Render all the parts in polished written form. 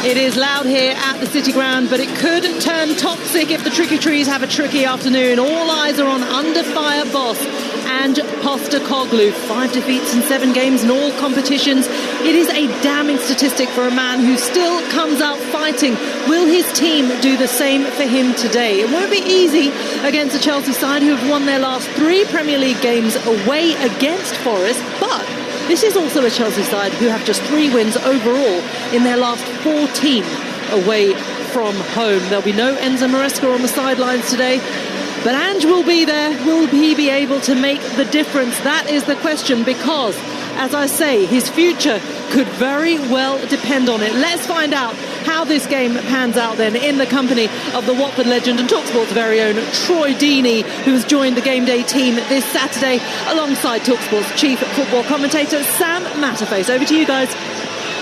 It is loud here at the City Ground, but it could turn toxic if the Tricky Trees have a tricky afternoon. All eyes are on under fire boss and Postecoglou. 5 defeats in 7 games in all competitions. It is a damning statistic for a man who still comes out fighting. Will his team do the same for him today? It won't be easy against the Chelsea side, who have won their last 3 Premier League games away against Forest, but this is also a Chelsea side who have just 3 wins overall in their last 14 away from home. There'll be no Enzo Maresca on the sidelines today, but Ange will be there. Will he be able to make the difference? That is the question, because, as I say, his future could very well depend on it. Let's find out how this game pans out then, in the company of the Watford legend and Talksport's very own Troy Deeney, who's joined the game day team this Saturday alongside Talksport's chief football commentator Sam Matterface. Over to you guys.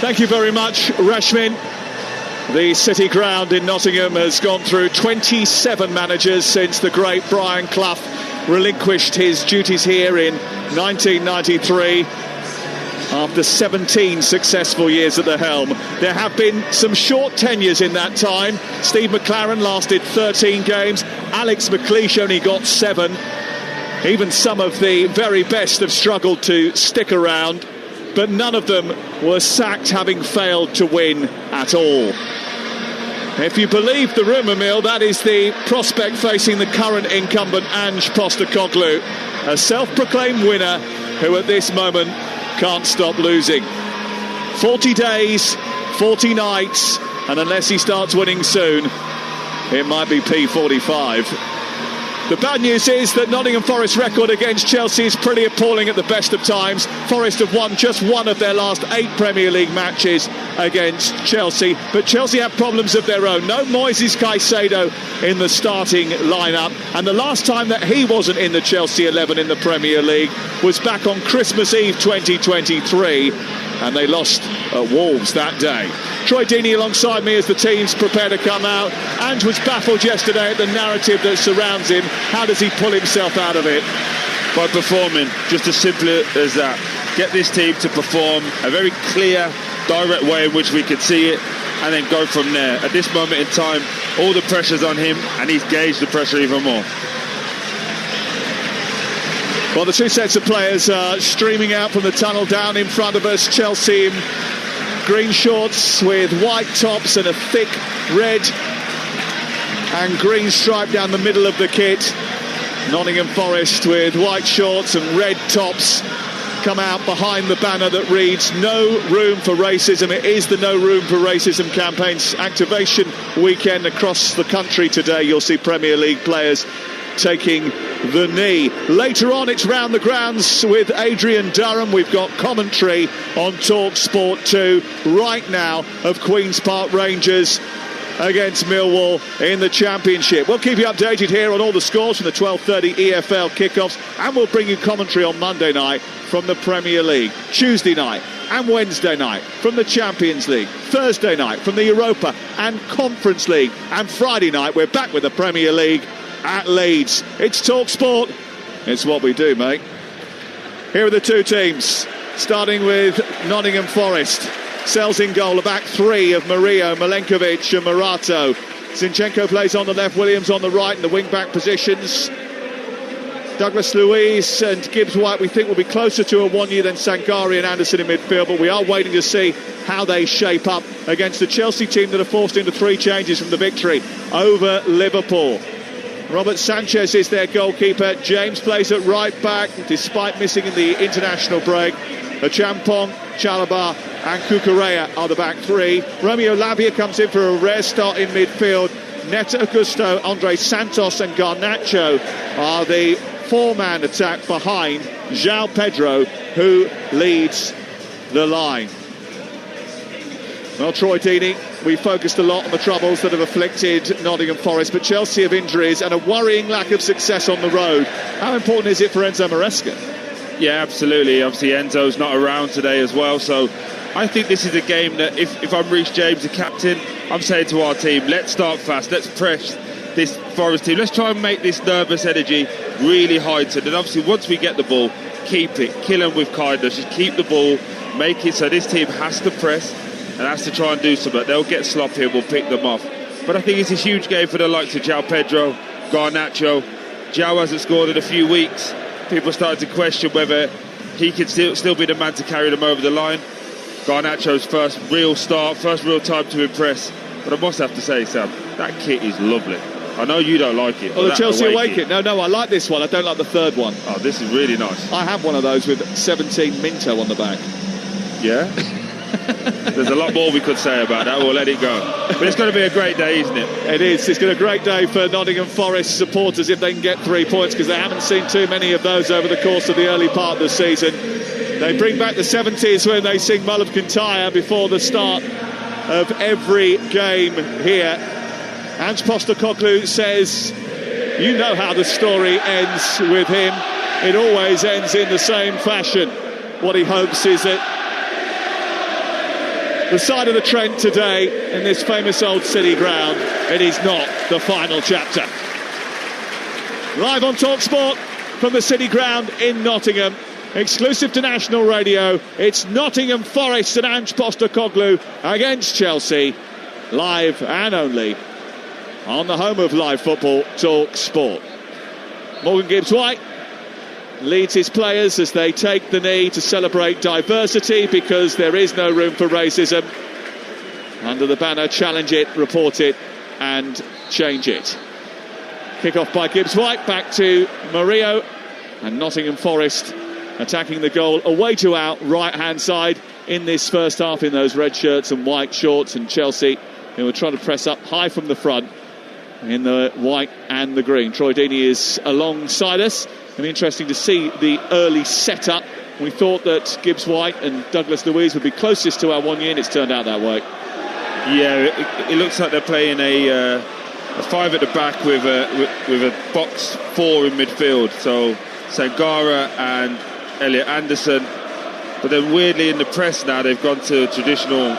Thank you very much, Rashmin. The City Ground in Nottingham has gone through 27 managers since the great Brian Clough relinquished his duties here in 1993. After 17 successful years at the helm. There have been some short tenures in that time. Steve McLaren lasted 13 games. Alex McLeish only got 7. Even some of the very best have struggled to stick around, but none of them were sacked having failed to win at all. If you believe the rumour mill, that is the prospect facing the current incumbent Ange Postecoglou, a self-proclaimed winner who at this moment can't stop losing. 40 days, 40 nights, and unless he starts winning soon, it might be P45. The bad news is that Nottingham Forest's record against Chelsea is pretty appalling at the best of times. Forest have won just 1 of their last 8 Premier League matches against Chelsea, but Chelsea have problems of their own. No Moises Caicedo in the starting lineup, and the last time that he wasn't in the Chelsea 11 in the Premier League was back on Christmas Eve 2023, and they lost at Wolves that day. Troy Deeney alongside me as the teams prepare to come out. Ange was baffled yesterday at the narrative that surrounds him. How does he pull himself out of it? By performing, just as simple as that. Get this team to perform a very clear, direct way in which we could see it, and then go from there. At this moment in time, all the pressure's on him, and he's gauged the pressure even more. Well, the 2 sets of players are streaming out from the tunnel down in front of us. Chelsea in green shorts with white tops and a thick red and green stripe down the middle of the kit. Nottingham Forest with white shorts and red tops come out behind the banner that reads "No Room for Racism." It is the No Room for Racism campaign's activation weekend across the country today. You'll see Premier League players taking the knee. Later on, it's round the grounds with Adrian Durham. We've got commentary on Talksport 2 right now of Queen's Park Rangers against Millwall in the Championship. We'll keep you updated here on all the scores from the 12:30 EFL kickoffs, and we'll bring you commentary on Monday night from the Premier League, Tuesday night and Wednesday night from the Champions League, Thursday night from the Europa and Conference League, and Friday night we're back with the Premier League at Leeds. It's Talksport. It's what we do, mate. Here are the 2 teams, starting with Nottingham Forest. Sells in goal, a back 3 of Murillo, Milenkovic and Morato. Zinchenko plays on the left, Williams on the right in the wing-back positions. Douglas Luiz and Gibbs White, we think, will be closer to Awoniyi than Sangare and Anderson in midfield, but we are waiting to see how they shape up against the Chelsea team that are forced into 3 changes from the victory over Liverpool. Robert Sanchez is their goalkeeper. James plays at right back, despite missing in the international break. Achampong, Chalobah and Cucurella are the back 3. Romeo Lavia comes in for a rare start in midfield. Neto Augusto, Andre Santos and Garnacho are the 4-man attack behind João Pedro, who leads the line. Well, Troy Deeney, we focused a lot on the troubles that have afflicted Nottingham Forest, but Chelsea have injuries and a worrying lack of success on the road. How important is it for Enzo Maresca? Yeah, absolutely. Obviously, Enzo's not around today as well, so I think this is a game that if I'm Reece James, the captain, I'm saying to our team, let's start fast, let's press this Forest team, let's try and make this nervous energy really heightened, and obviously once we get the ball, keep it, kill them with kindness, just keep the ball, make it so this team has to press. and has to try and do something. They'll get sloppy and we'll pick them off. But I think it's a huge game for the likes of João Pedro, Garnacho. João hasn't scored in a few weeks. People started to question whether he could still be the man to carry them over the line. Garnacho's first real start, first real time to impress. But I must have to say, Sam, that kit is lovely. I know you don't like it. Oh, the Chelsea away kit. No, I like this one. I don't like the third one. Oh, this is really nice. I have one of those with 17 Minto on the back. Yeah? There's a lot more we could say about that. We'll let it go. But it's going to be a great day, isn't it? It is. It's going to be a great day for Nottingham Forest supporters if they can get 3 points, because they haven't seen too many of those over the course of the early part of the season. They bring back the 70s when they sing Mull of Kintyre before the start of every game here. Ange Postecoglou says, you know how the story ends with him. It always ends in the same fashion. What he hopes is that the side of the Trent today in this famous old city ground, it is not the final chapter. Live on Talksport from the city ground in Nottingham, exclusive to national radio, it's Nottingham Forest and Ange Postecoglou against Chelsea, live and only on the home of live football, Talksport. Morgan Gibbs-White leads his players as they take the knee to celebrate diversity, because there is no room for racism. Under the banner, challenge it, report it and change it. Kick-off by Gibbs-White, back to Murillo, and Nottingham Forest attacking the goal away to our right-hand side in this first half in those red shirts and white shorts, and Chelsea, who are trying to press up high from the front in the white and the green. Troy Deeney is alongside us. It'll be interesting to see the early setup. We thought that Gibbs-White and Douglas Luiz would be closest to Awoniyi, and it's turned out that way. Yeah, it looks like they're playing a 5 at the back with a box 4 in midfield. So Sangara and Elliot Anderson. But then weirdly in the press now they've gone to traditional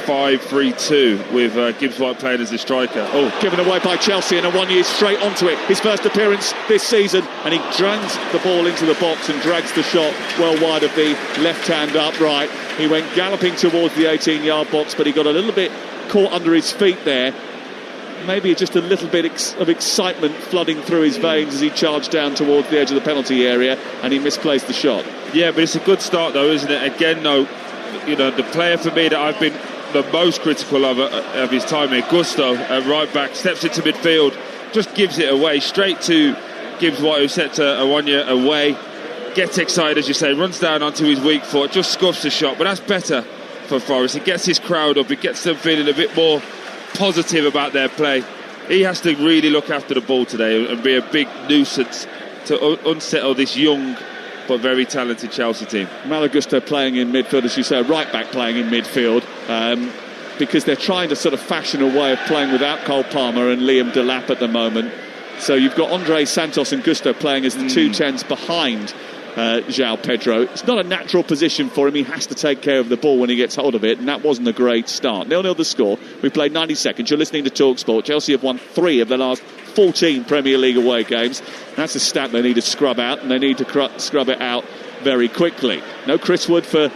5-3-2 with Gibbs-White playing as a striker. Oh, given away by Chelsea, and Awoniyi is straight onto it. His first appearance this season, and he drags the ball into the box and drags the shot well wide of the left-hand upright. He went galloping towards the 18-yard box, but he got a little bit caught under his feet there. Maybe just a little bit of excitement flooding through his veins as he charged down towards the edge of the penalty area, and he misplaced the shot. Yeah, but it's a good start though, isn't it? Again, though, you know, the player for me that I've been the most critical of his time here, Gusto at right back, steps into midfield, just gives it away straight to Gibbs-White, who sets Awoniyi away, gets excited, as you say, runs down onto his weak foot, just scuffs the shot. But that's better for Forest. It gets his crowd up, it gets them feeling a bit more positive about their play. He has to really look after the ball today and be a big nuisance to unsettle this young but very talented Chelsea team. Malo Gusto playing in midfield, as you say, right back playing in midfield, because they're trying to sort of fashion a way of playing without Cole Palmer and Liam Delap at the moment. So you've got Andre Santos and Gusto playing as the 2-10s behind João Pedro. It's not a natural position for him. He has to take care of the ball when he gets hold of it, and that wasn't a great start. 0-0 the score. We played 90 seconds. You're listening to TalkSport. Chelsea have won 3 of the last 14 Premier League away games. That's a stat they need to scrub out, and they need to scrub it out very quickly. No Chris Wood for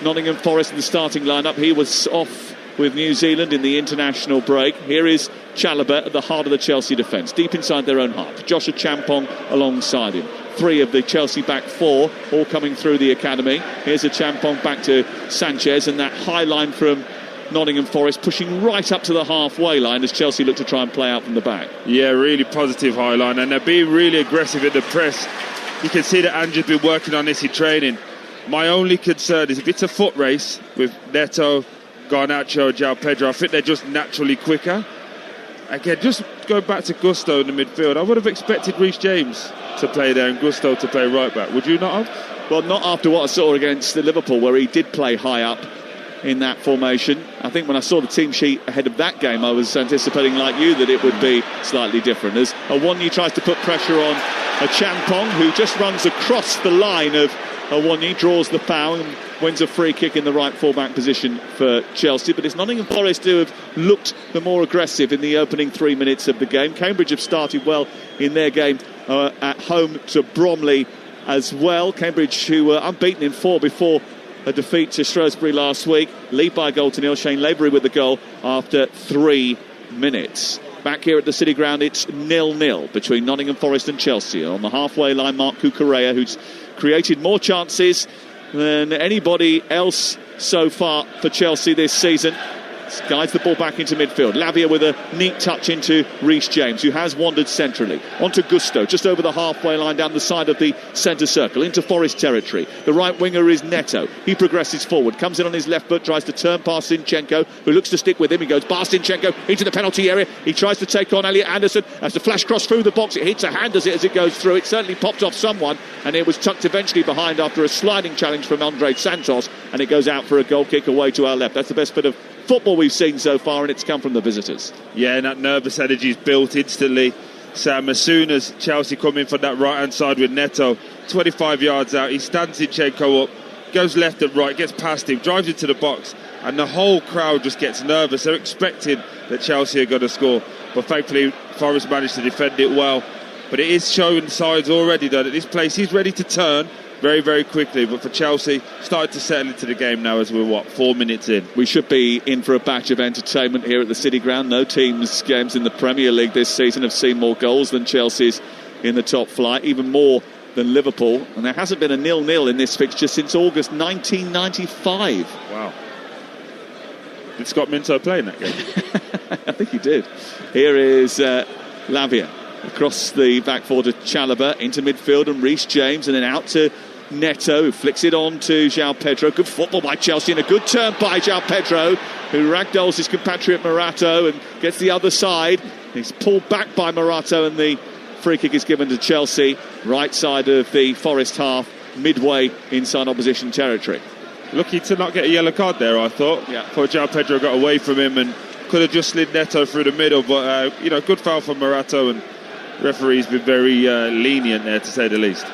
Nottingham Forest in the starting lineup. He was off with New Zealand in the international break. Here is Chalobah at the heart of the Chelsea defence, deep inside their own half. Joshua Champong alongside him. 3 of the Chelsea back 4 all coming through the academy. Here's a Champong back to Sanchez, and that high line from Nottingham Forest pushing right up to the halfway line as Chelsea look to try and play out from the back. Yeah, really positive high line, and they're being really aggressive in the press. You can see that Ange's been working on this in training. My only concern is if it's a foot race with Neto, Garnacho, João Pedro, I think they're just naturally quicker. Again, just going back to Gusto in the midfield, I would have expected Reece James to play there and Gusto to play right back. Would you not have? Well, not after what I saw against Liverpool, where he did play high up in that formation. I think when I saw the team sheet ahead of that game, I was anticipating, like you, that it would be slightly different. As Awoniyi tries to put pressure on a Champong, who just runs across the line of Awoniyi, draws the foul and wins a free kick in the right full-back position for Chelsea. But it's Nottingham Forest who have looked the more aggressive in the opening 3 minutes of the game. Cambridge have started well in their game at home to Bromley as well. Cambridge, who were unbeaten in 4 before a defeat to Shrewsbury last week. Lead by a goal to nil. Shane Lavery with the goal after 3 minutes. Back here at the City Ground, it's 0-0 between Nottingham Forest and Chelsea. On the halfway line, Mark Cucurella, who's created more chances than anybody else so far for Chelsea this season, guides the ball back into midfield. Lavia with a neat touch into Reece James, who has wandered centrally. Onto Gusto, just over the halfway line down the side of the centre circle, into Forest territory. The right winger is Neto. He progresses forward, comes in on his left foot, tries to turn past Zinchenko, who looks to stick with him. He goes past Zinchenko into the penalty area. He tries to take on Elliot Anderson. As the flash cross through the box, it hits a hand as it goes through. It certainly popped off someone, and it was tucked eventually behind after a sliding challenge from Andre Santos, and it goes out for a goal kick away to our left. That's the best bit of football we've seen so far, and it's come from the visitors. Yeah, and that nervous energy is built instantly, Sam. As soon as Chelsea come in from that right hand side with Neto, 25 yards out, he stands Zinchenko up, goes left and right, gets past him, drives into the box, and the whole crowd just gets nervous. They're expecting that Chelsea are going to score, but thankfully Forest managed to defend it well. But it is showing signs already that at this place he's ready to turn very, very quickly. But for Chelsea, started to settle into the game now as we're, 4 minutes in. We should be in for a batch of entertainment here at the City Ground. No team's games in the Premier League this season have seen more goals than Chelsea's in the top flight, even more than Liverpool. And there hasn't been a 0-0 in this fixture since August 1995. Wow. Did Scott Minto play in that game? I think he did. Here is Lavia. Across the back four to Chalobah, into midfield and Reece James, and then out to Neto, who flicks it on to João Pedro. Good football by Chelsea, and a good turn by João Pedro, who ragdolls his compatriot Morato and gets the other side. He's pulled back by Morato, and the free kick is given to Chelsea, right side of the Forest half, midway inside opposition territory. Lucky to not get a yellow card there, I thought. Yeah. Poor João Pedro got away from him and could have just slid Neto through the middle, but good foul from Morato, and referee's been very lenient there, to say the least.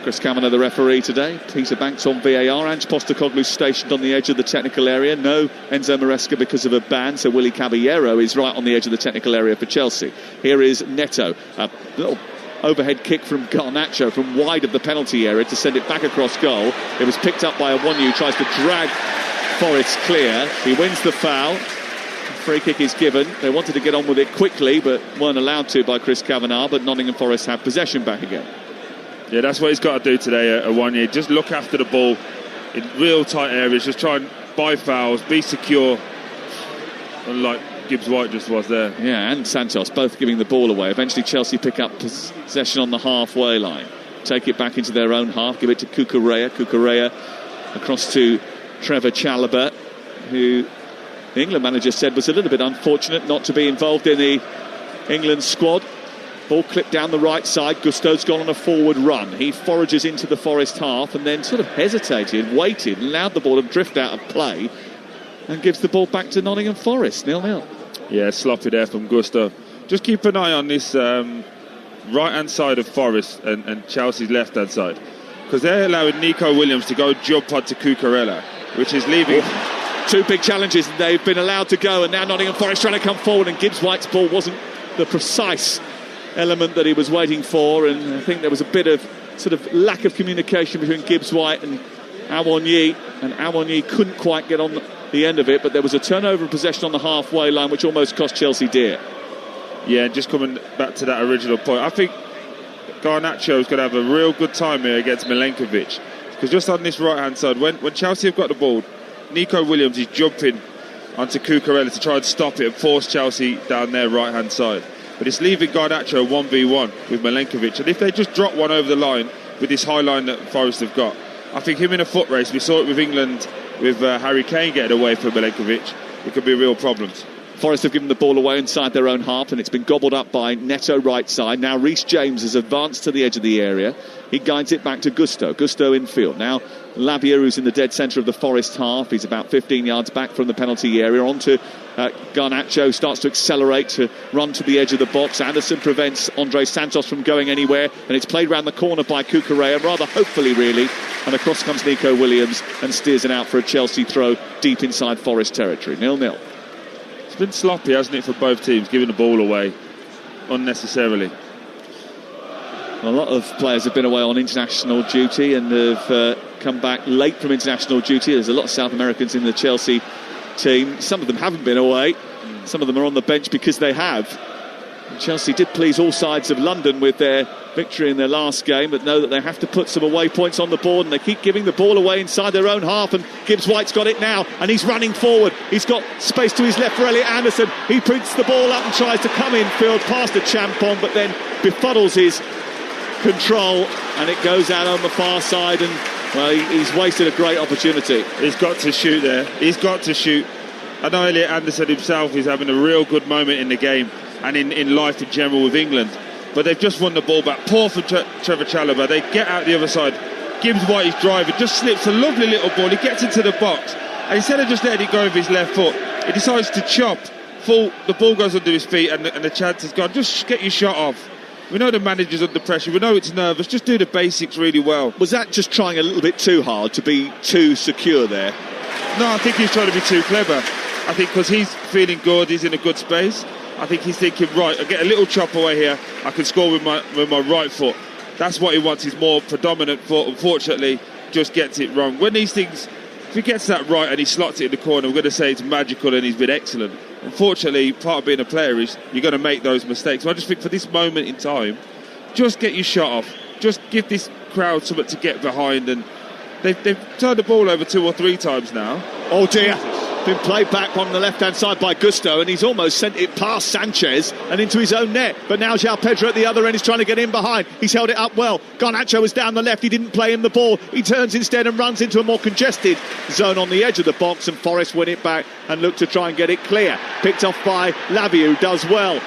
Chris Kavanagh, the referee today. Peter Banks on VAR. Ange Postecoglou stationed on the edge of the technical area. No Enzo Maresca because of a ban, so Willy Caballero is right on the edge of the technical area for Chelsea. Here is Neto. A little overhead kick from Garnacho from wide of the penalty area to send it back across goal. It was picked up by Awoniyi, who tries to drag Forest clear. He wins the foul. Free kick is given. They wanted to get on with it quickly, but weren't allowed to by Chris Kavanagh. But Nottingham Forest have possession back again. Yeah, that's what he's got to do today, Awoniyi. Just look after the ball in real tight areas. Just try and buy fouls, be secure, unlike Gibbs White just was there. Yeah, and Santos both giving the ball away. Eventually Chelsea pick up possession on the halfway line. Take it back into their own half. Give it to Cucurella. Cucurella across to Trevor Chalobah, who the England manager said was a little bit unfortunate not to be involved in the England squad. Ball clipped down the right side. Gusto's gone on a forward run. He forages into the Forest half and then sort of hesitated, waited, and allowed the ball to drift out of play and gives the ball back to Nottingham Forest, 0-0. Yeah, sloppy there from Gusto. Just keep an eye on this right-hand side of Forest and Chelsea's left-hand side, because they're allowing Nico Williams to go jump onto Cucurella, which is leaving... Two big challenges, and they've been allowed to go, and now Nottingham Forest trying to come forward, and Gibbs White's ball wasn't the precise element that he was waiting for, and I think there was a bit of sort of lack of communication between Gibbs White and Awoniyi couldn't quite get on the end of it, but there was a turnover of possession on the halfway line which almost cost Chelsea dear. Yeah, just coming back to that original point, I think Garnacho's going to have a real good time here against Milenkovic, because just on this right hand side, when Chelsea have got the ball, Nico Williams is jumping onto Cucurella to try and stop it and force Chelsea down their right hand side, but it's leaving Garnacho 1v1 with Milenkovic, and if they just drop one over the line with this high line that Forest have got, I think him in a foot race, we saw it with England with Harry Kane getting away from Milenkovic, it could be real problems. Forest have given the ball away inside their own half, and it's been gobbled up by Neto right side. Now Reece James has advanced to the edge of the area. He guides it back to Gusto. Gusto infield. Now Lavia, who's in the dead centre of the Forest half. He's about 15 yards back from the penalty area. On to Garnacho, starts to accelerate to run to the edge of the box. Anderson prevents Andre Santos from going anywhere, and it's played round the corner by Cucurella, rather hopefully really, and across comes Nico Williams and steers it out for a Chelsea throw deep inside Forest territory. 0-0. It's been sloppy, hasn't it, for both teams, giving the ball away unnecessarily. A lot of players have been away on international duty and have come back late from international duty. There's a lot of South Americans in the Chelsea team. Some of them haven't been away. Some of them are on the bench because they have. And Chelsea did please all sides of London with their victory in their last game, but know that they have to put some away points on the board, and they keep giving the ball away inside their own half. And Gibbs-White's got it now, and he's running forward. He's got space to his left for Elliot Anderson. He puts the ball up and tries to come infield past the Champong, but then befuddles his control, and it goes out on the far side. And well, he's wasted a great opportunity. He's got to shoot there. He's got to shoot. I know Elliot Anderson himself is having a real good moment in the game and in life in general with England, but they've just won the ball back. Poor for Trevor Chalobah. They get out the other side. Gibbs-White is driving, just slips a lovely little ball. He gets into the box, and instead of just letting it go with his left foot, he decides to chop. The ball goes under his feet, and the chance is gone. Just get your shot off. We know the manager's under pressure. We know it's nervous. Just do the basics really well. Was that just trying a little bit too hard to be too secure there? No, I think he's trying to be too clever. I think because he's feeling good, he's in a good space. I think he's thinking, right, I get a little chop away here, I can score with my right foot. That's what he wants, his more predominant foot. Unfortunately, just gets it wrong. When these things, if he gets that right and he slots it in the corner, we're going to say it's magical and he's been excellent. Unfortunately, part of being a player is you're going to make those mistakes. So I just think for this moment in time, just get your shot off. Just give this crowd something to get behind. And they've turned the ball over 2 or 3 times now. Oh dear. Been played back on the left-hand side by Gusto, and he's almost sent it past Sanchez and into his own net. But now João Pedro at the other end is trying to get in behind. He's held it up well. Garnacho was down the left. He didn't play him the ball. He turns instead and runs into a more congested zone on the edge of the box, and Forest win it back and look to try and get it clear. Picked off by Lavia, who does well.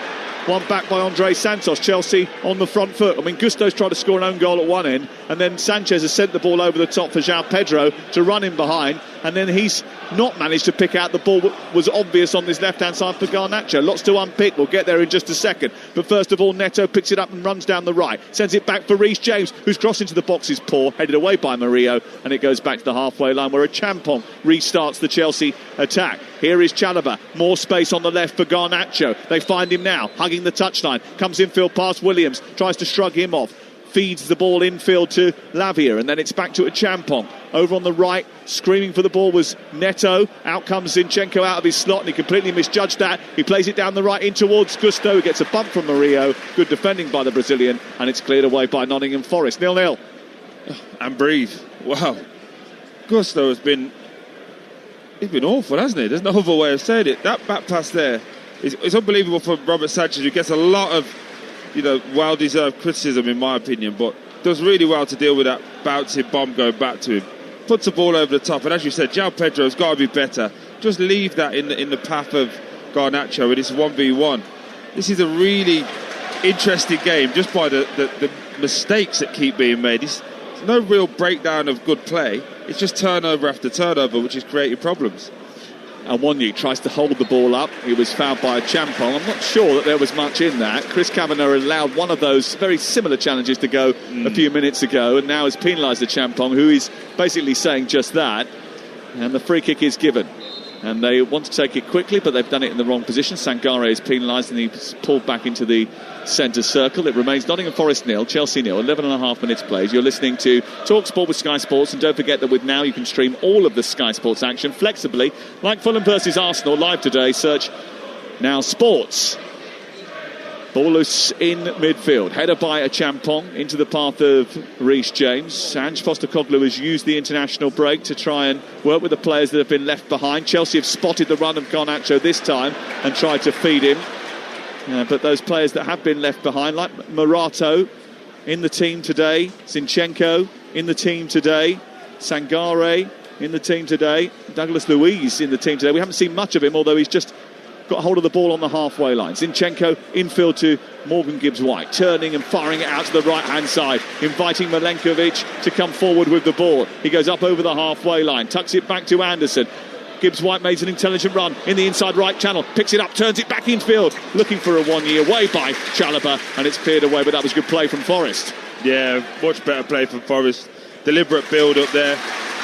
One back by Andre Santos. Chelsea on the front foot. I mean, Gusto's tried to score an own goal at one end, and then Sanchez has sent the ball over the top for João Pedro to run in behind, and then he's not managed to pick out the ball that was obvious on this left-hand side for Garnacho. Lots to unpick. We'll get there in just a second. But first of all, Neto picks it up and runs down the right. Sends it back for Reece James, whose cross into the box is poor, headed away by Murillo, and it goes back to the halfway line where a Champong restarts the Chelsea attack. Here is Chalobah. More space on the left for Garnacho. They find him now, hugging the touchline. Comes infield past Williams. Tries to shrug him off. Feeds the ball infield to Lavia, and then it's back to a Champong. Over on the right, screaming for the ball was Neto. Out comes Zinchenko out of his slot, and he completely misjudged that. He plays it down the right in towards Gusto, who gets a bump from Murillo. Good defending by the Brazilian, and it's cleared away by Nottingham Forest. 0-0. And breathe. Wow. Gusto has been... He's been awful, hasn't he? There's no other way of saying it. That back pass there is unbelievable for Robert Sanchez, who gets a lot of, well-deserved criticism, in my opinion, but does really well to deal with that bouncing bomb going back to him. Puts the ball over the top, and as you said, João Pedro's got to be better. Just leave that in the path of Garnacho, and it's 1v1. This is a really interesting game, just by the mistakes that keep being made. It's no real breakdown of good play. It's just turnover after turnover, which is creating problems. Awoniyi tries to hold the ball up. He was fouled by a Champong. I'm not sure that there was much in that. Chris Kavanagh allowed one of those very similar challenges to go a few minutes ago, and now has penalised the Champong, who is basically saying just that. And the free kick is given. And they want to take it quickly, but they've done it in the wrong position. Sangare is penalised, and he's pulled back into the centre circle. It remains Nottingham Forest 0, Chelsea 0, 11.5 minutes played. You're listening to Talksport with Sky Sports, and don't forget that with Now you can stream all of the Sky Sports action flexibly, like Fulham versus Arsenal live today. Search Now Sports. Ball loose in midfield. Header by a Champong into the path of Reece James. Ange Postecoglou has used the international break to try and work with the players that have been left behind. Chelsea have spotted the run of Garnacho this time and tried to feed him. But those players that have been left behind, like Morato in the team today, Zinchenko in the team today, Sangare in the team today, Douglas Luiz in the team today. We haven't seen much of him, although he's just got hold of the ball on the halfway line. Zinchenko infield to Morgan Gibbs-White, turning and firing it out to the right-hand side, inviting Milenkovic to come forward with the ball. He goes up over the halfway line, tucks it back to Anderson. Gibbs-White makes an intelligent run in the inside right channel, picks it up, turns it back infield, looking for Awoniyi, away by Chalobah, and it's cleared away, but that was good play from Forest. Yeah, much better play from Forest. Deliberate build up there,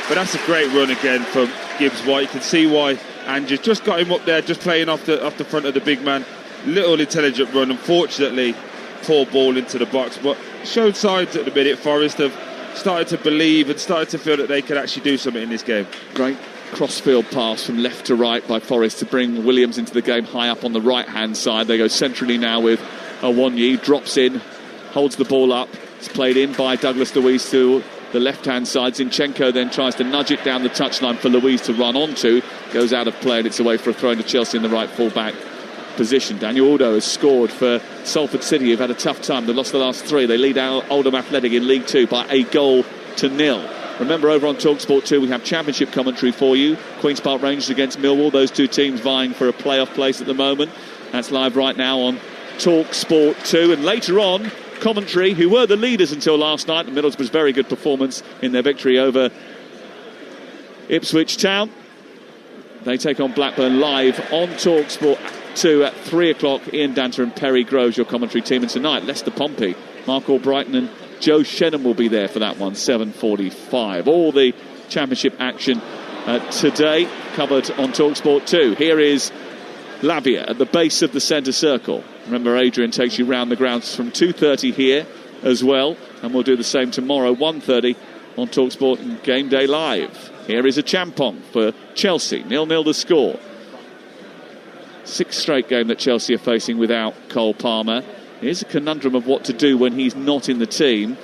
but that's a great run again from Gibbs-White. You can see why Ange just got him up there, just playing off the front of the big man. Little intelligent run. Unfortunately, poor ball into the box. But showed signs at the minute, Forest have started to believe and started to feel that they could actually do something in this game. Great crossfield pass from left to right by Forest to bring Williams into the game high up on the right-hand side. They go centrally now with Awonyi, drops in, holds the ball up. It's played in by Douglas Luiz to the left-hand side. Zinchenko then tries to nudge it down the touchline for Luiz to run onto. Goes out of play and it's away for a throw into Chelsea in the right full-back position. Daniel Aldo has scored for Salford City, who've had a tough time. They've lost the last 3. They lead Oldham Athletic in League 2 by 1-0. Remember, over on Talksport 2, we have championship commentary for you. Queen's Park Rangers against Millwall. Those two teams vying for a playoff place at the moment. That's live right now on Talksport 2. And later on, commentary, who were the leaders until last night. Middlesbrough's very good performance in their victory over Ipswich Town. They take on Blackburn live on Talksport 2 at 3 o'clock. Ian Danter and Perry Groves, your commentary team. And tonight, Leicester Pompey, Mark Albrighton and Joe Shenham will be there for that one, 7:45. All the championship action today covered on Talksport 2. Here is Lavia at the base of the centre circle. Remember, Adrian takes you round the grounds from 2:30 here as well, and we'll do the same tomorrow, 1:30 on Talksport and Game Day Live. Here is a Champong for Chelsea, 0-0 the score. 6th straight game that Chelsea are facing without Cole Palmer. Here's a conundrum of what to do when he's not in the team.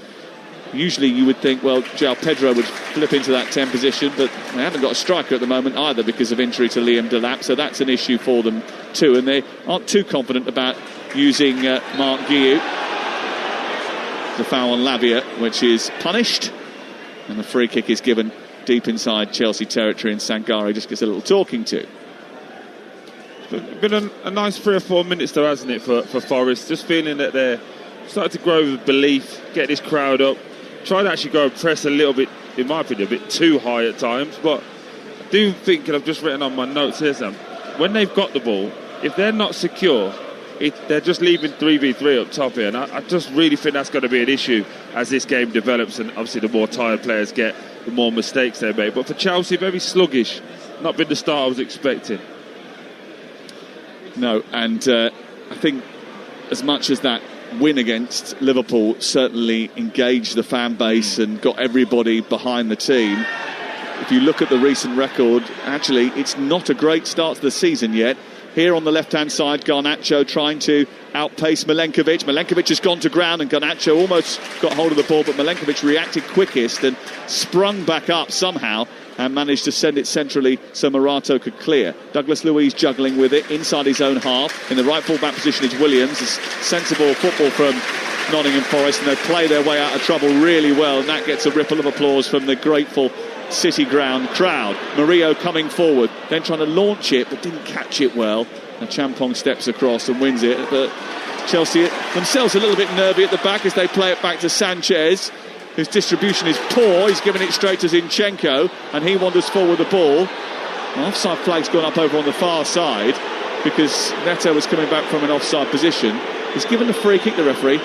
Usually you would think, well, João Pedro would flip into that 10 position, but they haven't got a striker at the moment either because of injury to Liam Delap, so that's an issue for them too, and they aren't too confident about using Mark Guiu. The foul on Lavia, which is punished, and the free kick is given deep inside Chelsea territory, and Sangare just gets a little talking to. It's been a nice 3 or 4 minutes though, hasn't it, for Forest? Just feeling that they're starting to grow with belief, get this crowd up, try to actually go and press a little bit, in my opinion, a bit too high at times. But I do think, and I've just written on my notes here, Sam, when they've got the ball, if they're not secure, they're just leaving 3v3 up top here. And I just really think that's going to be an issue as this game develops. And obviously the more tired players get, the more mistakes they make. But for Chelsea, very sluggish. Not been the start I was expecting. No, and I think as much as that win against Liverpool certainly engaged the fan base and got everybody behind the team, if you look at the recent record, actually it's not a great start to the season yet. Here on the left-hand side, Garnacho trying to outpace Milenkovic. Milenkovic has gone to ground and Garnacho almost got hold of the ball, but Milenkovic reacted quickest and sprung back up somehow and managed to send it centrally so Morato could clear. Douglas Luiz juggling with it inside his own half. In the right full-back position is Williams. It's sensible football from Nottingham Forest, and they play their way out of trouble really well, and that gets a ripple of applause from the grateful City Ground crowd. Murillo coming forward, then trying to launch it but didn't catch it well, and Champong steps across and wins it. But Chelsea themselves a little bit nervy at the back as they play it back to Sanchez, whose distribution is poor. He's giving it straight to Zinchenko and he wanders forward the ball. An offside flag's gone up over on the far side because Neto was coming back from an offside position. He's given the free kick, the referee.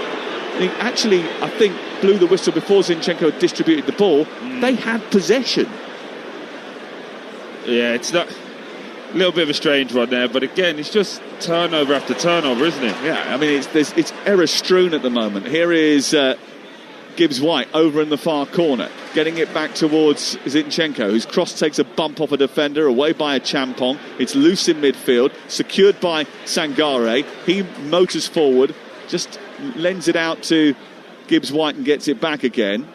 He actually, I think, blew the whistle before Zinchenko distributed the ball. They had possession. Yeah, it's not a little bit of a strange one there, but again, it's just turnover after turnover, isn't it? Yeah, I mean, it's error strewn at the moment. Here is Gibbs White over in the far corner, getting it back towards Zinchenko, whose cross takes a bump off a defender, away by a Champong. It's loose in midfield, secured by Sangare. He motors forward, just lends it out to Gibbs White and gets it back again.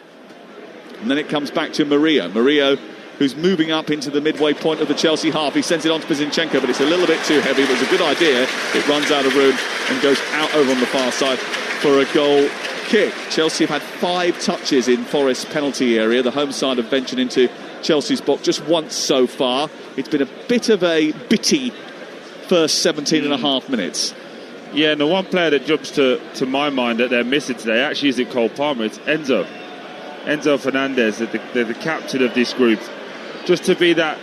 And then it comes back to Murillo. Murillo, who's moving up into the midway point of the Chelsea half. He sends it on to Zinchenko, but it's a little bit too heavy. But it's a good idea. It runs out of room and goes out over on the far side for a goal kick. Chelsea have had 5 touches in Forest's penalty area. The home side have ventured into Chelsea's box just once so far. It's been a bit of a bitty first 17 and a half minutes. Yeah, and the one player that jumps to my mind that they're missing today actually isn't Cole Palmer, it's Enzo Fernandez, the captain of this group. Just to be that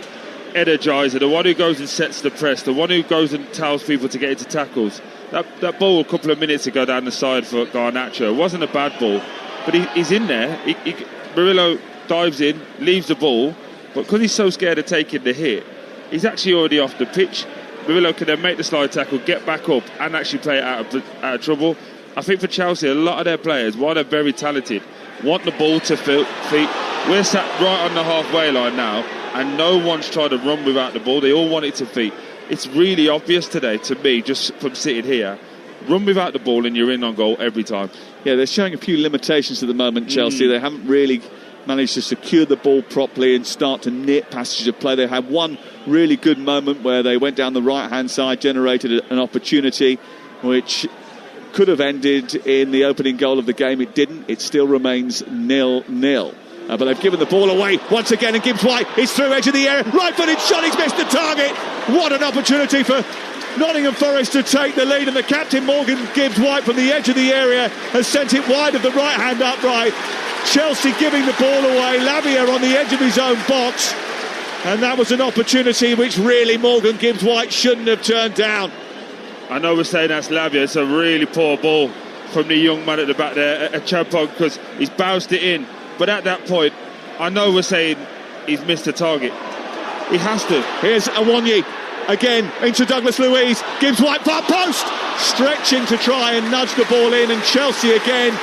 energizer, the one who goes and sets the press, the one who goes and tells people to get into tackles. That ball a couple of minutes ago down the side for Garnacho, it wasn't a bad ball, but he's in there. Murillo dives in, leaves the ball, but because he's so scared of taking the hit, he's actually already off the pitch. Murillo can then make the slide tackle, get back up and actually play it out of trouble. I think for Chelsea, a lot of their players, while they're very talented, want the ball to feet. We're sat right on the halfway line now, and no one's tried to run without the ball. They all want it to feet. It's really obvious today to me, just from sitting here. Run without the ball and you're in on goal every time. Yeah, they're showing a few limitations at the moment, Chelsea. They haven't really managed to secure the ball properly and start to knit passages of play. They had one really good moment where they went down the right-hand side, generated an opportunity which could have ended in the opening goal of the game. It didn't. It still remains 0-0. But they've given the ball away once again, and Gibbs White is through edge of the area. Right-footed shot, he's missed the target. What an opportunity for Nottingham Forest to take the lead, and the captain, Morgan Gibbs White, from the edge of the area has sent it wide of the right-hand upright. Chelsea giving the ball away. Lavia on the edge of his own box, and that was an opportunity which really Morgan Gibbs White shouldn't have turned down. I know we're saying that's Lavia. It's a really poor ball from the young man at the back there, a Champong, because he's bounced it in. But at that point, I know we're saying he's missed the target. He has to. Here's Awonyi again into Douglas Luiz. Gibbs White far post, stretching to try and nudge the ball in, and Chelsea again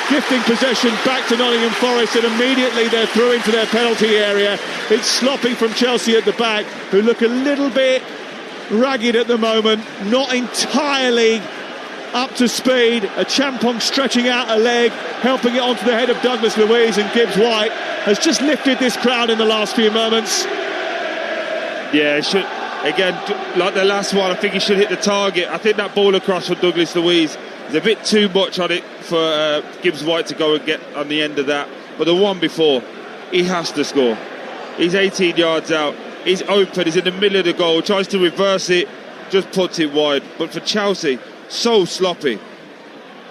gifting possession back to Nottingham Forest, and immediately they're through into their penalty area. It's sloppy from Chelsea at the back, who look a little bit ragged at the moment, not entirely up to speed. A Champong stretching out a leg, helping it onto the head of Douglas Luiz, and Gibbs White has just lifted this crowd in the last few moments. Yeah, it should, again, like the last one, I think he should hit the target. I think that ball across for Douglas Luiz is a bit too much on it for Gibbs White to go and get on the end of that. But the one before, he has to score. He's 18 yards out, he's open, he's in the middle of the goal, tries to reverse it, just puts it wide. But for Chelsea, so sloppy.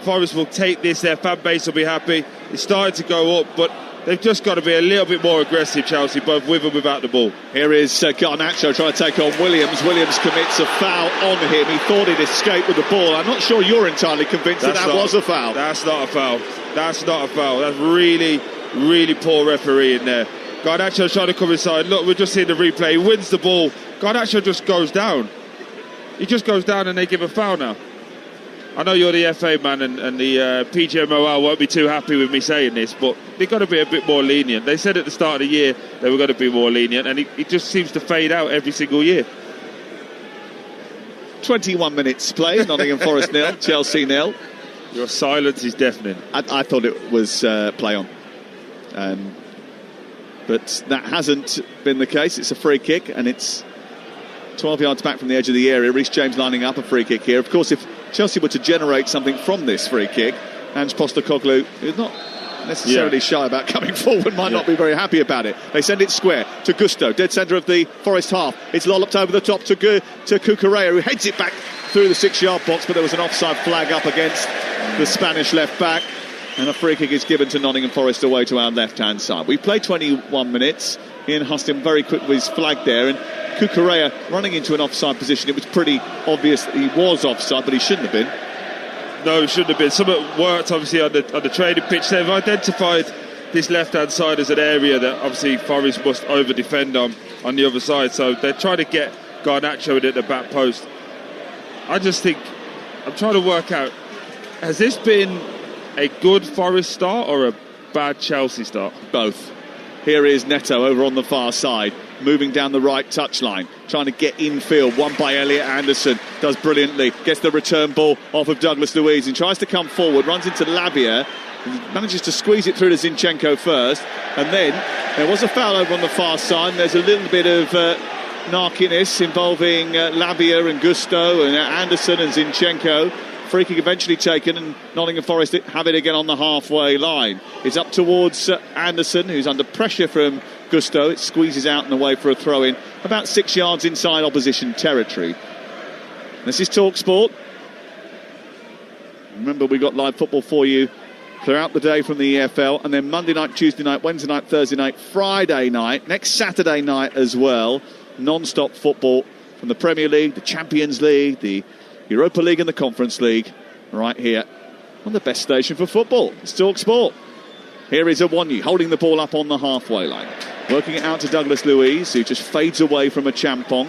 Forest will take this, their fan base will be happy. It's starting to go up, but they've just got to be a little bit more aggressive, Chelsea, both with and without the ball. Here is Garnacho trying to take on Williams. Williams commits a foul on him. He thought he'd escape with the ball. I'm not sure you're entirely convinced that was a foul. That's not a foul. That's not a foul. That's really, really poor refereeing there. Garnacho's trying to come inside. Look, we're just seeing the replay. He wins the ball. Garnacho just goes down. He just goes down and they give a foul now. I know you're the FA man and the PGMOL won't be too happy with me saying this, but they've got to be a bit more lenient. They said at the start of the year they were going to be more lenient, and it just seems to fade out every single year. 21 minutes play, Nottingham Forest 0, Chelsea 0. Your silence is deafening. I thought it was play on. But that hasn't been the case. It's a free kick, and it's 12 yards back from the edge of the area. Reece James lining up a free kick here. Of course, if Chelsea were to generate something from this free kick, Ange Postecoglou, who's not necessarily shy about coming forward, might not be very happy about it. They send it square to Gusto, dead centre of the Forest half. It's lolloped over the top to Cucurella, who heads it back through the 6-yard box, but there was an offside flag up against the Spanish left back, and a free kick is given to Nottingham Forest away to our left-hand side. We played 21 minutes. Ian Huston very quick with his flag there, and Cucurella running into an offside position. It was pretty obvious that he was offside, but he shouldn't have been. No, he shouldn't have been. Some worked obviously on the training pitch. They've identified this left-hand side as an area that obviously Forest must over-defend on the other side. So they're trying to get Garnacho in at the back post. I just think, I'm trying to work out, has this been a good Forest start or a bad Chelsea start? Both. Here is Neto over on the far side, moving down the right touchline, trying to get infield. Won by Elliot Anderson, does brilliantly, gets the return ball off of Douglas Luiz and tries to come forward, runs into Lavia, manages to squeeze it through to Zinchenko first, and then there was a foul over on the far side, and there's a little bit of narkiness involving Lavia and Gusto and Anderson and Zinchenko. Free kick eventually taken, and Nottingham Forest have it again on the halfway line. It's up towards Anderson, who's under pressure from Gusto. It squeezes out and away for a throw-in, about 6 yards inside opposition territory. This is Talksport. Remember, we got live football for you throughout the day from the EFL, and then Monday night, Tuesday night, Wednesday night, Thursday night, Friday night, next Saturday night as well. Non-stop football from the Premier League, the Champions League, the Europa League and the Conference League, right here on the best station for football. It's Talksport. Here is Awonyi holding the ball up on the halfway line, working it out to Douglas Luiz, who just fades away from a Champong.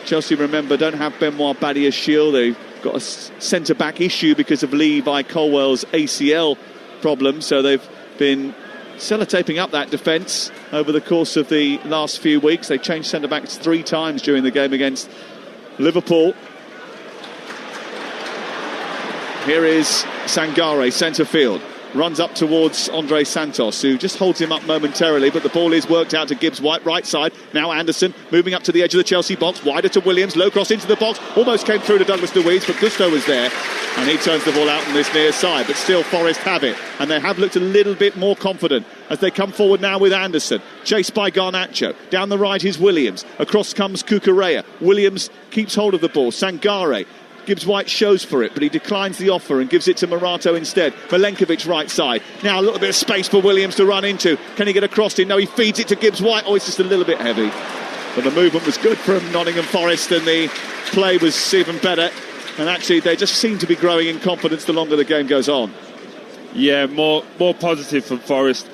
Chelsea, remember, don't have Benoit Badiashile. They've got a centre-back issue because of Levi Colwell's ACL problem, so they've been sellotaping up that defence over the course of the last few weeks. They changed centre-backs 3 times during the game against Liverpool. Here is Sangare, centre field. Runs up towards Andre Santos, who just holds him up momentarily, but the ball is worked out to Gibbs-White, right side. Now Anderson moving up to the edge of the Chelsea box, wider to Williams, low cross into the box, almost came through to Douglas Luiz, but Gusto was there, and he turns the ball out on this near side. But still, Forest have it, and they have looked a little bit more confident as they come forward now with Anderson, chased by Garnacho. Down the right is Williams, across comes Cucurella. Williams keeps hold of the ball, Sangare. Gibbs-White shows for it, but he declines the offer and gives it to Morato instead. Milenkovic right side. Now a little bit of space for Williams to run into. Can he get across it? No, he feeds it to Gibbs-White. Oh, it's just a little bit heavy. But the movement was good from Nottingham Forest, and the play was even better. And actually, they just seem to be growing in confidence the longer the game goes on. Yeah, more positive from Forest.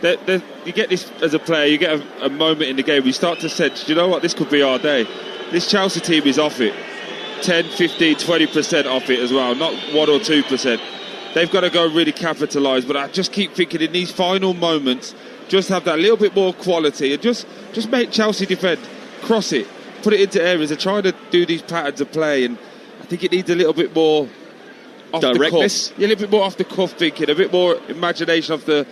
You get this as a player, you get a moment in the game where you start to sense, you know what, this could be our day. This Chelsea team is off it. 10, 15, 20% off it as well, not 1 or 2%. They've got to go really capitalise, but I just keep thinking in these final moments, just have that little bit more quality and just make Chelsea defend, cross it, put it into areas. They're trying to do these patterns of play, and I think it needs a little bit more off directness. the cuff. Yeah, a little bit more off the cuff thinking, a bit more imagination of the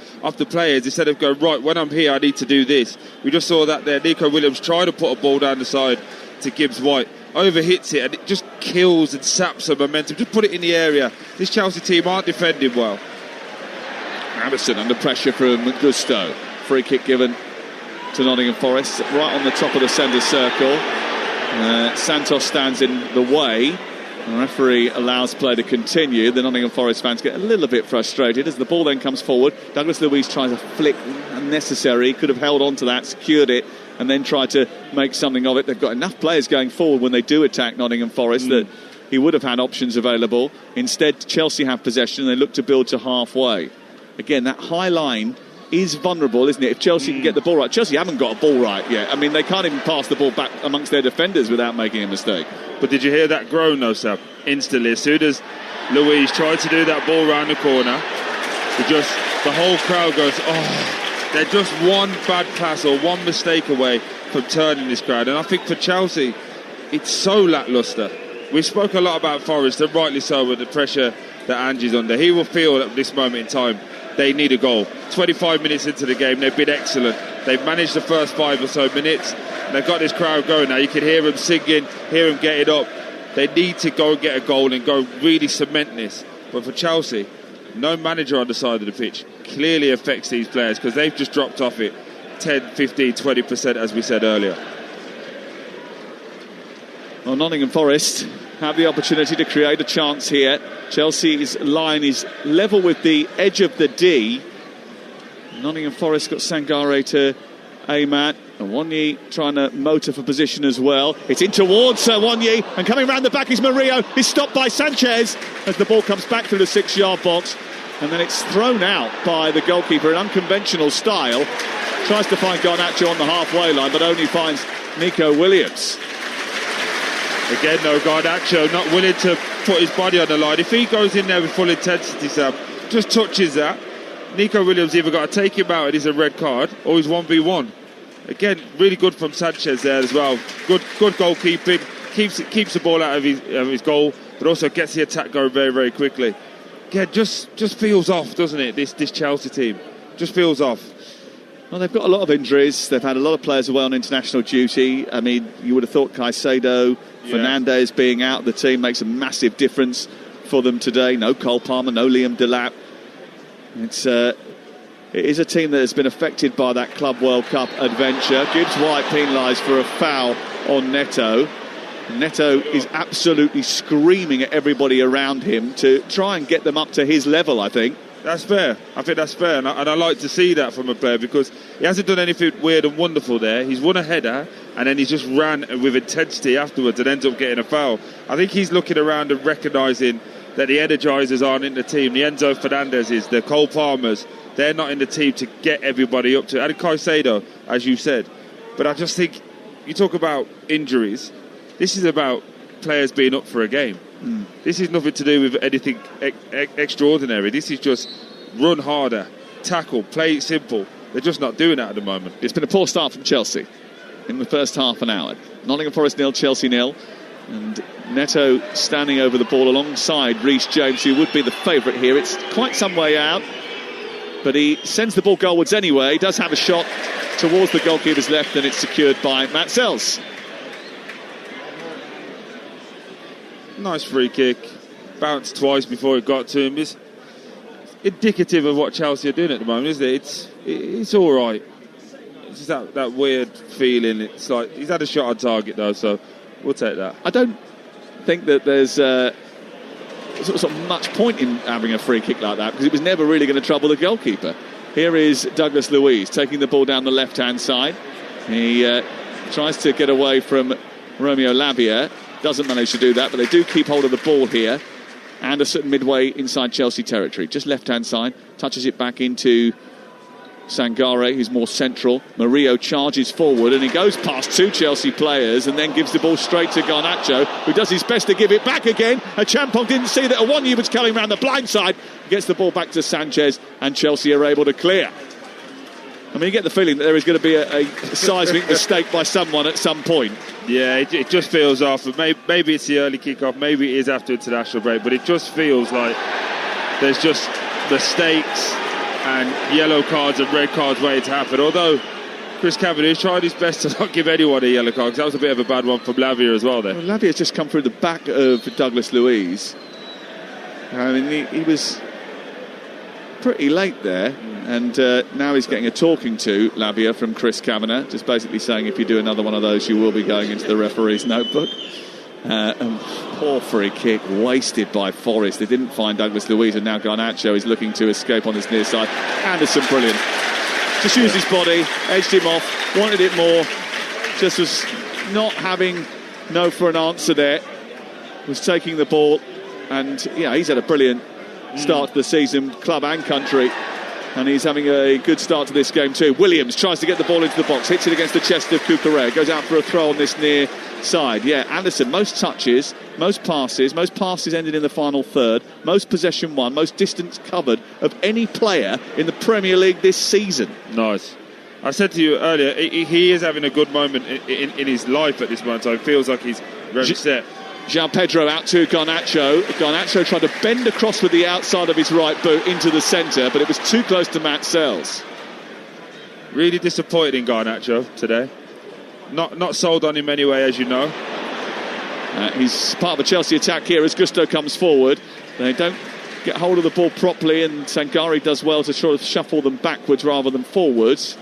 players instead of going, right, when I'm here I need to do this. We just saw that there. Nico Williams tried to put a ball down the side to Gibbs-White, overhits it, and it just kills and saps the momentum. Just put it in the area. This Chelsea team aren't defending well. Anderson under pressure from Gusto. Free kick given to Nottingham Forest, right on the top of the centre circle. Santos stands in the way. The referee allows play to continue. The Nottingham Forest fans get a little bit frustrated as the ball then comes forward. Douglas Luiz tries a flick, unnecessary. Could have held on to that, secured it, and then tried to make something of it. They've got enough players going forward when they do attack Nottingham Forest that he would have had options available. Instead, Chelsea have possession and they look to build to halfway. Again, that high line is vulnerable, isn't it? If Chelsea can get the ball right. Chelsea haven't got a ball right yet. I mean, they can't even pass the ball back amongst their defenders without making a mistake. But did you hear that groan though, Sam? Instantly, as soon as Luiz tried to do that ball round the corner, the whole crowd goes, oh. They're just one bad pass or one mistake away from turning this crowd. And I think for Chelsea, it's so lacklustre. We spoke a lot about Forest, and rightly so, with the pressure that Angie's under. He will feel at this moment in time they need a goal. 25 minutes into the game, they've been excellent. They've managed the first 5 or so minutes. And they've got this crowd going now. You can hear them singing, hear them getting up. They need to go and get a goal and go really cement this. But for Chelsea, no manager on the side of the pitch clearly affects these players because they've just dropped off it 10, 15, 20% as we said earlier. Well, Nottingham Forest have the opportunity to create a chance here. Chelsea's line is level with the edge of the D. Nottingham Forest got Sangare to aim at. And Wanyi trying to motor for position as well. It's in towards Wanyi, and coming round the back is Murillo. He's stopped by Sanchez as the ball comes back through the 6-yard box, and then it's thrown out by the goalkeeper in unconventional style. Tries to find Garnacho on the halfway line, but only finds Nico Williams. Again, though, Garnacho not willing to put his body on the line. If he goes in there with full intensity, Sam, just touches that, Nico Williams either got to take him out and he's a red card, or he's 1v1. Again, really good from Sanchez there as well. Good goalkeeping. Keeps the ball out of his goal, but also gets the attack going very, very quickly. Again, just feels off, doesn't it? This Chelsea team just feels off. Well, they've got a lot of injuries. They've had a lot of players away on international duty. I mean, you would have thought Caicedo, Fernandes being out of the team makes a massive difference for them today. No Cole Palmer, no Liam Delap. It is a team that has been affected by that Club World Cup adventure. Gibbs-White penalised for a foul on Neto. Neto is absolutely screaming at everybody around him to try and get them up to his level, I think. That's fair. I think that's fair. And I like to see that from a player because he hasn't done anything weird and wonderful there. He's won a header and then he's just ran with intensity afterwards and ends up getting a foul. I think he's looking around and recognising that the Energizers aren't in the team. The Enzo Fernandezes, the Cole Palmers, they're not in the team to get everybody up to. And Caicedo, as you said. But I just think, you talk about injuries, this is about players being up for a game. This is nothing to do with anything extraordinary. This is just run harder, tackle, play it simple. They're just not doing that at the moment. It's been a poor start from Chelsea in the first half an hour. Nottingham Forest 0, Chelsea 0. And Neto standing over the ball alongside Reece James, who would be the favourite here. It's quite some way out, but he sends the ball goalwards anyway. He does have a shot towards the goalkeeper's left, and it's secured by Matt Sells. Nice free kick. Bounced twice before it got to him. It's indicative of what Chelsea are doing at the moment, isn't it? It's all right. It's just that weird feeling. It's like he's had a shot on target though, so we'll take that. I don't think that there's sort of much point in having a free kick like that, because it was never really going to trouble the goalkeeper. Here is Douglas Luiz taking the ball down the left-hand side. He tries to get away from Romeo Lavia. Doesn't manage to do that, but they do keep hold of the ball here. Anderson midway inside Chelsea territory, just left-hand side, touches it back into Sangare, who's more central. Murillo charges forward, and he goes past two Chelsea players and then gives the ball straight to Garnacho, who does his best to give it back again. Achampong didn't see that Awoniyi was coming around the blind side. Gets the ball back to Sanchez, and Chelsea are able to clear. I mean, you get the feeling that there is going to be a seismic mistake by someone at some point. Yeah, it just feels off. Maybe it's the early kick-off, maybe it is after international break, but it just feels like there's just mistakes and yellow cards and red cards waiting to happen. Although Chris Kavanagh has tried his best to not give anyone a yellow card, because that was a bit of a bad one from Lavia as well there. Well, Lavia's just come through the back of Douglas Luiz. I mean, he was pretty late there, and now he's getting a talking to, Lavia, from Chris Kavanagh, just basically saying if you do another one of those you will be going into the referee's notebook. And poor free kick wasted by Forest. They didn't find Douglas Luiz, and now Garnacho is looking to escape on this near side. Anderson, brilliant, just used his body, edged him off, wanted it more, just was not having no for an answer there, was taking the ball, and yeah, he's had a brilliant start to the season, club and country, and he's having a good start to this game too. Williams tries to get the ball into the box, hits it against the chest of Cucurella, goes out for a throw on this near side. Yeah, Anderson, most touches, most passes ended in the final third, most possession won, most distance covered of any player in the Premier League this season. Nice. I said to you earlier, he is having a good moment in his life at this moment, so it feels like he's very set. João Pedro out to Garnacho. Garnacho tried to bend across with the outside of his right boot into the centre, but it was too close to Matt Sells. Really disappointed in Garnacho today. Not sold on him anyway, as you know. He's part of the Chelsea attack here as Gusto comes forward. They don't get hold of the ball properly, and Sangare does well to sort of shuffle them backwards rather than forwards.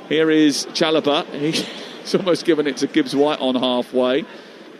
Here is Chalobah. He's almost given it to Gibbs White on halfway.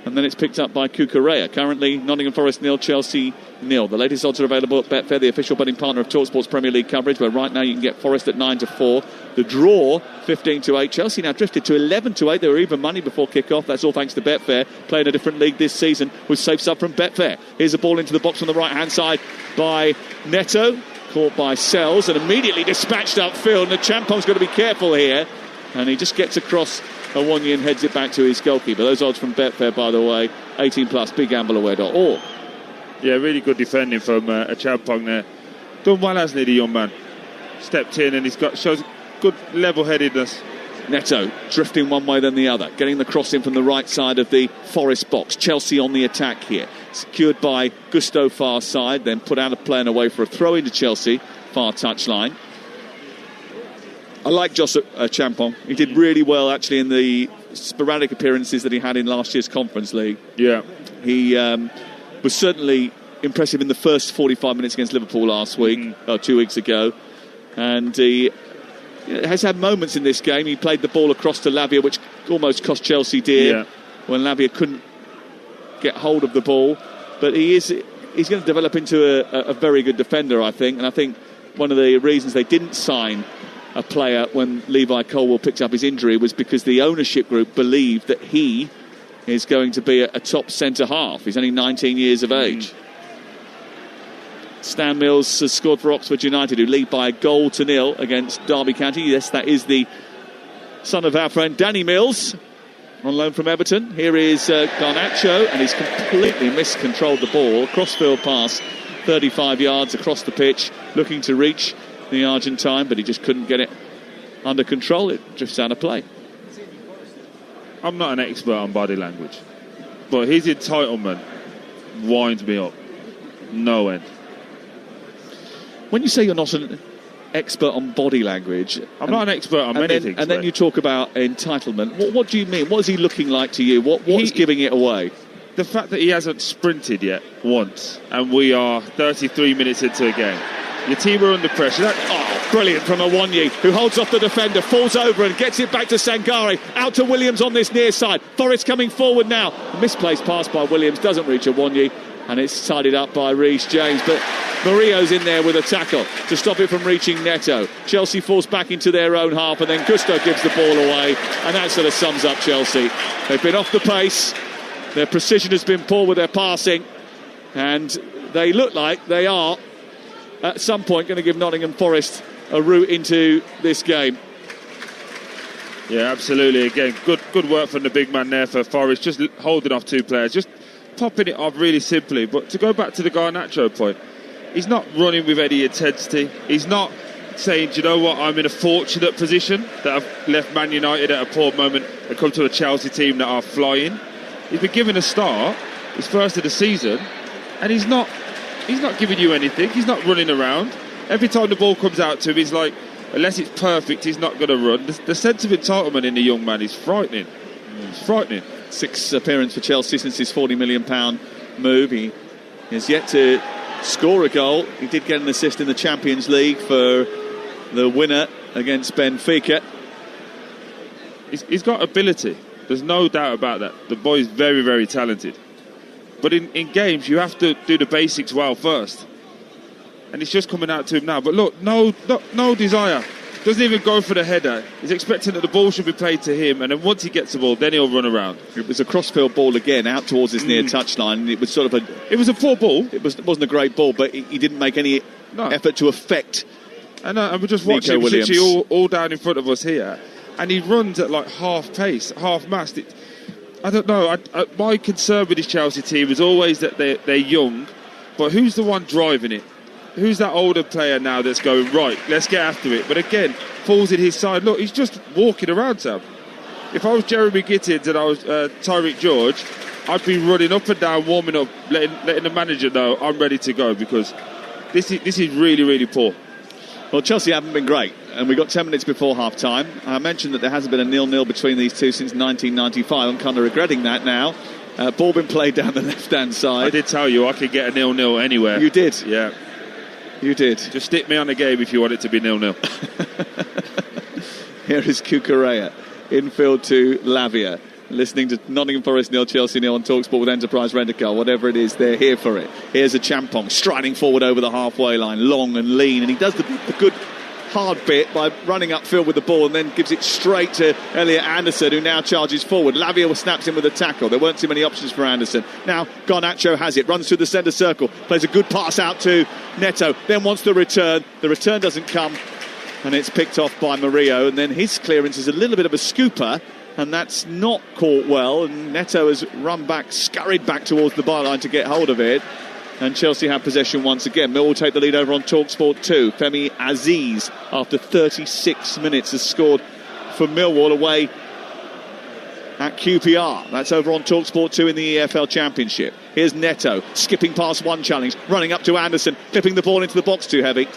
And then it's picked up by Cucurella. Currently, Nottingham Forest 0, Chelsea 0. The latest odds are available at Betfair, the official betting partner of Talksport's Premier League coverage, where right now you can get Forest at 9-4. The draw, 15-8. Chelsea now drifted to 11-8. They were even money before kick-off. That's all thanks to Betfair. Playing a different league this season with safe sub from Betfair. Here's a ball into the box on the right-hand side by Neto. Caught by Sells and immediately dispatched upfield. And the Champong's got to be careful here. And he just gets across Awoniyi and heads it back to his goalkeeper. Those odds from Betfair, by the way, 18+, BigGambleAware.org. Yeah, really good defending from Achampong there. Done well, hasn't he, the young man? Stepped in and shows good level-headedness. Neto drifting one way then the other, getting the cross in from the right side of the Forest box. Chelsea on the attack here. Secured by Gusto far side, then put out of play and away for a throw into Chelsea, far touchline. I like Josh Champong. He did really well, actually, in the sporadic appearances that he had in last year's Conference League. Yeah. He was certainly impressive in the first 45 minutes against Liverpool last week, 2 weeks ago. And he has had moments in this game. He played the ball across to Lavia, which almost cost Chelsea dear, when Lavia couldn't get hold of the ball. But he's going to develop into a very good defender, I think. And I think one of the reasons they didn't sign a player when Levi Colwill picked up his injury was because the ownership group believed that he is going to be a top centre-half. He's only 19 years of age. Stan Mills has scored for Oxford United, who lead by 1-0 against Derby County. Yes, that is the son of our friend Danny Mills. on loan from Everton. Here is Garnacho, and he's completely miscontrolled the ball. Crossfield pass, 35 yards across the pitch, looking to reach the Argentine, but he just couldn't get it under control. It drifts out of play. I'm not an expert on body language, but his entitlement winds me up. No end. When you say you're not an expert on body language... I'm not an expert on many things. And then you talk about entitlement. What do you mean? What is he looking like to you? What's giving it away? The fact that he hasn't sprinted yet once, and we are 33 minutes into a game. Your team are under pressure. Brilliant from Awonyi, who holds off the defender, falls over and gets it back to Sangare. Out to Williams on this near side. Forrest coming forward now. A misplaced pass by Williams, doesn't reach Awonyi, and it's tidied up by Reece James. But Murillo's in there with a tackle to stop it from reaching Neto. Chelsea falls back into their own half, and then Gusto gives the ball away, and that sort of sums up Chelsea. They've been off the pace, their precision has been poor with their passing, and they look like they are at some point going to give Nottingham Forest a route into this game. Yeah, absolutely. Again, good work from the big man there for Forest, just holding off two players, just popping it off really simply. But to go back to the Garnacho point, he's not running with any intensity. He's not saying, do you know what, I'm in a fortunate position that I've left Man United at a poor moment and come to a Chelsea team that are flying. He's been given a start, his first of the season, and he's not giving you anything. He's not running around. Every time the ball comes out to him, he's like, unless it's perfect, he's not going to run. The sense of entitlement in the young man is frightening. It's frightening. 6th appearance for Chelsea since his £40 million move. He has yet to score a goal. He did get an assist in the Champions League for the winner against Benfica. He's got ability. There's no doubt about that. The boy's very, very talented. But in games, you have to do the basics well first. And it's just coming out to him now. But look, no desire. Doesn't even go for the header. He's expecting that the ball should be played to him, and then once he gets the ball, then he'll run around. It was a crossfield ball again, out towards his near touchline. It was sort of It was a poor ball. It wasn't a great ball, but he didn't make any effort to affect. And we're just watching him literally all down in front of us here, and he runs at like half pace, half mast. I don't know. My concern with this Chelsea team is always that they're young, but who's the one driving it? Who's that older player now that's going, right, let's get after it? But again, falls in his side. Look, he's just walking around, Sam. If I was Jeremy Gittins and I was Tyreek George, I'd be running up and down, warming up, letting the manager know I'm ready to go, because this is really, really poor. Well, Chelsea haven't been great, and we got 10 minutes before half-time. I mentioned that there hasn't been a 0-0 between these two since 1995. I'm kind of regretting that now. Ball been played down the left-hand side. I did tell you I could get a 0-0 anywhere. You did? Yeah. You did. Just stick me on a game if you want it to be 0-0. Here is Cucurella, infield to Lavia. Listening to Nottingham Forest 0, Chelsea 0 on Talksport with Enterprise Rent-A-Car. Whatever it is, they're here for it. Here's a Champong striding forward over the halfway line, long and lean, and he does the good hard bit by running upfield with the ball and then gives it straight to Elliot Anderson, who now charges forward. Lavia snaps in with a tackle. There weren't too many options for Anderson. Now Garnacho has it, runs through the centre circle, plays a good pass out to Neto, then wants the return. The return doesn't come, and it's picked off by Murillo, and then his clearance is a little bit of a scooper, and that's not caught well, and Neto has scurried back towards the byline to get hold of it. And Chelsea have possession once again. Millwall take the lead over on Talksport 2. Femi Aziz, after 36 minutes, has scored for Millwall away at QPR. That's over on Talksport 2 in the EFL Championship. Here's Neto, skipping past one challenge, running up to Anderson, clipping the ball into the box too heavy.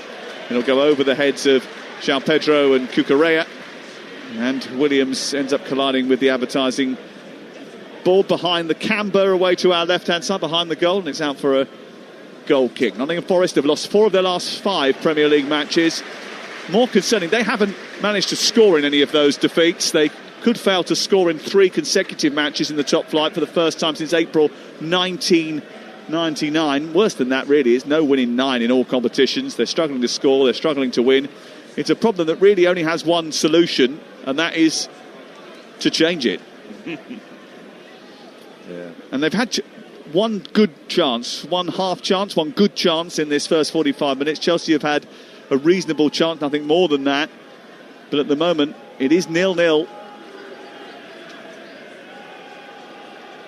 It'll go over the heads of João Pedro and Cucurella. And Williams ends up colliding with the advertising ball behind the camber away to our left-hand side, behind the goal, and it's out for a goal kick. Nottingham Forest have lost 4 of their last 5 Premier League matches. More concerning, they haven't managed to score in any of those defeats. They could fail to score in 3 consecutive matches in the top flight for the first time since April 1999. Worse than that, really, is no win in 9 in all competitions. They're struggling to score, they're struggling to win. It's a problem that really only has one solution, and that is to change it. Yeah. And they've had one good chance, one half chance, one good chance in this first 45 minutes. Chelsea have had a reasonable chance, nothing more than that. But at the moment, it is 0-0.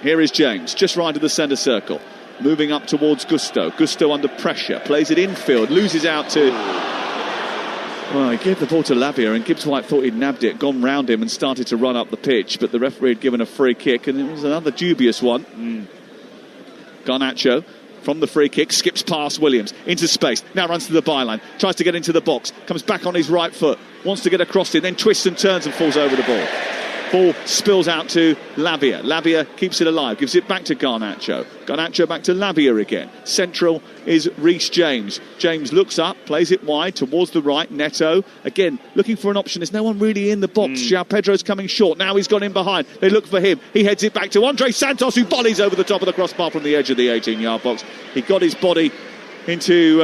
Here is James, just right of the centre circle. Moving up towards Gusto. Gusto under pressure. Plays it infield. Loses out to... Well, he gave the ball to Lavia, and Gibbs-White thought he'd nabbed it, gone round him and started to run up the pitch. But the referee had given a free kick, and it was another dubious one. Garnacho, from the free kick, skips past Williams. Into space. Now runs to the byline. Tries to get into the box. Comes back on his right foot. Wants to get across it. Then twists and turns and falls over the ball. Ball spills out to Lavia. Lavia keeps it alive, gives it back to Garnacho. Garnacho back to Lavia again. Central is Reece James. James looks up, plays it wide towards the right. Neto again looking for an option. There's no one really in the box. João Pedro's coming short. Now he's gone in behind. They look for him. He heads it back to Andre Santos, who volleys over the top of the crossbar from the edge of the 18-yard box. He got his body into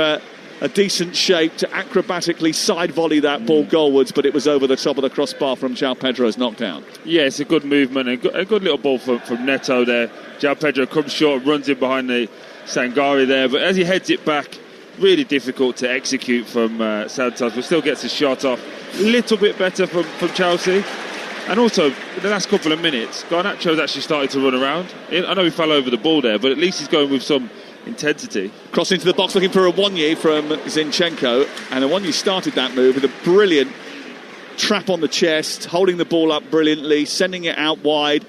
a decent shape to acrobatically side volley that ball goalwards, but it was over the top of the crossbar from João Pedro's knockdown. Yeah, it's a good movement, a good little ball from Neto there. João Pedro comes short, runs in behind the Sangare there, but as he heads it back, really difficult to execute from Santos, but still gets a shot off. A little bit better from Chelsea. And also, in the last couple of minutes, Garnacho's actually started to run around. I know he fell over the ball there, but at least he's going with some intensity. Cross into the box looking for Awoniyi from Zinchenko, and Awoniyi started that move with a brilliant trap on the chest, holding the ball up brilliantly, sending it out wide,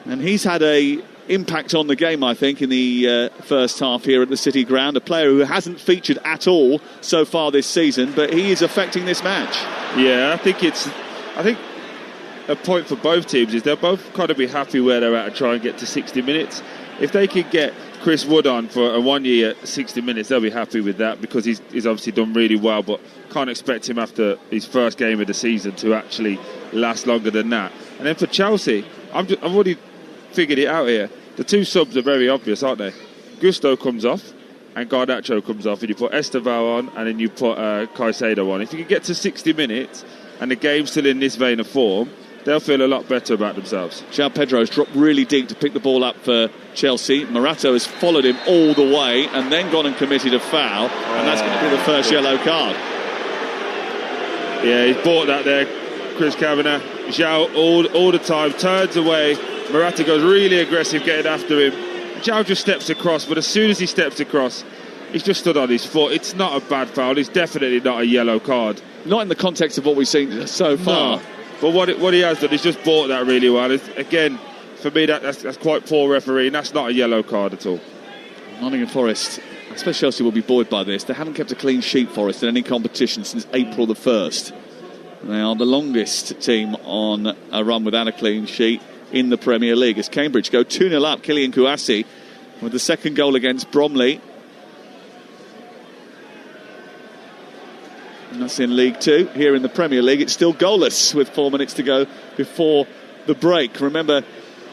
and he's had a impact on the game, I think, in the first half here at the City Ground. A player who hasn't featured at all so far this season, but he is affecting this match. Yeah, I think a point for both teams is they'll both kind of be happy where they're at and try and get to 60 minutes. If they could get Chris Wood on for a 1 year at 60 minutes, they'll be happy with that, because he's obviously done really well, but can't expect him after his first game of the season to actually last longer than that. And then for Chelsea, I've already figured it out here. The two subs are very obvious, aren't they? Gusto comes off and Garnacho comes off, and you put Esteval on and then you put Caicedo on. If you can get to 60 minutes and the game's still in this vein of form, they'll feel a lot better about themselves. João Pedro's dropped really deep to pick the ball up for Chelsea. Morato has followed him all the way and then gone and committed a foul, and that's going to be the first yellow card. Yeah, he's bought that there, Chris Kavanagh. João all the time turns away. Morato goes really aggressive getting after him. João just steps across, but as soon as he steps across, he's just stood on his foot. It's not a bad foul. It's definitely not a yellow card. Not in the context of what we've seen so far. No. But what he has done is just bought that really well. Again, for me, that's quite poor refereeing. That's not a yellow card at all. Nottingham Forest, I suppose Chelsea will be buoyed by this. They haven't kept a clean sheet, Forest, in any competition since April the 1st. They are the longest team on a run without a clean sheet in the Premier League, as Cambridge go 2-0 up. Kylian Kouassi with the second goal against Bromley. And that's in League Two. Here in the Premier League, it's still goalless with 4 minutes to go before the break. Remember,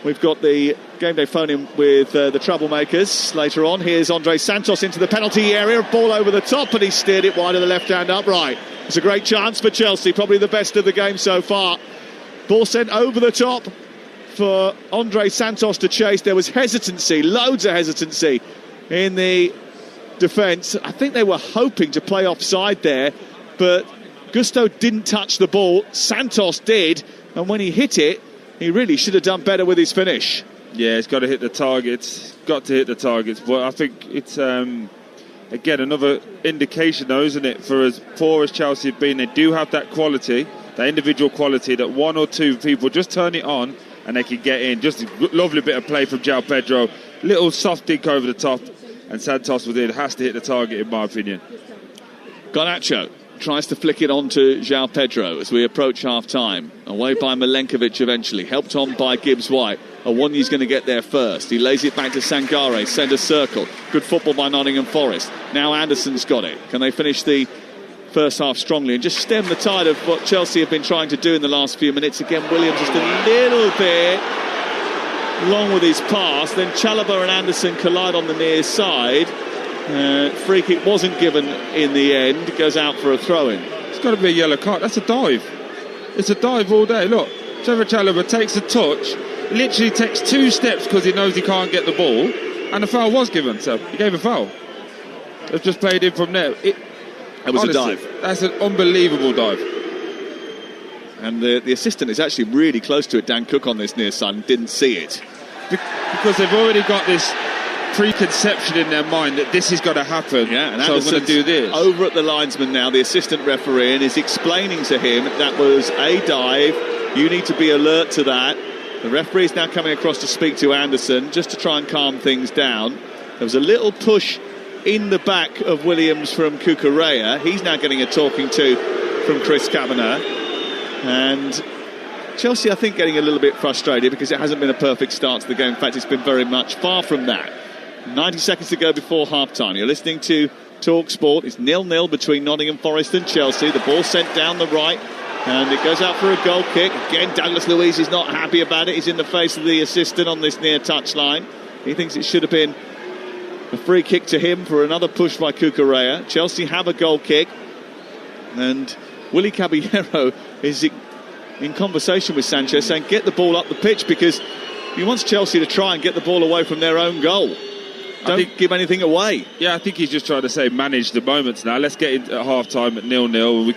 we've got the game day phone-in with the troublemakers later on. Here's Andre Santos into the penalty area. Ball over the top, and he steered it wide of the left-hand upright. It's a great chance for Chelsea, probably the best of the game so far. Ball sent over the top for Andre Santos to chase. There was hesitancy, loads of hesitancy in the defence. I think they were hoping to play offside there, but Gusto didn't touch the ball. Santos did, and when he hit it, he really should have done better with his finish. Yeah, it's got to hit the targets. Got to hit the targets. But I think it's, again, another indication, though, isn't it? For as poor as Chelsea have been, they do have that quality, that individual quality, that one or two people just turn it on and they can get in. Just a lovely bit of play from João Pedro. Little soft dink over the top, and Santos with it has to hit the target, in my opinion. Garnacho tries to flick it on to João Pedro as we approach half-time. Away by Milenkovic eventually, helped on by Gibbs-White. Awoniyi's going to get there first. He lays it back to Sangare, centre circle. Good football by Nottingham Forest. Now Anderson's got it. Can they finish the first half strongly and just stem the tide of what Chelsea have been trying to do in the last few minutes? Again, Williams just a little bit long with his pass. Then Chalobah and Anderson collide on the near side. Free kick wasn't given in the end. It goes out for a throw-in. It's got to be a yellow card. That's a dive. It's a dive all day. Look, Trevor Chalobah takes a touch, literally takes 2 steps because he knows he can't get the ball, and the foul was given, so he gave a foul. They've just played in from there. It was honestly, a dive. That's an unbelievable dive. And the assistant is actually really close to it, Dan Cook, on this near side, didn't see it. because they've already got this preconception in their mind that this is going to happen. Yeah, and so I'm going to do this. Over at the linesman now, the assistant referee, and is explaining to him that was a dive. You need to be alert to that. The referee is now coming across to speak to Anderson just to try and calm things down. There was a little push in the back of Williams from Cucurella. He's now getting a talking to from Chris Kavanagh. And Chelsea, I think, getting a little bit frustrated because it hasn't been a perfect start to the game. In fact, it's been very much far from that. 90 seconds to go before half-time. You're listening to Talksport. It's 0-0 between Nottingham Forest and Chelsea. The ball sent down the right, and it goes out for a goal kick. Again, Douglas Luiz is not happy about it. He's in the face of the assistant on this near touchline. He thinks it should have been a free kick to him for another push by Cucurella. Chelsea have a goal kick, and Willy Caballero is in conversation with Sanchez, saying get the ball up the pitch, because he wants Chelsea to try and get the ball away from their own goal. Don't give anything away. Yeah, I think he's just trying to say manage the moments now. Let's get in at half-time at 0-0 and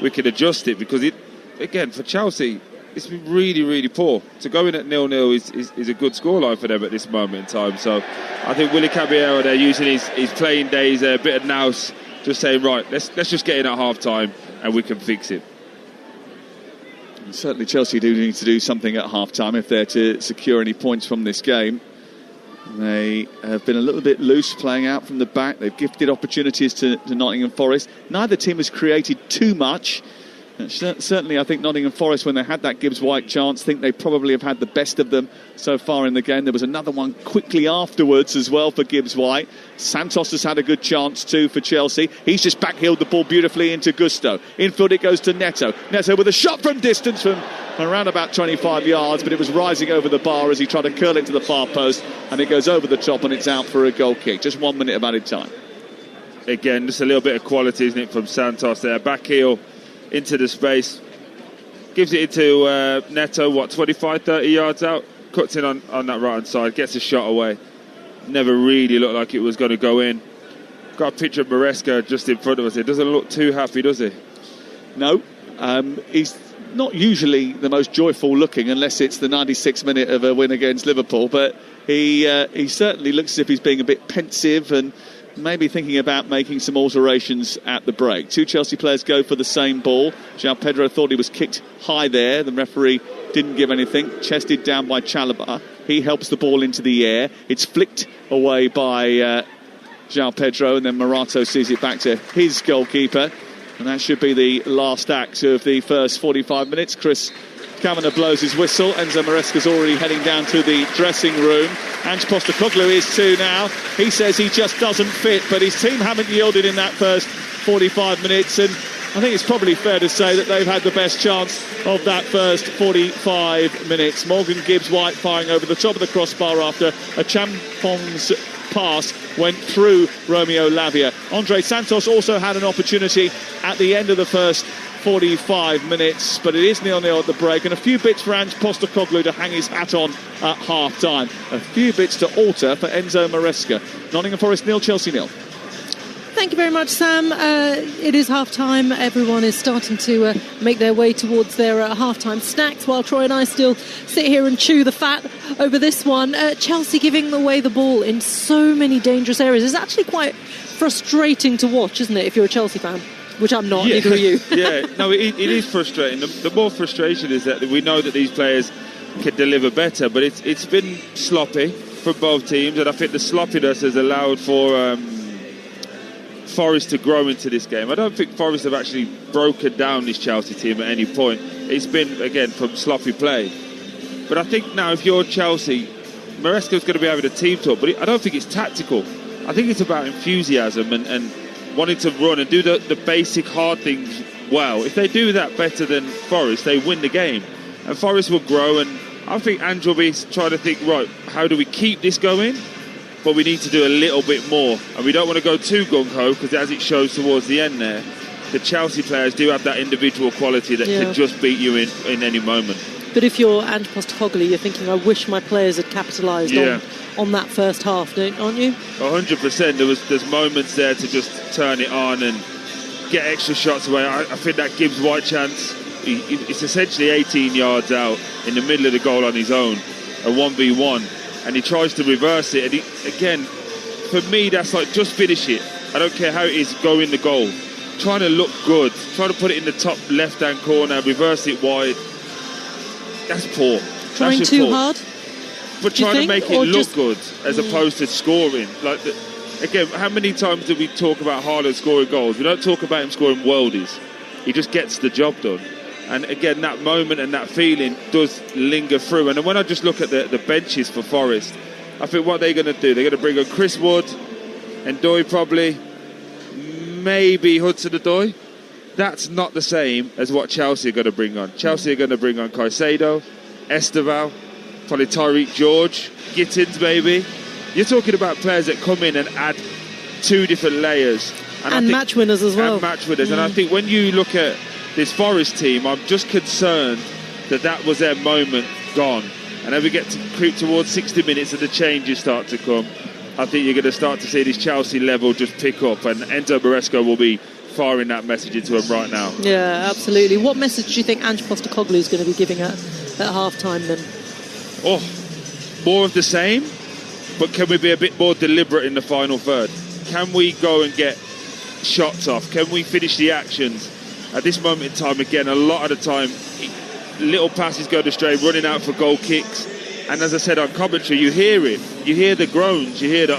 we can adjust it, because it, again, for Chelsea, it's been really, really poor. To go in at 0-0 is a good scoreline for them at this moment in time. So I think Willy Caballero, they're using his playing days, a bit of nous, just saying, right, let's just get in at half-time and we can fix it. And certainly Chelsea do need to do something at half-time if they're to secure any points from this game. They have been a little bit loose playing out from the back. They've gifted opportunities to Nottingham Forest. Neither team has created too much. And certainly, I think Nottingham Forest, when they had that Gibbs-White chance, think they probably have had the best of them so far in the game. There was another one quickly afterwards as well for Gibbs-White. Santos has had a good chance too for Chelsea. He's just backheeled the ball beautifully into Gusto. Infield it goes to Neto. Neto with a shot from distance from around about 25 yards, but it was rising over the bar as he tried to curl it to the far post, and it goes over the top and it's out for a goal kick. Just 1 minute of added time. Again, just a little bit of quality, isn't it, from Santos there. Back heel into the space, gives it into Neto, 25, 30 yards out, cuts in on that right hand side, gets a shot away. Never really looked like it was going to go in. Got a picture of Maresca just in front of us. It doesn't look too happy, does he? No, he's not usually the most joyful looking unless it's the 96th minute of a win against Liverpool, but he certainly looks as if he's being a bit pensive and maybe thinking about making some alterations at the break. Two Chelsea players go for the same ball. João Pedro thought he was kicked high there. The referee didn't give anything. Chested down by Chalobah. He helps the ball into the air. It's flicked away by João Pedro, and then Morato sees it back to his goalkeeper. And that should be the last act of the first 45 minutes. Chris Kavanagh blows his whistle. Enzo Maresca's already heading down to the dressing room. Ange Postecoglou is too now. He says he just doesn't fit, but his team haven't yielded in that first 45 minutes, and I think it's probably fair to say that they've had the best chance of that first 45 minutes. Morgan Gibbs-White firing over the top of the crossbar after a Champong's pass went through Romeo Lavia. Andre Santos also had an opportunity at the end of the first 45 minutes, but it is 0-0 at the break, and a few bits for Ange Postecoglou to hang his hat on at half-time. A few bits to alter for Enzo Maresca. Nottingham Forest 0, Chelsea 0. Thank you very much, Sam. It is half-time. Everyone is starting to make their way towards their half-time snacks, while Troy and I still sit here and chew the fat over this one. Chelsea giving away the ball in so many dangerous areas. It's actually quite frustrating to watch, isn't it, if you're a Chelsea fan? Which I'm not, neither are you. Yeah, no, it is frustrating. The more frustration is that we know that these players can deliver better, but it's been sloppy for both teams, and I think the sloppiness has allowed for Forest to grow into this game. I don't think Forest have actually broken down this Chelsea team at any point. It's been, again, from sloppy play. But I think now, if you're Chelsea, Maresca's going to be having a team talk, but I don't think it's tactical. I think it's about enthusiasm and wanting to run and do the basic hard things well. If they do that better than Forest, they win the game. And Forest will grow, and I think Ange will be trying to think, right, how do we keep this going? But we need to do a little bit more. And we don't want to go too gung-ho, because as it shows towards the end there, the Chelsea players do have that individual quality that can just beat you in any moment. But if you're Ange Postecoglou, you're thinking, I wish my players had capitalised on that first half, aren't you? 100%. There's moments there to just turn it on and get extra shots away. I think that Gibbs-White chance, it's essentially 18 yards out in the middle of the goal on his own. a 1v1, and he tries to reverse it. And again, for me, that's like, just finish it. I don't care how it is, go in the goal. Trying to look good, trying to put it in the top left-hand corner, reverse it wide. That's poor. Trying that's too poor. hard? But trying to make it look good as opposed to scoring. Again, how many times do we talk about Haaland scoring goals? We don't talk about him scoring worldies. He just gets the job done. And again, that moment and that feeling does linger through. And when I just look at the benches for Forest, I think what they're going to do, they're going to bring on Chris Wood, Ndoye probably, maybe Hudson-Odoi. That's not the same as what Chelsea are going to bring on. Chelsea are going to bring on Caicedo, Esteval, probably Tyreek George, Gittins maybe. You're talking about players that come in and add two different layers. And match winners as well. And match winners. And I think when you look at this Forest team, I'm just concerned that was their moment gone. And as we get to creep towards 60 minutes and the changes start to come, I think you're going to start to see this Chelsea level just pick up, and Enzo Maresca will be firing that message into him right now. Yeah, absolutely. What message do you think Ange Postecoglou is going to be giving at half-time then? Oh, more of the same, but can we be a bit more deliberate in the final third? Can we go and get shots off? Can we finish the actions? At this moment in time, again, a lot of the time, little passes go astray, running out for goal kicks. And as I said on commentary, you hear it. You hear the groans. You hear the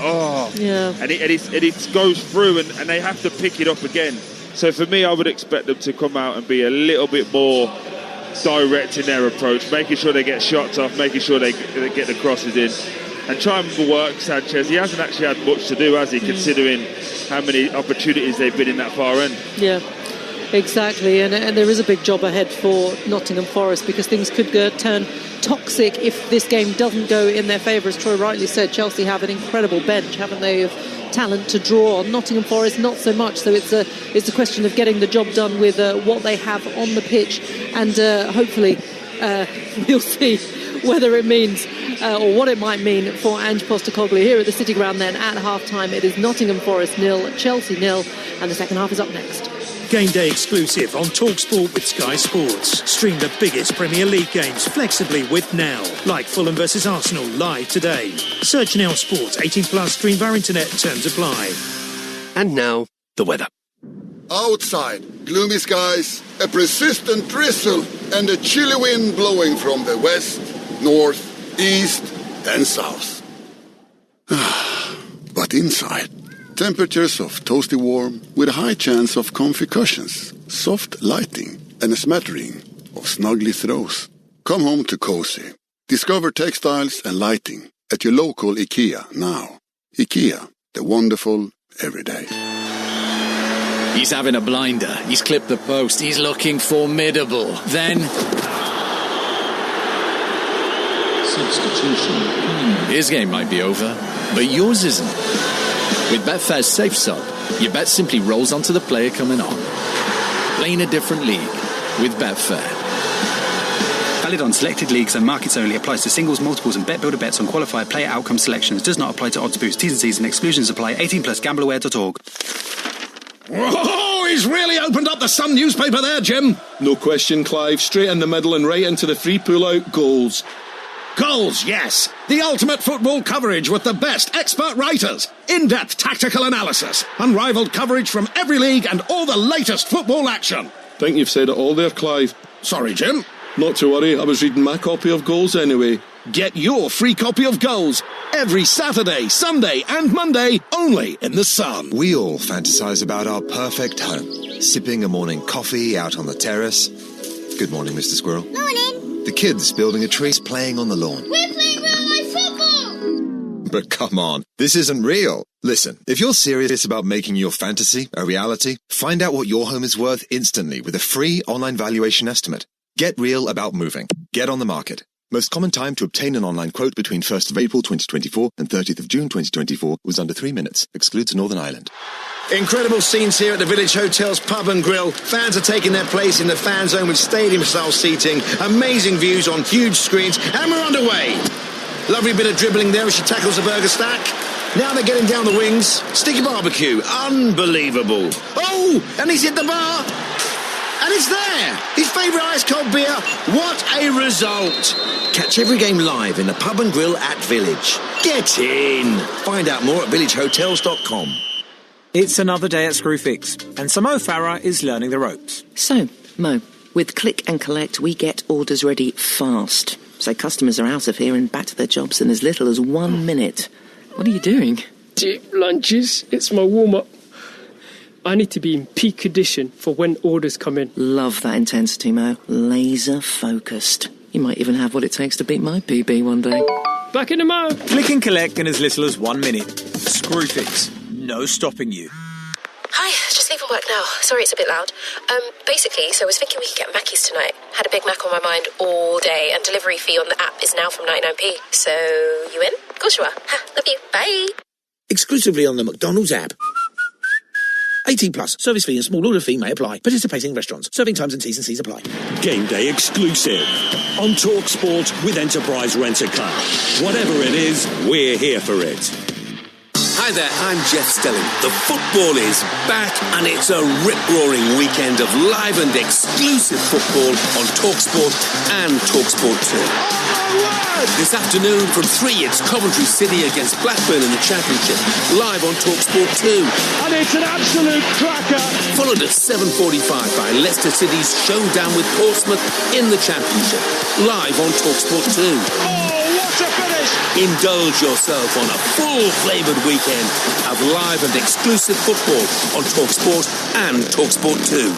Yeah. And it goes through, and they have to pick it up again. So for me, I would expect them to come out and be a little bit more direct in their approach, making sure they get shots off, making sure they get the crosses in, and try and work Sanchez. He hasn't actually had much to do, has he, considering how many opportunities they've been in that far end. Yeah. Exactly, and there is a big job ahead for Nottingham Forest, because things could turn toxic if this game doesn't go in their favour. As Troy rightly said, Chelsea have an incredible bench, haven't they, of talent to draw on. Nottingham Forest not so much, so it's a question of getting the job done with what they have on the pitch, and hopefully we'll see whether it means or what it might mean for Ange Postecoglou here at the City Ground. Then at half-time it is Nottingham Forest 0, Chelsea 0, and the second half is up next. Game day exclusive on Talksport with Sky Sports. Stream the biggest Premier League games flexibly with Now. Like Fulham versus Arsenal live today. Search Now Sports 18+, stream via internet, terms apply. And now, the weather. Outside, gloomy skies, a persistent drizzle, and a chilly wind blowing from the west, north, east, and south. But inside, temperatures of toasty warm with a high chance of comfy cushions, soft lighting, and a smattering of snuggly throws. Come home to cozy. Discover textiles and lighting at your local IKEA now. IKEA, the wonderful everyday. He's having a blinder. He's clipped the post. He's looking formidable. Then substitution. His game might be over, but yours isn't. With Betfair's Safe Sub, your bet simply rolls onto the player coming on. Playing a different league with Betfair. Valid on selected leagues and markets only. Applies to singles, multiples and bet builder bets on qualified player outcome selections. Does not apply to odds boosts. T's and C's and exclusions apply. 18+, gambleaware.org. Whoa, he's really opened up the Sun newspaper there, Jim. No question, Clive. Straight in the middle and right into the free pull-out goals. Goals, yes. The ultimate football coverage with the best expert writers. In-depth tactical analysis. Unrivaled coverage from every league and all the latest football action. Think you've said it all there, Clive. Sorry, Jim. Not to worry, I was reading my copy of Goals anyway. Get your free copy of Goals every Saturday, Sunday and Monday only in the Sun. We all fantasize about our perfect home. Sipping a morning coffee out on the terrace. Good morning, Mr. Squirrel. Morning. The kids building a tree, playing on the lawn. We're playing real-life football! But come on, this isn't real. Listen, if you're serious about making your fantasy a reality, find out what your home is worth instantly with a free online valuation estimate. Get real about moving. Get on the market. Most common time to obtain an online quote between 1st of April 2024 and 30th of June 2024 was under 3 minutes. Excludes Northern Ireland. Incredible scenes here at the Village Hotel's Pub and Grill. Fans are taking their place in the fan zone with stadium-style seating, amazing views on huge screens, and we're underway. Lovely bit of dribbling there as she tackles the burger stack. Now they're getting down the wings. Sticky barbecue. Unbelievable. Oh, and he's hit the bar. And it's there! His favourite ice-cold beer. What a result! Catch every game live in the pub and grill at Village. Get in! Find out more at villagehotels.com. It's another day at Screwfix, and Mo Farah is learning the ropes. So, Mo, with Click and Collect, we get orders ready fast. So customers are out of here and back to their jobs in as little as 1 minute. What are you doing? Dip lunches. It's my warm-up. I need to be in peak condition for when orders come in. Love that intensity, Mo. Laser focused. You might even have what it takes to beat my PB one day. Back in a Mo. Click and Collect in as little as 1 minute. Screwfix. No stopping you. Hi, just leaving work now. Sorry it's a bit loud. Basically, so I was thinking we could get Mackey's tonight. Had a Big Mac on my mind all day, and delivery fee on the app is now from 99p. So, you in? Of course you are. Ha, love you. Bye. Exclusively on the McDonald's app. 18 plus. Service fee and small order fee may apply. Participating restaurants. Serving times and T's and C's apply. Game day exclusive on Talksport with Enterprise Rent-A-Car. Whatever it is, we're here for it. Hi there, I'm Jeff Stelling. The football is back and it's a rip-roaring weekend of live and exclusive football on Talksport and Talksport 2. This afternoon from 3 it's Coventry City against Blackburn in the Championship, live on Talksport 2. And it's an absolute cracker. Followed at 7:45 by Leicester City's showdown with Portsmouth in the Championship, live on Talksport 2. What a finish! Indulge yourself on a full-flavoured weekend of live and exclusive football on Talksport and Talksport 2.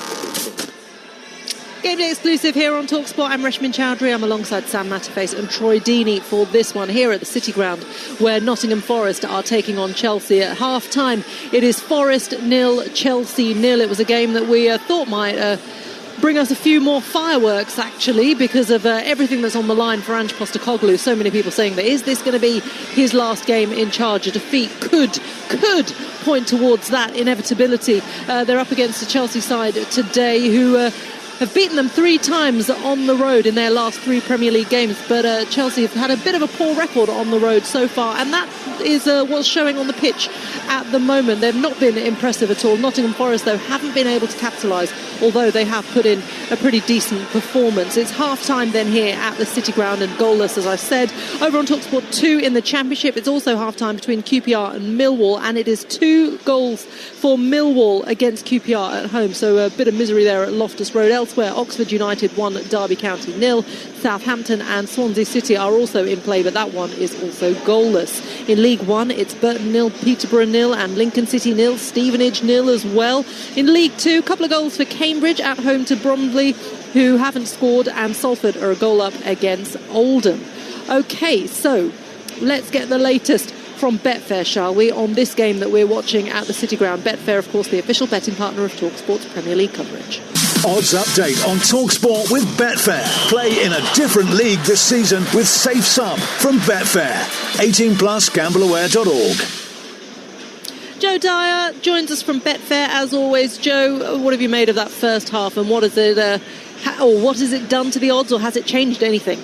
Game day exclusive here on Talksport. I'm Reshmin Chowdhury. I'm alongside Sam Matterface and Troy Deeney for this one here at the City Ground, where Nottingham Forest are taking on Chelsea at half-time. It is Forest 0, Chelsea 0. It was a game that we thought might bring us a few more fireworks, actually, because of everything that's on the line for Ange Postecoglou. So many people saying that is this going to be his last game in charge? A defeat could point towards that inevitability. They're up against the Chelsea side today, who have beaten them 3 times on the road in their last 3 Premier League games, but Chelsea have had a bit of a poor record on the road so far, and that is what's showing on the pitch at the moment. They've not been impressive at all. Nottingham Forest, though, haven't been able to capitalise, although they have put in a pretty decent performance. It's half-time then here at the City Ground, and goalless, as I said. Over on Talksport 2 in the Championship, it's also half-time between QPR and Millwall, and it is 2 goals for Millwall against QPR at home, so a bit of misery there at Loftus Road. Elsewhere, Oxford United 1, Derby County 0. Southampton and Swansea City are also in play, but that one is also goalless. In League One, it's Burton 0, Peterborough 0, and Lincoln City 0, Stevenage 0 as well. In League 2, a couple of goals for Cambridge at home to Bromley, who haven't scored, and Salford are a goal up against Oldham. OK, so let's get the latest from Betfair, shall we, on this game that we're watching at the City Ground. Betfair, of course, the official betting partner of TalkSport's Premier League coverage. Odds update on TalkSport with Betfair. Play in a different league this season with Safe Sub from Betfair. 18 plus, gambleaware.org. Joe Dyer joins us from Betfair as always. Joe, what have you made of that first half, and what has it done to the odds, or has it changed anything?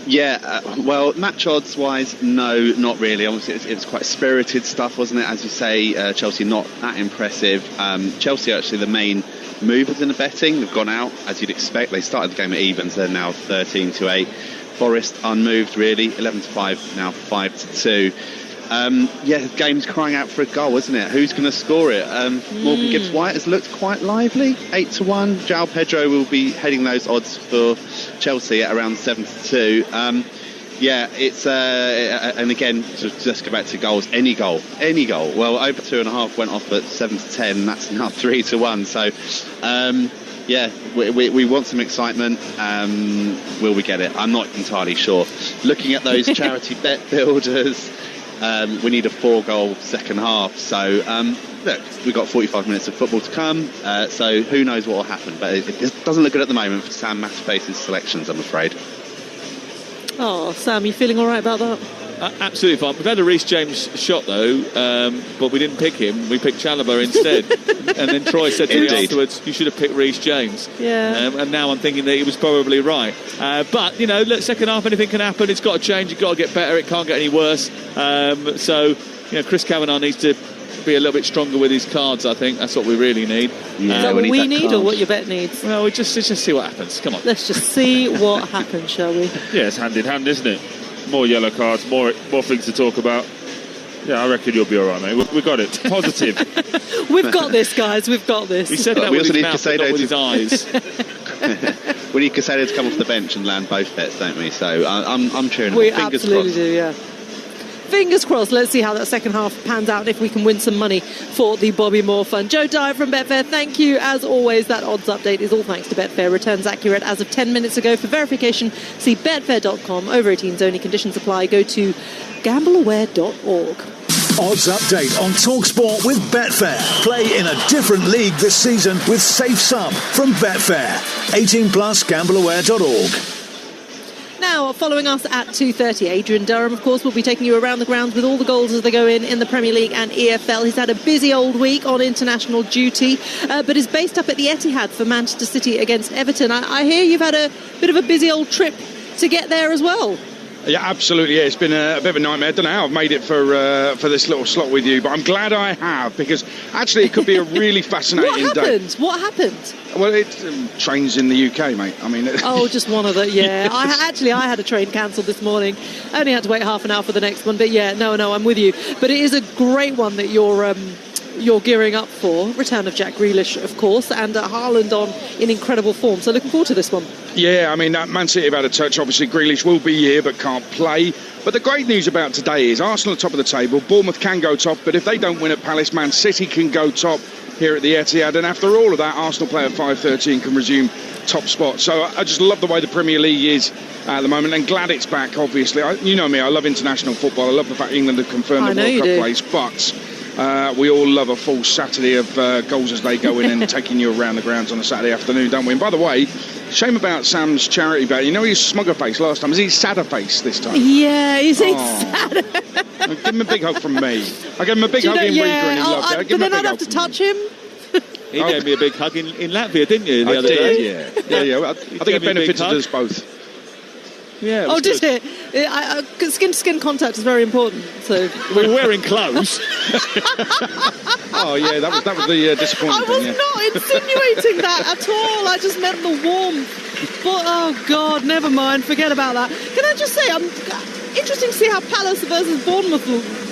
Yeah, well, match odds wise, no, not really. Obviously, it was quite spirited stuff, wasn't it? As you say, Chelsea not that impressive. Chelsea are actually the main movers in the betting. They've gone out, as you'd expect. They started the game at evens, they're now 13-8. Forest unmoved, really, 11-5, now 5-2. The game's crying out for a goal, isn't it? Who's going to score it? Morgan Gibbs-White has looked quite lively, 8-1. João Pedro will be heading those odds for Chelsea at around 7-2. It's and again, to just go back to goals, any goal. Well, over 2.5 went off at 7-10. That's now 3-1. So, we want some excitement. Will we get it? I'm not entirely sure. Looking at those charity bet builders, we need a 4-goal second half. So, look, we've got 45 minutes of football to come. So who knows what will happen? But it doesn't look good at the moment for Sam Matterface's selections, I'm afraid. Oh, Sam, you feeling all right about that? Absolutely fine. We've had a Reece James shot, though, but we didn't pick him. We picked Chalobah instead. And then Troy said to me afterwards, you should have picked Reece James. Yeah. And now I'm thinking that he was probably right. But, look, second half, anything can happen. It's got to change. It's got to get better. It can't get any worse. Chris Kavanagh needs to be a little bit stronger with his cards, I think. That's what we really need. Is that what we need or what your bet needs? Well, let's just see what happens. Come on. Let's just see what happens, shall we? Yeah, it's hand in hand, isn't it? More yellow cards, more things to talk about. Yeah, I reckon you'll be all right, mate. We got it. Positive. We've got this, guys. We've got this. He said that with his mouth, but not with his eyes. We need Casado to come off the bench and land both bets, don't we? So I'm cheering. We Fingers absolutely crossed. do, yeah. Fingers crossed. Let's see how that second half pans out and if we can win some money for the Bobby Moore Fund. Joe Dyer from Betfair, thank you. As always, that odds update is all thanks to Betfair. Returns accurate as of 10 minutes ago. For verification, see betfair.com. Over 18s only. Conditions apply. Go to gambleaware.org. Odds update on Talksport with Betfair. Play in a different league this season with Safe Sum from Betfair. 18 plus gambleaware.org. Now, following us at 2:30, Adrian Durham, of course, will be taking you around the grounds with all the goals as they go in the Premier League and EFL. He's had a busy old week on international duty, but is based up at the Etihad for Manchester City against Everton. I hear you've had a bit of a busy old trip to get there as well. Yeah, absolutely. Yeah, it's been a bit of a nightmare. I don't know how I've made it for this little slot with you, but I'm glad I have, because actually it could be a really fascinating day. What happened? Well, it trains in the UK, mate. I mean, oh, just one of the I had a train cancelled this morning. I only had to wait half an hour for the next one, but yeah, no, I'm with you. But it is a great one that you're gearing up for. Return of Jack Grealish, of course, and Haaland on in incredible form. So looking forward to this one. Yeah, I mean, Man City have had a touch. Obviously, Grealish will be here but can't play. But the great news about today is Arsenal are top of the table. Bournemouth can go top, but if they don't win at Palace, Man City can go top here at the Etihad. And after all of that, Arsenal play at 5:30 and can resume top spot. So I just love the way the Premier League is at the moment, and glad it's back, obviously. You know me, I love international football. I love the fact England have confirmed the World Cup place, but we all love a full Saturday of goals as they go in and taking you around the grounds on a Saturday afternoon, don't we? And by the way, shame about Sam's charity bet. You know, he's smugger face last time. Is he sadder face this time? Yeah, he's sadder. Give him a big hug from me. I gave him a big hug in Riga and he loved it. But then I'd have to touch him. He gave me a big hug in Latvia, didn't you, the other day? Yeah. I think it benefited us both. Yeah. Oh, did it? Skin-to-skin contact is very important. So we were wearing clothes. Oh yeah, that was the disappointing thing. I was not insinuating that at all. I just meant the warmth. But oh God, never mind. Forget about that. Can I just say, I'm interesting to see how Palace versus Bournemouth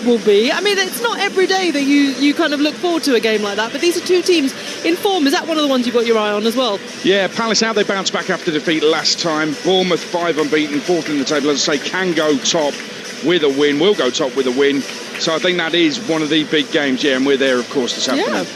will be. I mean, it's not every day that you kind of look forward to a game like that, but these are two teams in form. Is that one of the ones you've got your eye on as well? Yeah, Palace, how they bounced back after defeat last time. Bournemouth 5 unbeaten, 4th in the table, as I say, can go top with a win, will go top with a win. So I think that is one of the big games, yeah, and we're there, of course, this afternoon.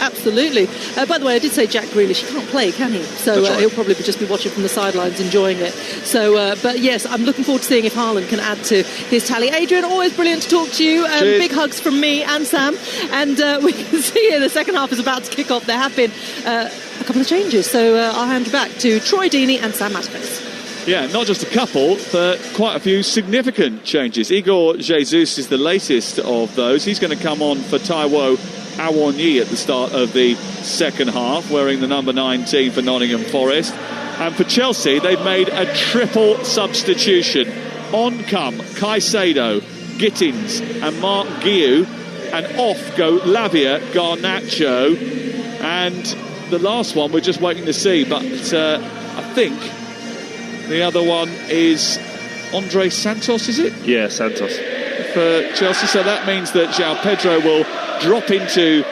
Absolutely. By the way, I did say Jack Grealish, he can't play, can he? So he'll probably just be watching from the sidelines, enjoying it. So, but yes, I'm looking forward to seeing if Haaland can add to his tally. Adrian, always brilliant to talk to you. Big hugs from me and Sam. And we can see here the second half is about to kick off. There have been a couple of changes. So I'll hand you back to Troy Deeney and Sam Matterface. Yeah, not just a couple, but quite a few significant changes. Igor Jesus is the latest of those. He's going to come on for Taiwo Awoniyi at the start of the second half, wearing the number 19 for Nottingham Forest. And for Chelsea, they've made a triple substitution. On come Caicedo, Gittins and Mark Guiu, and off go Lavia, Garnacho, and the last one we're just waiting to see, but I think the other one is Andre Santos, is it? Yeah, Santos. For Chelsea, so that means that João Pedro will drop into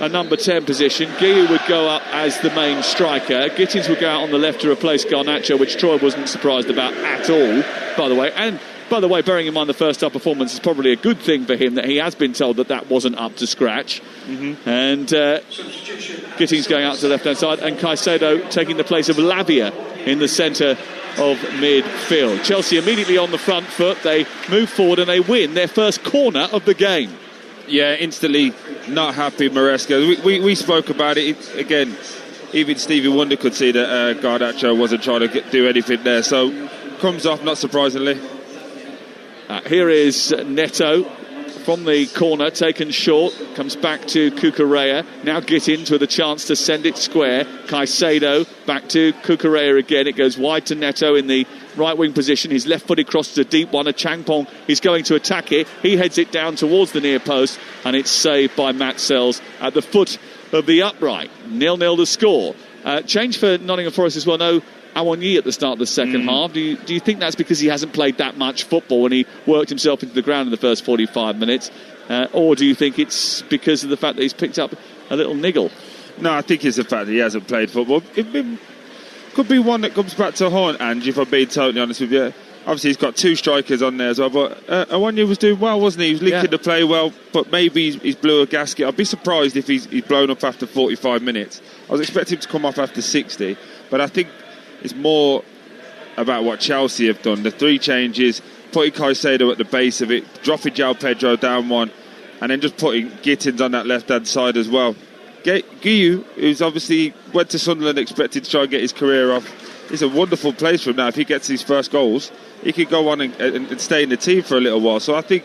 a number 10 position. Guiu would go up as the main striker. Gittins would go out on the left to replace Garnacho, which Troy wasn't surprised about at all, by the way. And by the way, bearing in mind the first half performance is probably a good thing for him that he has been told that wasn't up to scratch. Mm-hmm. And Gittins going out to the left-hand side, and Caicedo taking the place of Lavia in the centre of midfield. Chelsea immediately on the front foot. They move forward and they win their first corner of the game. Yeah, instantly not happy, Maresca. We spoke about it. Again, even Stevie Wonder could see that Garnacho wasn't trying to do anything there. So, comes off, not surprisingly. Here is Neto from the corner, taken short, comes back to Cucurella. Now Gittins with a chance to send it square. Caicedo back to Cucurella again. It goes wide to Neto in the right wing position. His left-footed cross is a deep one. Champong is going to attack it. He heads it down towards the near post, and it's saved by Matt Sells at the foot of the upright. 0-0 to score. Change for Nottingham Forest as well. No Awoniyi at the start of the second half. Do you think that's because he hasn't played that much football and he worked himself into the ground in the first 45 minutes? Or do you think it's because of the fact that he's picked up a little niggle? No, I think it's the fact that he hasn't played football. Could be one that comes back to haunt Ange, if I'm being totally honest with you. Obviously, he's got two strikers on there as well, but Awoniyi was doing well, wasn't he? He was linking the play well, but maybe he's blew a gasket. I'd be surprised if he's blown up after 45 minutes. I was expecting him to come off after 60, but I think it's more about what Chelsea have done. The 3 changes, putting Caicedo at the base of it, dropping João Pedro down one, and then just putting Gittins on that left-hand side as well. Guiu, who's obviously went to Sunderland expected to try and get his career off, it's a wonderful place for him now. If he gets his first goals, he could go on and stay in the team for a little while. So I think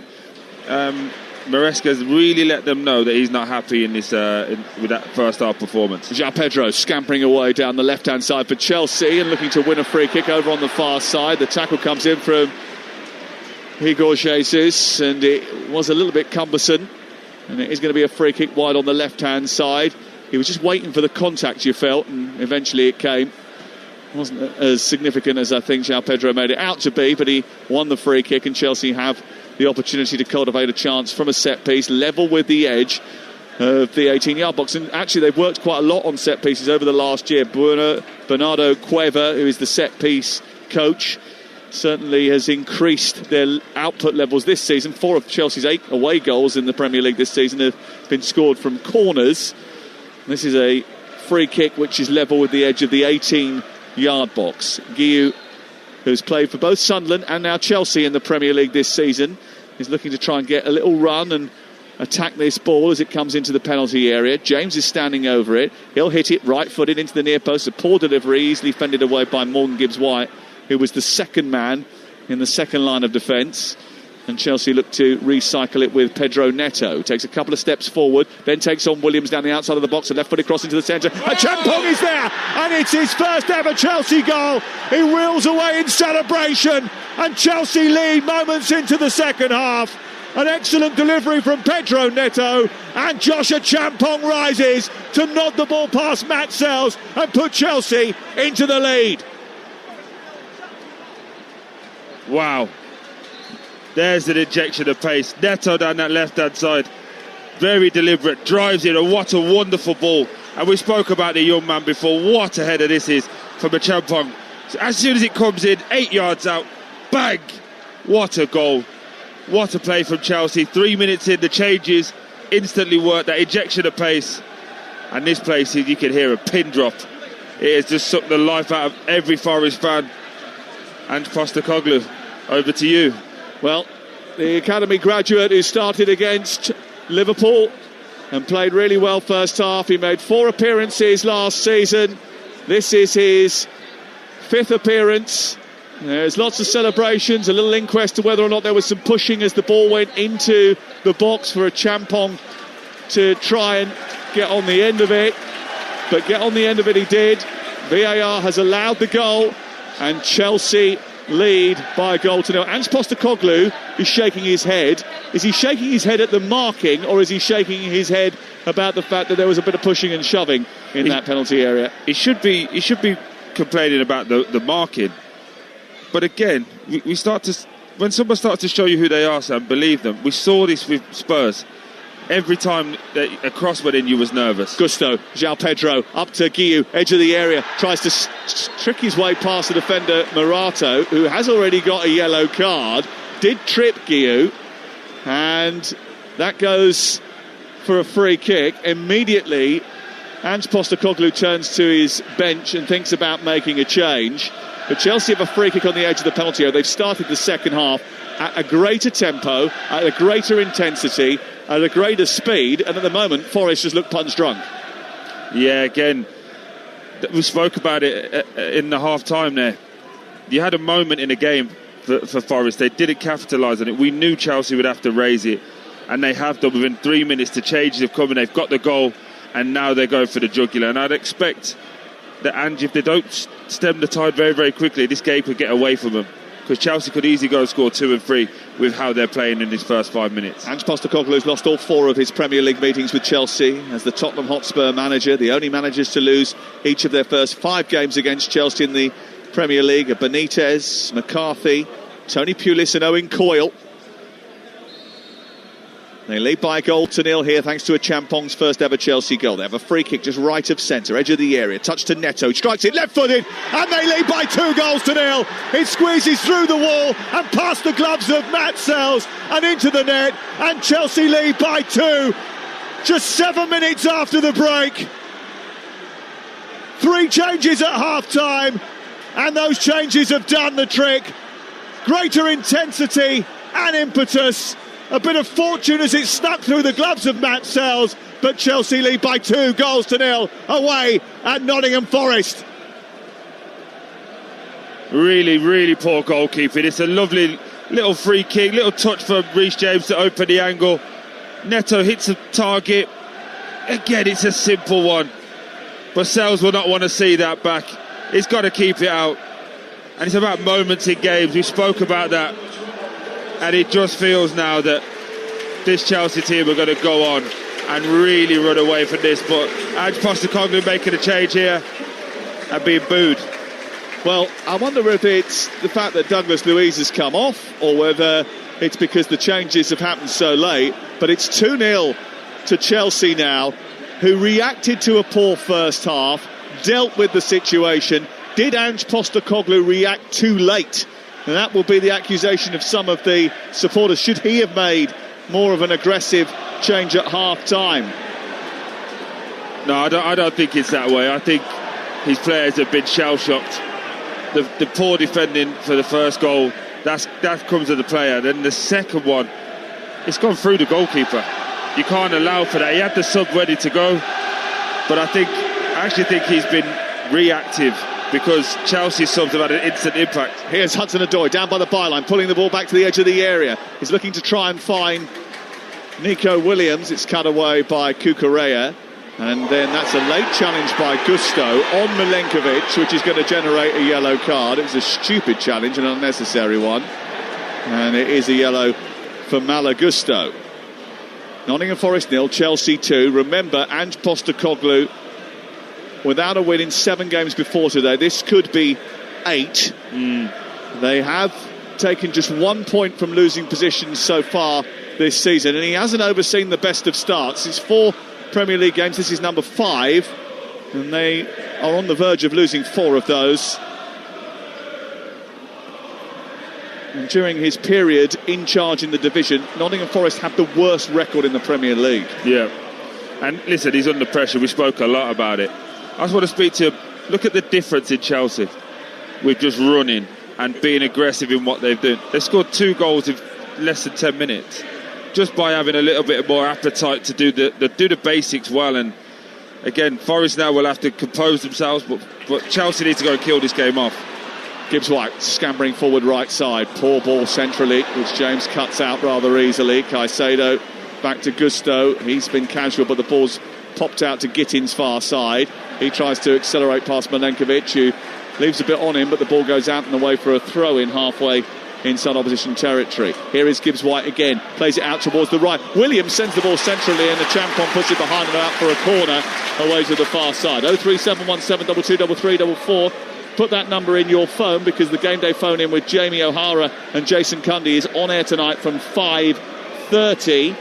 Maresca's really let them know that he's not happy in this with that first half performance. João Pedro scampering away down the left-hand side for Chelsea and looking to win a free kick over on the far side. The tackle comes in from Igor Jesus, and it was a little bit cumbersome. And it is going to be a free kick wide on the left-hand side. He was just waiting for the contact, you felt, and eventually it came. It wasn't as significant as I think João Pedro made it out to be, but he won the free kick, and Chelsea have the opportunity to cultivate a chance from a set-piece, level with the edge of the 18-yard box. And actually, they've worked quite a lot on set-pieces over the last year. Bernardo Cueva, who is the set-piece coach, certainly has increased their output levels this season. 4 of Chelsea's 8 away goals in the Premier League this season have been scored from corners. This is a free kick which is level with the edge of the 18-yard box. Guiu, who's played for both Sunderland and now Chelsea in the Premier League this season, is looking to try and get a little run and attack this ball as it comes into the penalty area. James is standing over it. He'll hit it right-footed into the near post. A poor delivery, easily fended away by Morgan Gibbs-White, who was the second man in the second line of defence. And Chelsea look to recycle it with Pedro Neto. Takes a couple of steps forward, then takes on Williams down the outside of the box, a left-footed cross into the centre. Champong is there, and it's his first ever Chelsea goal. He wheels away in celebration, and Chelsea lead moments into the second half. An excellent delivery from Pedro Neto, and Joshua Champong rises to nod the ball past Matt Sells and put Chelsea into the lead. Wow. There's an injection of pace. Neto down that left-hand side. Very deliberate. Drives it. And what a wonderful ball. And we spoke about the young man before. What a header this is from a Champong. So as soon as it comes in, 8 yards out. Bang! What a goal. What a play from Chelsea. 3 minutes in, the changes instantly worked. That injection of pace. And this place, you can hear a pin drop. It has just sucked the life out of every Forest fan. And Postecoglou, over to you. Well, the academy graduate who started against Liverpool and played really well first half. He made 4 appearances last season. This is his 5th appearance. There's lots of celebrations, a little inquest to whether or not there was some pushing as the ball went into the box for a Champong to try and get on the end of it. But get on the end of it he did. VAR has allowed the goal, and Chelsea lead by a goal to 0. Ange Postecoglou is shaking his head. Is he shaking his head at the marking, or is he shaking his head about the fact that there was a bit of pushing and shoving in that penalty area? He should be complaining about the marking. But again, we start to, when someone starts to show you who they are, Sam, believe them. We saw this with Spurs. Every time that a cross went in, you was nervous. Gusto, João Pedro, up to Guiu, edge of the area, tries to trick his way past the defender Morato, who has already got a yellow card, did trip Guiu, and that goes for a free kick. Immediately, Ange Postecoglou turns to his bench and thinks about making a change. But Chelsea have a free kick on the edge of the penalty area. They've started the second half at a greater tempo, at a greater intensity, at a greater speed, and at the moment Forest just look punch drunk. Yeah, again, we spoke about it in the half-time there. You had a moment in the game for Forest. They didn't capitalise on it. We knew Chelsea would have to raise it, and they have done. Within 3 minutes, the changes have come and they've got the goal, and now they're going for the jugular. And I'd expect and if they don't stem the tide very, very quickly, this game could get away from them. Because Chelsea could easily go and score 2 and 3 with how they're playing in these first 5 minutes. Ange Postecoglou's lost all 4 of his Premier League meetings with Chelsea as the Tottenham Hotspur manager. The only managers to lose each of their first 5 games against Chelsea in the Premier League are Benitez, McCarthy, Tony Pulis and Owen Coyle. They lead by a goal to 0 here thanks to a Champong's first ever Chelsea goal. They have a free kick just right of centre, edge of the area, touch to Neto, strikes it left-footed, and they lead by 2 goals to 0. It squeezes through the wall and past the gloves of Matt Sells and into the net, and Chelsea lead by 2 just 7 minutes after the break. 3 changes at half-time, and those changes have done the trick. Greater intensity and impetus. A bit of fortune as it stuck through the gloves of Matt Sells, but Chelsea lead by 2 goals to 0 away at Nottingham Forest. Really, really poor goalkeeping. It's a lovely little free kick, little touch for Reece James to open the angle. Neto hits the target. Again, it's a simple one, but Sells will not want to see that back. He's got to keep it out, and it's about moments in games. We spoke about that. And it just feels now that this Chelsea team are going to go on and really run away from this. But Ange Postecoglou making a change here and being booed. Well, I wonder if it's the fact that Douglas Luiz has come off or whether it's because the changes have happened so late. But it's 2-0 to Chelsea now, who reacted to a poor first half, dealt with the situation. Did Ange Postecoglou react too late? And that will be the accusation of some of the supporters. Should he have made more of an aggressive change at half-time? No, I don't think it's that way. I think his players have been shell-shocked. The poor defending for the first goal, that comes to the player. Then the second one, it's gone through the goalkeeper. You can't allow for that. He had the sub ready to go. But I actually think he's been reactive, because Chelsea's subs have had an instant impact. Here's Hudson-Odoi down by the byline, pulling the ball back to the edge of the area. He's looking to try and find Nico Williams. It's cut away by Cucurella. And then that's a late challenge by Gusto on Milenkovic, which is going to generate a yellow card. It was a stupid challenge, an unnecessary one. And it is a yellow for Malo Gusto. Nottingham Forest 0, Chelsea 2. Remember, Ange Postecoglou without a win in 7 games before today. This could be 8. They have taken just 1 point from losing positions so far this season, and he hasn't overseen the best of starts. It's 4 Premier League games. This is number 5, and they are on the verge of losing 4 of those. And during his period in charge in the division, Nottingham Forest have the worst record in the Premier League. Yeah, and listen, he's under pressure. We spoke a lot about it. I just want to speak to you. Look at the difference in Chelsea with just running and being aggressive in what they've done. They've scored 2 goals in less than 10 minutes just by having a little bit more appetite to do the basics well. And again, Forest now will have to compose themselves, but Chelsea need to go and kill this game off. Gibbs White scampering forward right side, poor ball centrally, which James cuts out rather easily. Caicedo back to Gusto. He's been casual, but the ball's popped out to Gittin's far side. He tries to accelerate past Milenkovic, who leaves a bit on him, but the ball goes out and away for a throw-in halfway inside opposition territory. Here is Gibbs White again, plays it out towards the right. Williams sends the ball centrally, and the Champon puts it behind and out for a corner away to the far side. 03717 2233 44. Put that number in your phone, because the game day phone in with Jamie O'Hara and Jason Cundy is on air tonight from 5:30.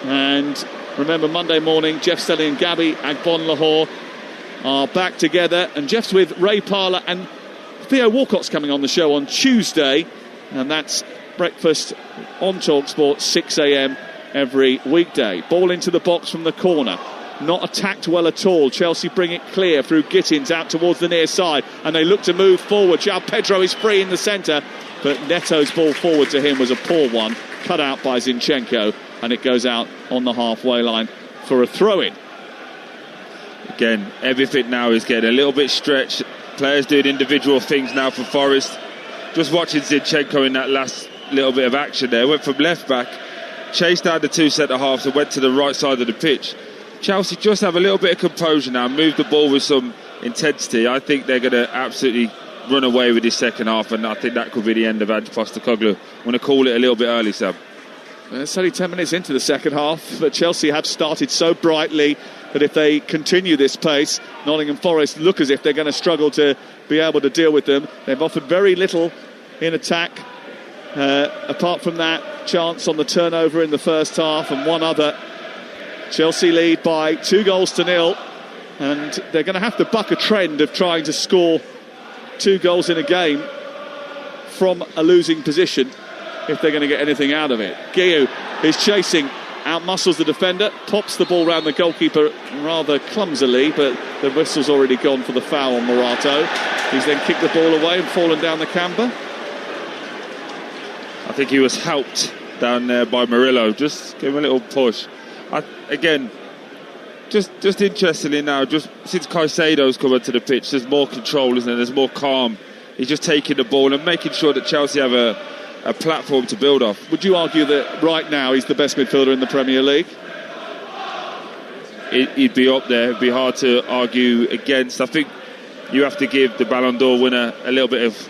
And remember, Monday morning, Jeff Stelly and Gabby Agbon Lahore are back together, and Jeff's with Ray Parler, and Theo Walcott's coming on the show on Tuesday, and that's breakfast on Talksport, 6 a.m. every weekday. Ball into the box from the corner, not attacked well at all. Chelsea bring it clear through Gittins out towards the near side, and they look to move forward. João Pedro is free in the centre, but Neto's ball forward to him was a poor one, cut out by Zinchenko, and it goes out on the halfway line for a throw-in. Again, everything now is getting a little bit stretched. Players doing individual things now for Forest. Just watching Zinchenko in that last little bit of action there. Went from left back, chased down the 2 centre-halves and went to the right side of the pitch. Chelsea just have a little bit of composure now, move the ball with some intensity, I think they're going to absolutely run away with this second half, and I think that could be the end of Ange Postecoglou. I want to call it a little bit early, Sam. It's only 10 minutes into the second half, but Chelsea have started so brightly that if they continue this pace, Nottingham Forest look as if they're going to struggle to be able to deal with them. They've offered very little in attack, apart from that chance on the turnover in the first half and one other. Chelsea lead by 2-0, and they're going to have to buck a trend of trying to score 2 goals in a game from a losing position if they're going to get anything out of it. Guiu is chasing, outmuscles the defender, pops the ball round the goalkeeper rather clumsily, but the whistle's already gone for the foul on Morato. He's then kicked the ball away and fallen down the camber. I think he was helped down there by Murillo. Just give him a little push. Just interestingly now, just since Caicedo's come onto the pitch, there's more control, isn't there? There's more calm. He's just taking the ball and making sure that Chelsea have a platform to build off. Would you argue that right now he's the best midfielder in the Premier League? He'd be up there. It'd be hard to argue against. I think you have to give the Ballon d'Or winner a little bit of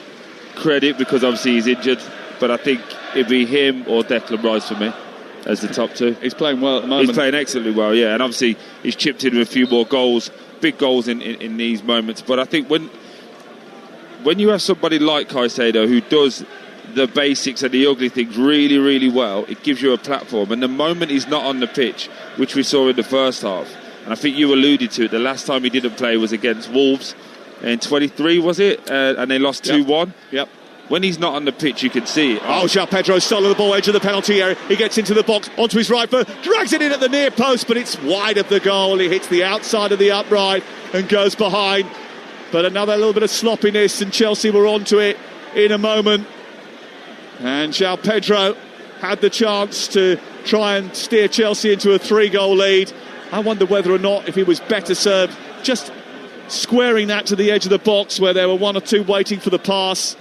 credit because obviously he's injured, but I think it'd be him or Declan Rice for me as the top two. He's playing well at the moment. He's playing excellently well, yeah, and obviously he's chipped in with a few more goals, big goals in these moments. But I think when you have somebody like Caicedo who does the basics and the ugly things really, really well, it gives you a platform. And the moment he's not on the pitch, which we saw in the first half, and I think you alluded to it, the last time he didn't play was against Wolves in 23, was it? And they lost 2-1. Yep. When he's not on the pitch, you can see it. Oh, João Pedro stolen the ball, edge of the penalty area. He gets into the box, onto his right foot, drags it in at the near post, but it's wide of the goal. He hits the outside of the upright and goes behind. But another little bit of sloppiness, and Chelsea were onto it in a moment. And João Pedro had the chance to try and steer Chelsea into a 3-goal lead. I wonder whether or not if he was better served just squaring that to the edge of the box where there were one or two waiting for the pass.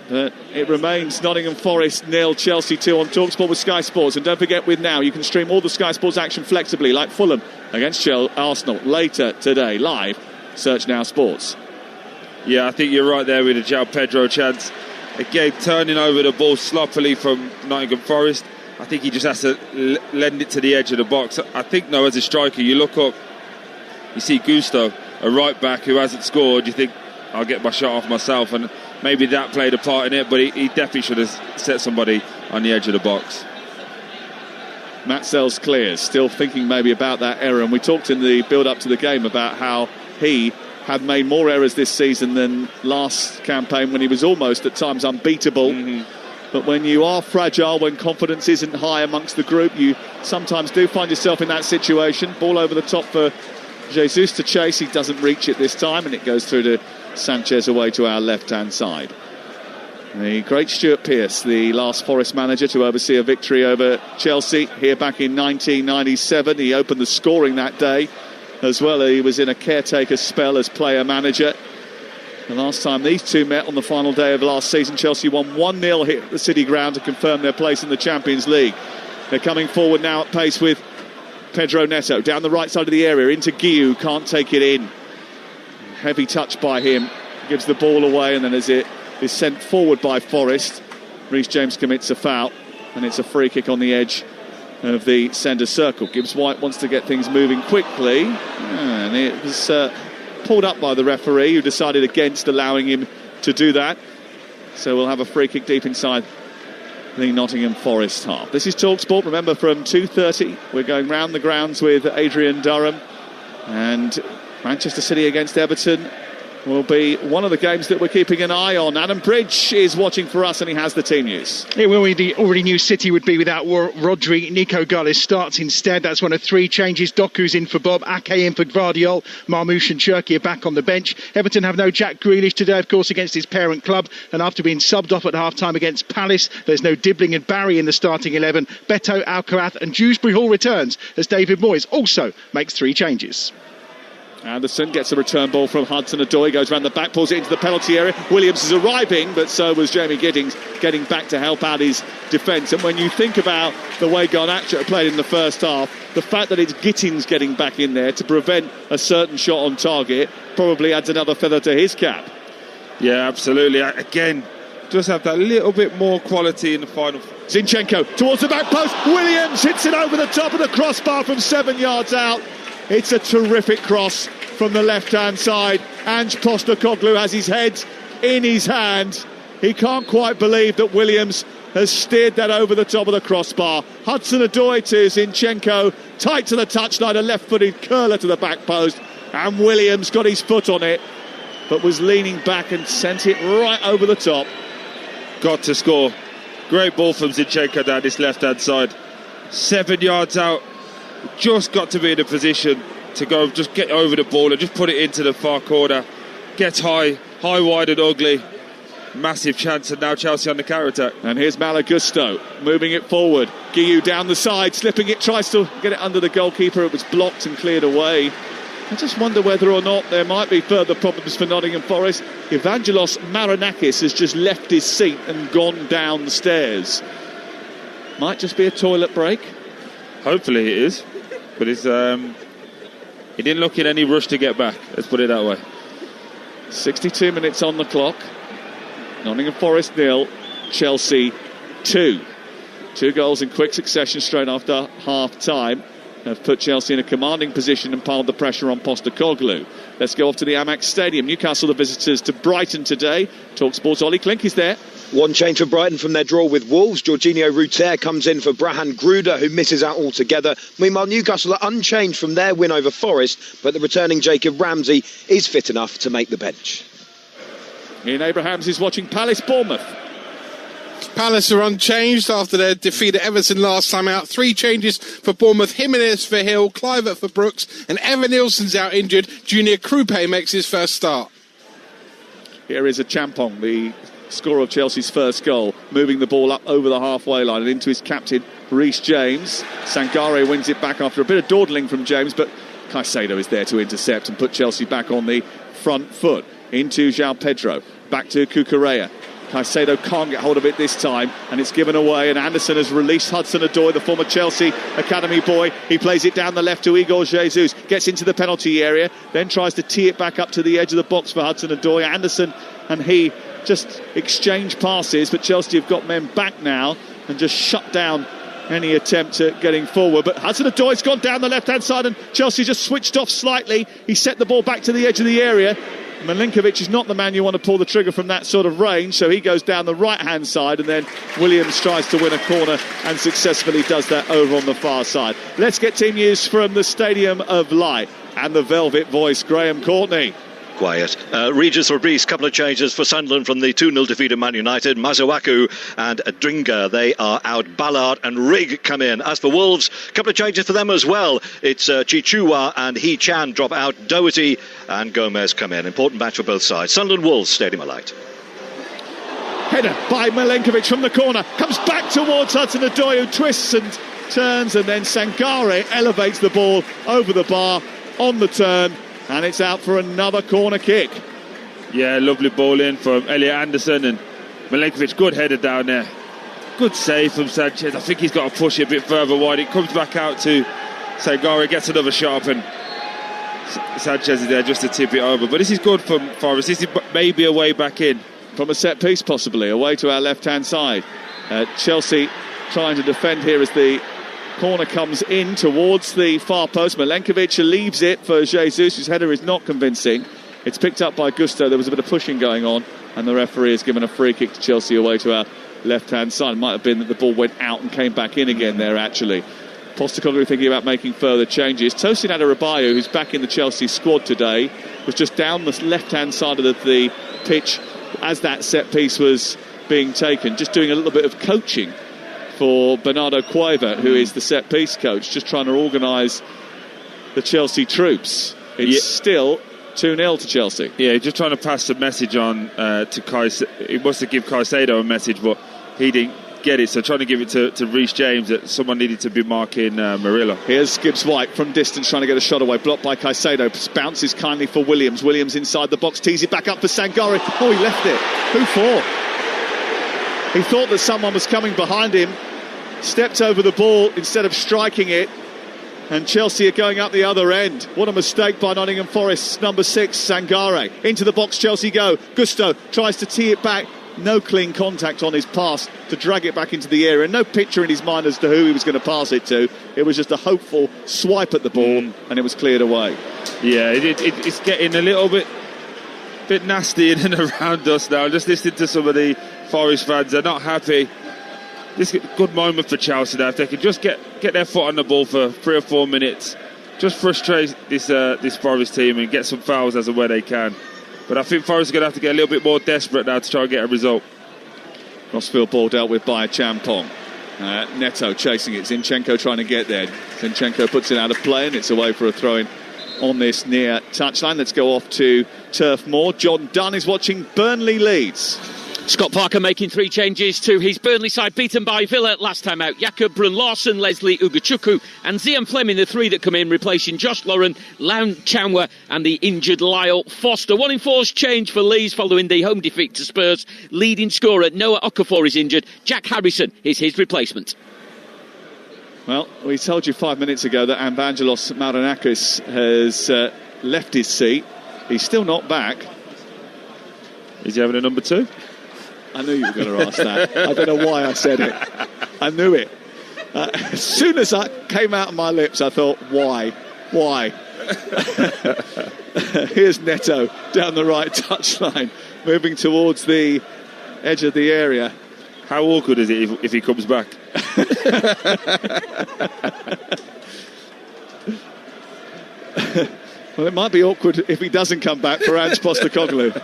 But it remains Nottingham Forest 0, Chelsea 2 on Talksport with Sky Sports. And don't forget, with Now, you can stream all the Sky Sports action flexibly, like Fulham against Arsenal later today, live. Search Now Sports. Yeah, I think you're right there with the João Pedro chance. Again, turning over the ball sloppily from Nottingham Forest. I think he just has to lend it to the edge of the box. I think, no, as a striker, you look up, you see Gusto, a right back who hasn't scored. You think, I'll get my shot off myself, and maybe that played a part in it, but he definitely should have set somebody on the edge of the box. Matt Sells clears, still thinking maybe about that error, and we talked in the build-up to the game about how he had made more errors this season than last campaign when he was almost at times unbeatable. But when you are fragile, when confidence isn't high amongst the group, you sometimes do find yourself in that situation. Ball over the top for Jesus to chase. He doesn't reach it this time, and it goes through to Sanchez away to our left-hand side. The great Stuart Pearce, the last Forest manager to oversee a victory over Chelsea here back in 1997. He opened the scoring that day as well. He was in a caretaker spell as player manager. The last time these two met on the final day of last season, Chelsea won 1-0 here at the City Ground to confirm their place in the Champions League. They're coming forward now at pace with Pedro Neto down the right side of the area into Guiu, can't take it in. Heavy touch by him, gives the ball away, and then as it is sent forward by Forest, Reece James commits a foul, and it's a free kick on the edge of the centre circle. Gibbs White wants to get things moving quickly, and it was pulled up by the referee, who decided against allowing him to do that. So we'll have a free kick deep inside the Nottingham Forest half. This is Talksport. Remember, from 2:30 we're going round the grounds with Adrian Durham, and Manchester City against Everton will be one of the games that we're keeping an eye on. Adam Bridge is watching for us, and he has the team news. Yeah, well, we already knew City would be without Rodri. Nico Gullis starts instead. That's one of 3 changes. Doku's in for Bob, Ake in for Gvardiol, Marmoush and Cherki are back on the bench. Everton have no Jack Grealish today, of course, against his parent club, and after being subbed off at half-time against Palace, there's no Dibbling and Barry in the starting 11. Beto, Alcaraz and Dewsbury Hall returns as David Moyes also makes 3 changes. Anderson gets a return ball from Hudson-Odoi, goes around the back, pulls it into the penalty area. Williams is arriving, but so was Jamie Giddings, getting back to help out his defence. And when you think about the way Garnacho played in the first half, the fact that it's Gittins getting back in there to prevent a certain shot on target probably adds another feather to his cap. Yeah, absolutely. Again, just have that little bit more quality in the final. Zinchenko towards the back post. Williams hits it over the top of the crossbar from 7 yards out. It's a terrific cross from the left-hand side. Ange Postecoglou has his head in his hand. He can't quite believe that Williams has steered that over the top of the crossbar. Hudson-Odoi to Zinchenko, tight to the touchline, a left-footed curler to the back post, and Williams got his foot on it, but was leaning back and sent it right over the top. Got to score. Great ball from Zinchenko down this left-hand side. 7 yards out. Just got to be in a position to go, just get over the ball and just put it into the far corner. Gets high, wide and ugly. Massive chance, and now Chelsea on the counter-attack. And here's Malagusto moving it forward. Guiu down the side, slipping it, tries to get it under the goalkeeper. It was blocked and cleared away. I just wonder whether or not there might be further problems for Nottingham Forest. Evangelos Marinakis has just left his seat and gone down the stairs. Might just be a toilet break. Hopefully it is, but it's he didn't look in any rush to get back, let's put it that way. 62 minutes on the clock. Nottingham Forest 0, Chelsea 2. 2 goals in quick succession straight after half-time have put Chelsea in a commanding position and piled the pressure on Postecoglou. Let's go off to the Amex Stadium. Newcastle the visitors to Brighton today. Talksport's Ollie Klink is there. One change for Brighton from their draw with Wolves. Jorginho Ruter comes in for Brahan Gruder, who misses out altogether. Meanwhile, Newcastle are unchanged from their win over Forest, but the returning Jacob Ramsey is fit enough to make the bench. Ian Abrahams is watching Palace Bournemouth. Palace are unchanged after their defeat at Everton last time out. 3 changes for Bournemouth: Jimenez for Hill, Clivert for Brooks, and Evan Nielsen's out injured. Junior Krupe makes his first start. Here is a Champong, the scorer of Chelsea's first goal, moving the ball up over the halfway line and into his captain, Reece James. Sangare wins it back after a bit of dawdling from James, but Caicedo is there to intercept and put Chelsea back on the front foot. Into João Pedro, back to Cucurella. Caicedo can't get hold of it this time, and it's given away, and Anderson has released Hudson-Odoi, the former Chelsea academy boy. He plays it down the left to Igor Jesus, gets into the penalty area, then tries to tee it back up to the edge of the box for Hudson-Odoi. Anderson and he just exchange passes, but Chelsea have got men back now and just shut down any attempt at getting forward. But Hudson-Odoi's gone down the left-hand side, and Chelsea just switched off slightly. He set the ball back to the edge of the area. Milinkovic is not the man you want to pull the trigger from that sort of range, so he goes down the right-hand side, and then Williams tries to win a corner and successfully does that over on the far side. Let's get team news from the Stadium of Light and the Velvet voice, Graham Courtney. Quiet. Regis Fabrice, couple of changes for Sunderland from the 2-0 defeat of Man United. Mazuaku and Dringa, they are out. Ballard and Rigg come in. As for Wolves, a couple of changes for them as well. It's Chichua and Hee Chan drop out. Doherty and Gomez come in. Important match for both sides. Sunderland Wolves, Stadium of Light. Header by Milinkovic from the corner. Comes back towards Hudson-Odoi, who twists and turns, and then Sangare elevates the ball over the bar on the turn. And it's out for another corner kick. Yeah, lovely ball in from Elliot Anderson, and Milinkovic, good header down there. Good save from Sanchez. I think he's got to push it a bit further wide. It comes back out to Sangare, gets another shot up, and Sanchez is there just to tip it over. But this is good for Forest. This is maybe a way back in. From a set piece, possibly, away to our left-hand side. Chelsea trying to defend here as the corner comes in towards the far post. Milinkovic leaves it for Jesus, whose header is not convincing. It's picked up by Gusto. There was a bit of pushing going on, and the referee has given a free kick to Chelsea away to our left-hand side. It might have been that the ball went out and came back in again there, actually. Postecoglou thinking about making further changes. Tosin Adarabioyo, who's back in the Chelsea squad today, was just down the left-hand side of the pitch as that set piece was being taken, just doing a little bit of coaching for Bernardo Cueva, who is the set-piece coach, just trying to organise the Chelsea troops. It's still 2-0 to Chelsea. Yeah, just trying to pass the message on to Caicedo. He wants to give Caicedo a message, but he didn't get it. So trying to give it to Reece James, that someone needed to be marking Murillo. Here's Gibbs-White from distance trying to get a shot away, blocked by Caicedo, bounces kindly for Williams. Williams inside the box, tees it back up for Sangare. Oh, he left it. Who for? He thought that someone was coming behind him, stepped over the ball instead of striking it, and Chelsea are going up the other end. What a mistake by Nottingham Forest's number 6, Sangare. Into the box Chelsea go. Gusto tries to tee it back. No clean contact on his pass to drag it back into the area. No picture in his mind as to who he was going to pass it to. It was just a hopeful swipe at the ball, and it was cleared away. Yeah, it's getting a little bit nasty in and around us now. Just listening to some of the Forest fans, they're not happy. This is a good moment for Chelsea now. If they could just get their foot on the ball for 3 or 4 minutes, just frustrate this Forest team and get some fouls as and where they can. But I think Forest are going to have to get a little bit more desperate now to try and get a result. Crossfield ball dealt with by Champong. Neto chasing it. Zinchenko trying to get there. Zinchenko puts it out of play, and it's away for a throw-in on this near touchline. Let's go off to Turf Moor. John Dunn is watching Burnley Leeds. Scott Parker making 3 changes to his Burnley side, beaten by Villa last time out. Jakob Brun-Larsen, Leslie Ugochukwu and Zian Fleming, the 3 that come in, replacing Josh Lauren, Lau Chanwa and the injured Lyle Foster. 1 enforced change for Leeds following the home defeat to Spurs. Leading scorer Noah Okafor is injured. Jack Harrison is his replacement. Well, we told you 5 minutes ago that Evangelos Marinakis has left his seat. He's still not back. Is he having a number 2? I knew you were going to ask that. I don't know why I said it. I knew it. As soon as that came out of my lips, I thought, why? Here's Neto down the right touchline, moving towards the edge of the area. How awkward is it if he comes back? Well, it might be awkward if he doesn't come back for Ange Postecoglou.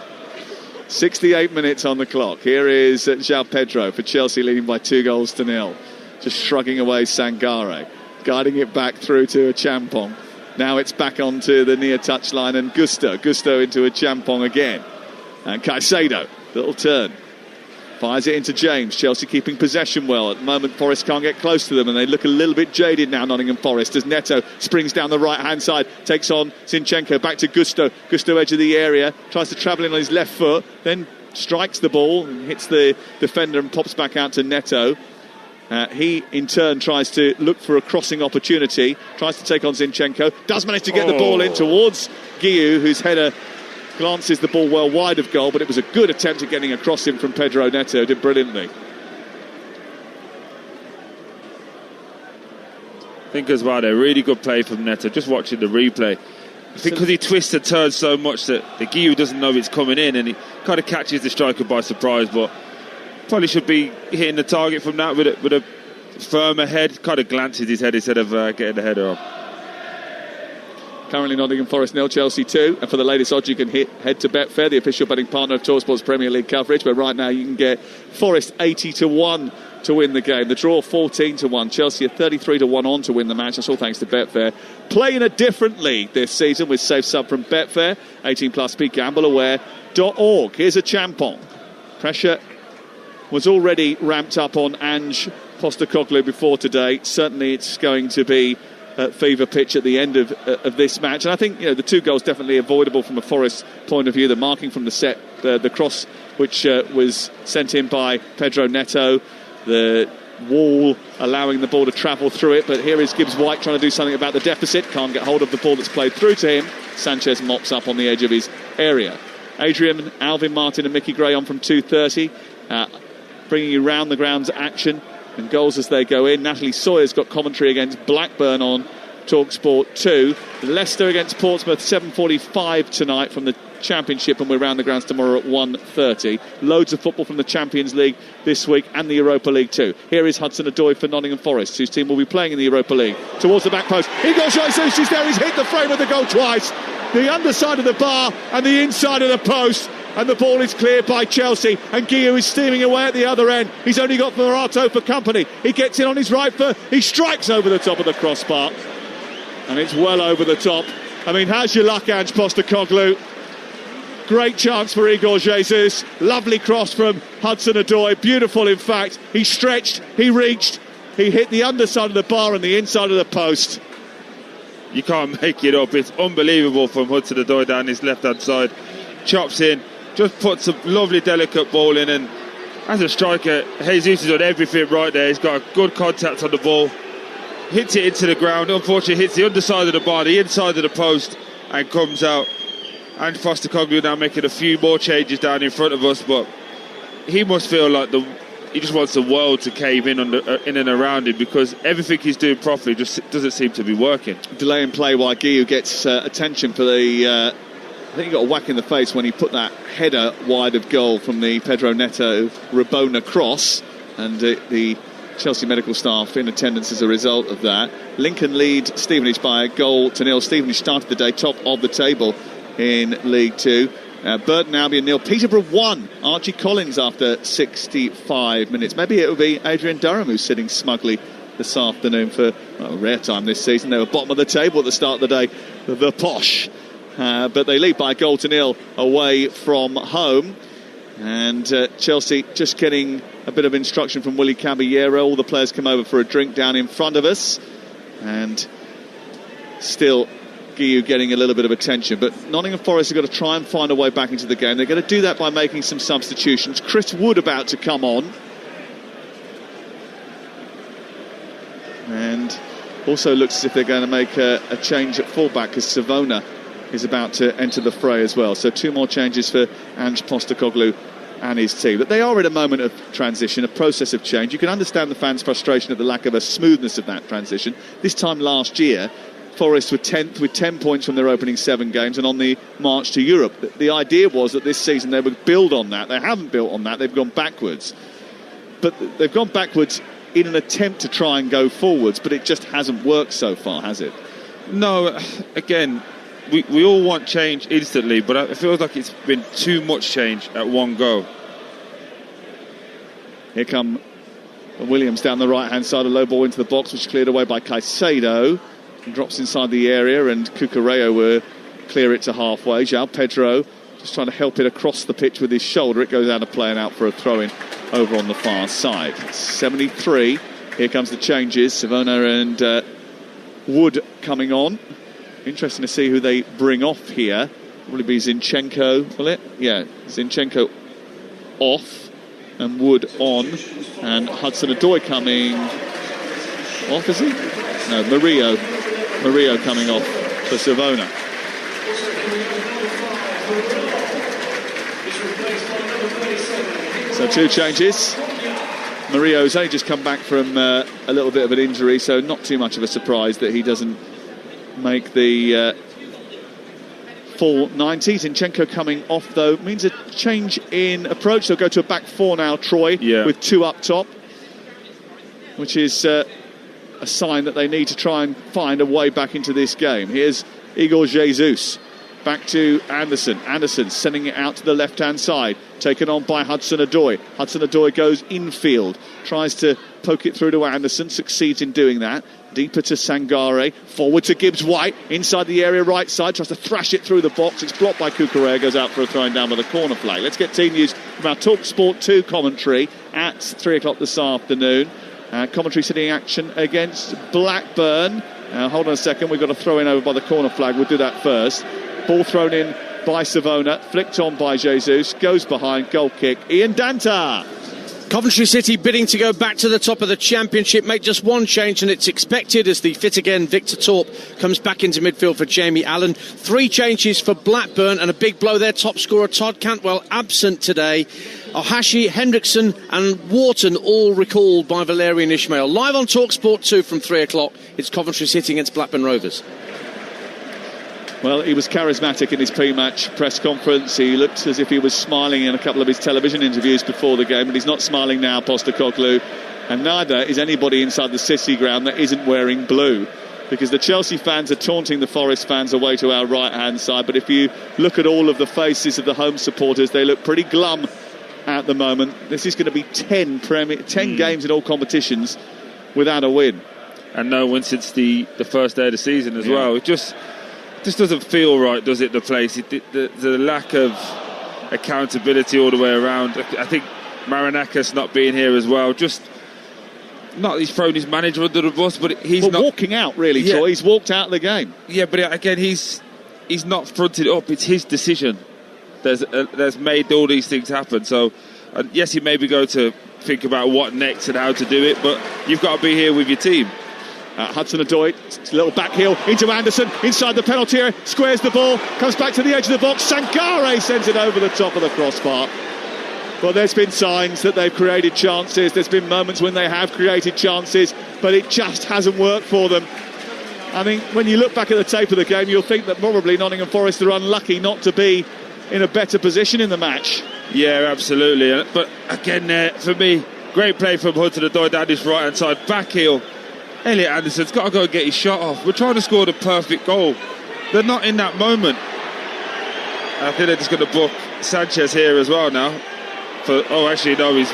68 minutes on the clock. Here is João Pedro for Chelsea, leading by 2-0. Just shrugging away Sangare, guiding it back through to a Champong. Now it's back onto the near touchline, and Gusto into a Champong again. And Caicedo, little turn. Fires it into James. Chelsea keeping possession well. At the moment, Forest can't get close to them, and they look a little bit jaded now, Nottingham Forest, as Neto springs down the right-hand side, takes on Zinchenko, back to Gusto. Gusto, edge of the area, tries to travel in on his left foot, then strikes the ball and hits the defender and pops back out to Neto. He, in turn, tries to look for a crossing opportunity, tries to take on Zinchenko, does manage to get the ball in towards Guiu, whose header glances the ball well wide of goal, but it was a good attempt at getting across him from Pedro Neto. Did brilliantly. I think as well, a really good play from Neto. Just watching the replay, I think because he twists and turns so much that the Guiu doesn't know it's coming in, and he kind of catches the striker by surprise, but probably should be hitting the target from that with a firmer head. Kind of glances his head instead of getting the header off. Currently Nottingham Forest 0, Chelsea 2. And for the latest odds, you can head to Betfair, the official betting partner of Talksport's Premier League coverage. But right now you can get Forest 80-1 to win the game. The draw 14-1. Chelsea are 33-1 on to win the match. That's all thanks to Betfair. Playing a different league this season with Safe Sub from Betfair. 18+, begambleaware.org. Here's a Champong. Pressure was already ramped up on Ange Postecoglou before today. Certainly it's going to be fever pitch at the end of this match, and I think the 2 goals definitely avoidable from a Forest point of view. The marking from the set, the cross which was sent in by Pedro Neto, the wall allowing the ball to travel through it. But here is Gibbs-White trying to do something about the deficit, can't get hold of the ball that's played through to him. Sanchez mops up on the edge of his area. Adrian, Alvin Martin and Mickey Gray on from 2:30, bringing you round the grounds action and goals as they go in. Natalie Sawyer's got commentary against Blackburn on Talksport 2. Leicester against Portsmouth, 7:45 tonight from the Championship, and we're round the grounds tomorrow at 1:30. Loads of football from the Champions League this week and the Europa League too. Here is Hudson-Odoi for Nottingham Forest, whose team will be playing in the Europa League. Towards the back post, Igor Jesus is there, he's hit the frame of the goal twice. The underside of the bar and the inside of the post. And the ball is cleared by Chelsea, and Guiu is steaming away at the other end. He's only got Morato for company. He gets in on his right foot. He strikes over the top of the crossbar, and it's well over the top. I mean, how's your luck, Ange Postecoglou? Great chance for Igor Jesus. Lovely cross from Hudson-Odoi. Beautiful, in fact. He stretched, he reached, he hit the underside of the bar and the inside of the post. You can't make it up. It's unbelievable from Hudson-Odoi down his left-hand side. Chops in, just puts a lovely, delicate ball in, and as a striker, Jesus has done everything right there. He's got a good contact on the ball. Hits it into the ground. Unfortunately, hits the underside of the bar, the inside of the post, and comes out. And Postecoglou now making a few more changes down in front of us, but he must feel like he just wants the world to cave in in and around him, because everything he's doing properly just doesn't seem to be working. Delay in play while Guillou gets attention for the... I think he got a whack in the face when he put that header wide of goal from the Pedro Neto Rabona cross, and the Chelsea medical staff in attendance as a result of that. Lincoln lead Stevenage by 1-0. Stevenage started the day top of the table in League Two. Burton Albion 0, Peterborough 1. Archie Collins after 65 minutes. Maybe it will be Adrian Durham who's sitting smugly this afternoon for a rare time this season. They were bottom of the table at the start of the day, the Posh. But they lead by 1-0 away from home. And Chelsea just getting a bit of instruction from Willie Caballero. All the players come over for a drink down in front of us. And still Guillou getting a little bit of attention, but Nottingham Forest have got to try and find a way back into the game. They're going to do that by making some substitutions. Chris Wood about to come on, and also looks as if they're going to make a change at fullback, because Savona is about to enter the fray as well. So 2 more changes for Ange Postecoglou and his team. But they are in a moment of transition, a process of change. You can understand the fans' frustration at the lack of a smoothness of that transition. This time last year, Forest were 10th with 10 points from their opening 7 games and on the march to Europe. The idea was that this season they would build on that. They haven't built on that. They've gone backwards. But they've gone backwards in an attempt to try and go forwards, but it just hasn't worked so far, has it? No, again, we all want change instantly, but it feels like it's been too much change at one go. Here come Williams down the right-hand side, a low ball into the box, which is cleared away by Caicedo. Drops inside the area, and Cucurella will clear it to halfway. João Pedro just trying to help it across the pitch with his shoulder. It goes out of play and out for a throw-in over on the far side. 73. Here comes the changes. Savona and Wood coming on. Interesting to see who they bring off here. Will it be Zinchenko, will it? Yeah, Zinchenko off and Wood on. And Hudson-Odoi coming off, is he? No, Murillo coming off for Savona. So 2 changes. Murillo's only just come back from a little bit of an injury, so not too much of a surprise that he doesn't make the full 90. Zinchenko coming off, though, means a change in approach. They'll go to a back 4 now, Troy, with 2 up top, which is a sign that they need to try and find a way back into this game. Here's Igor Jesus. Back to Anderson. Anderson sending it out to the left-hand side. Taken on by Hudson-Odoi. Hudson-Odoi goes infield. Tries to poke it through to Anderson. Succeeds in doing that. Deeper to Sangare. Forward to Gibbs-White. Inside the area right side. Tries to thrash it through the box. It's blocked by Cucurella. Goes out for a throwing down with a corner flag. Let's get team news from our Talksport 2 commentary at 3 o'clock this afternoon. Commentary sitting action against Blackburn. Hold on a second. We've got to throw in over by the corner flag. We'll do that first. Ball thrown in by Savona, flicked on by Jesus, goes behind, goal kick, Ian Danta. Coventry City bidding to go back to the top of the Championship, make just 1 change, and it's expected as the fit again Victor Torp comes back into midfield for Jamie Allen. 3 changes for Blackburn, and a big blow there. Top scorer Todd Cantwell absent today. Ohashi, Hendrickson and Wharton all recalled by Valerian Ismail. Live on Talksport 2 from 3 o'clock, it's Coventry City against Blackburn Rovers. Well, he was charismatic in his pre-match press conference. He looked as if he was smiling in a couple of his television interviews before the game, but he's not smiling now, Postecoglou. And neither is anybody inside the City ground that isn't wearing blue, because the Chelsea fans are taunting the Forest fans away to our right-hand side. But if you look at all of the faces of the home supporters, they look pretty glum at the moment. This is going to be 10 games in all competitions without a win. And no win since the first day of the season as well. It just just doesn't feel right, does it, the place? The lack of accountability all the way around. I think Marinakis not being here as well, just not he's thrown his manager under the bus, but he's not walking out, really, yeah. Troy. He's walked out of the game. Yeah, but again, he's not fronted up. It's his decision. There's made all these things happen. So, yes, he maybe go to think about what next and how to do it, but you've got to be here with your team. Hudson-Odoi, little back heel into Anderson, inside the penalty area, squares the ball, comes back to the edge of the box. Sangare sends it over the top of the crossbar. Well, there's been signs that they've created chances. There's been moments when they have created chances, but it just hasn't worked for them. I mean, when you look back at the tape of the game, you'll think that probably Nottingham Forest are unlucky not to be in a better position in the match. Yeah, absolutely. But again, for me, great play from Hudson-Odoi down this right-hand side, back heel. Elliot Anderson's got to go and get his shot off. We're trying to score the perfect goal. They're not in that moment. I think they're just going to book Sanchez here as well now. Actually, no, he's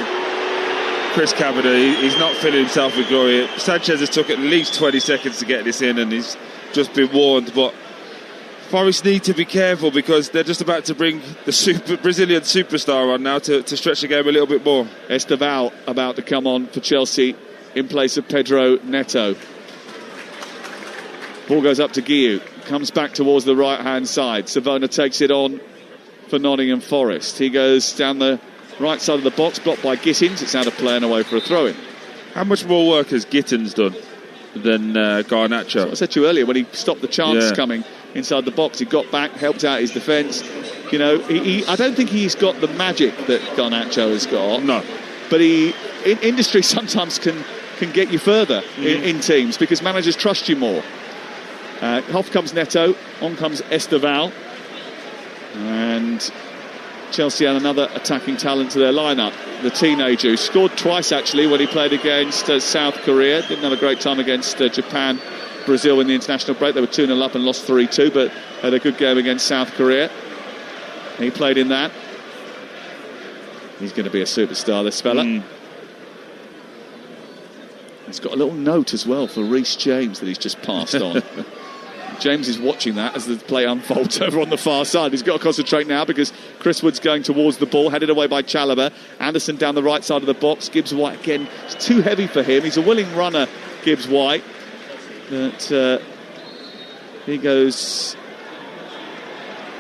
Chris Kavanagh. He's not filling himself with glory. Sanchez has took at least 20 seconds to get this in, and he's just been warned. But Forest need to be careful because they're just about to bring the Brazilian superstar on now to stretch the game a little bit more. Esteval about to come on for Chelsea in place of Pedro Neto. Ball goes up to Guiu, comes back towards the right-hand side. Savona takes it on for Nottingham Forest. He goes down the right side of the box, blocked by Gittins. It's out of play and away for a throw-in. How much more work has Gittins done than Garnacho? That's what I said to you earlier when he stopped the chance coming inside the box. He got back, helped out his defence. You know, I don't think he's got the magic that Garnacho has got. No. But industry sometimes can get you further in teams because managers trust you more. Off comes Neto, on comes Esteval. And Chelsea had another attacking talent to their lineup. The teenager who scored twice actually when he played against South Korea. Didn't have a great time against Japan, Brazil in the international break. They were 2-0 up and lost 3-2, but had a good game against South Korea. He played in that. He's going to be a superstar, this fella. He's got a little note as well for Reece James that he's just passed on. James is watching that as the play unfolds over on the far side. He's got to concentrate now because Chris Wood's going towards the ball, headed away by Chalobah. Anderson down the right side of the box. Gibbs White again, it's too heavy for him. He's a willing runner, Gibbs White. But he goes,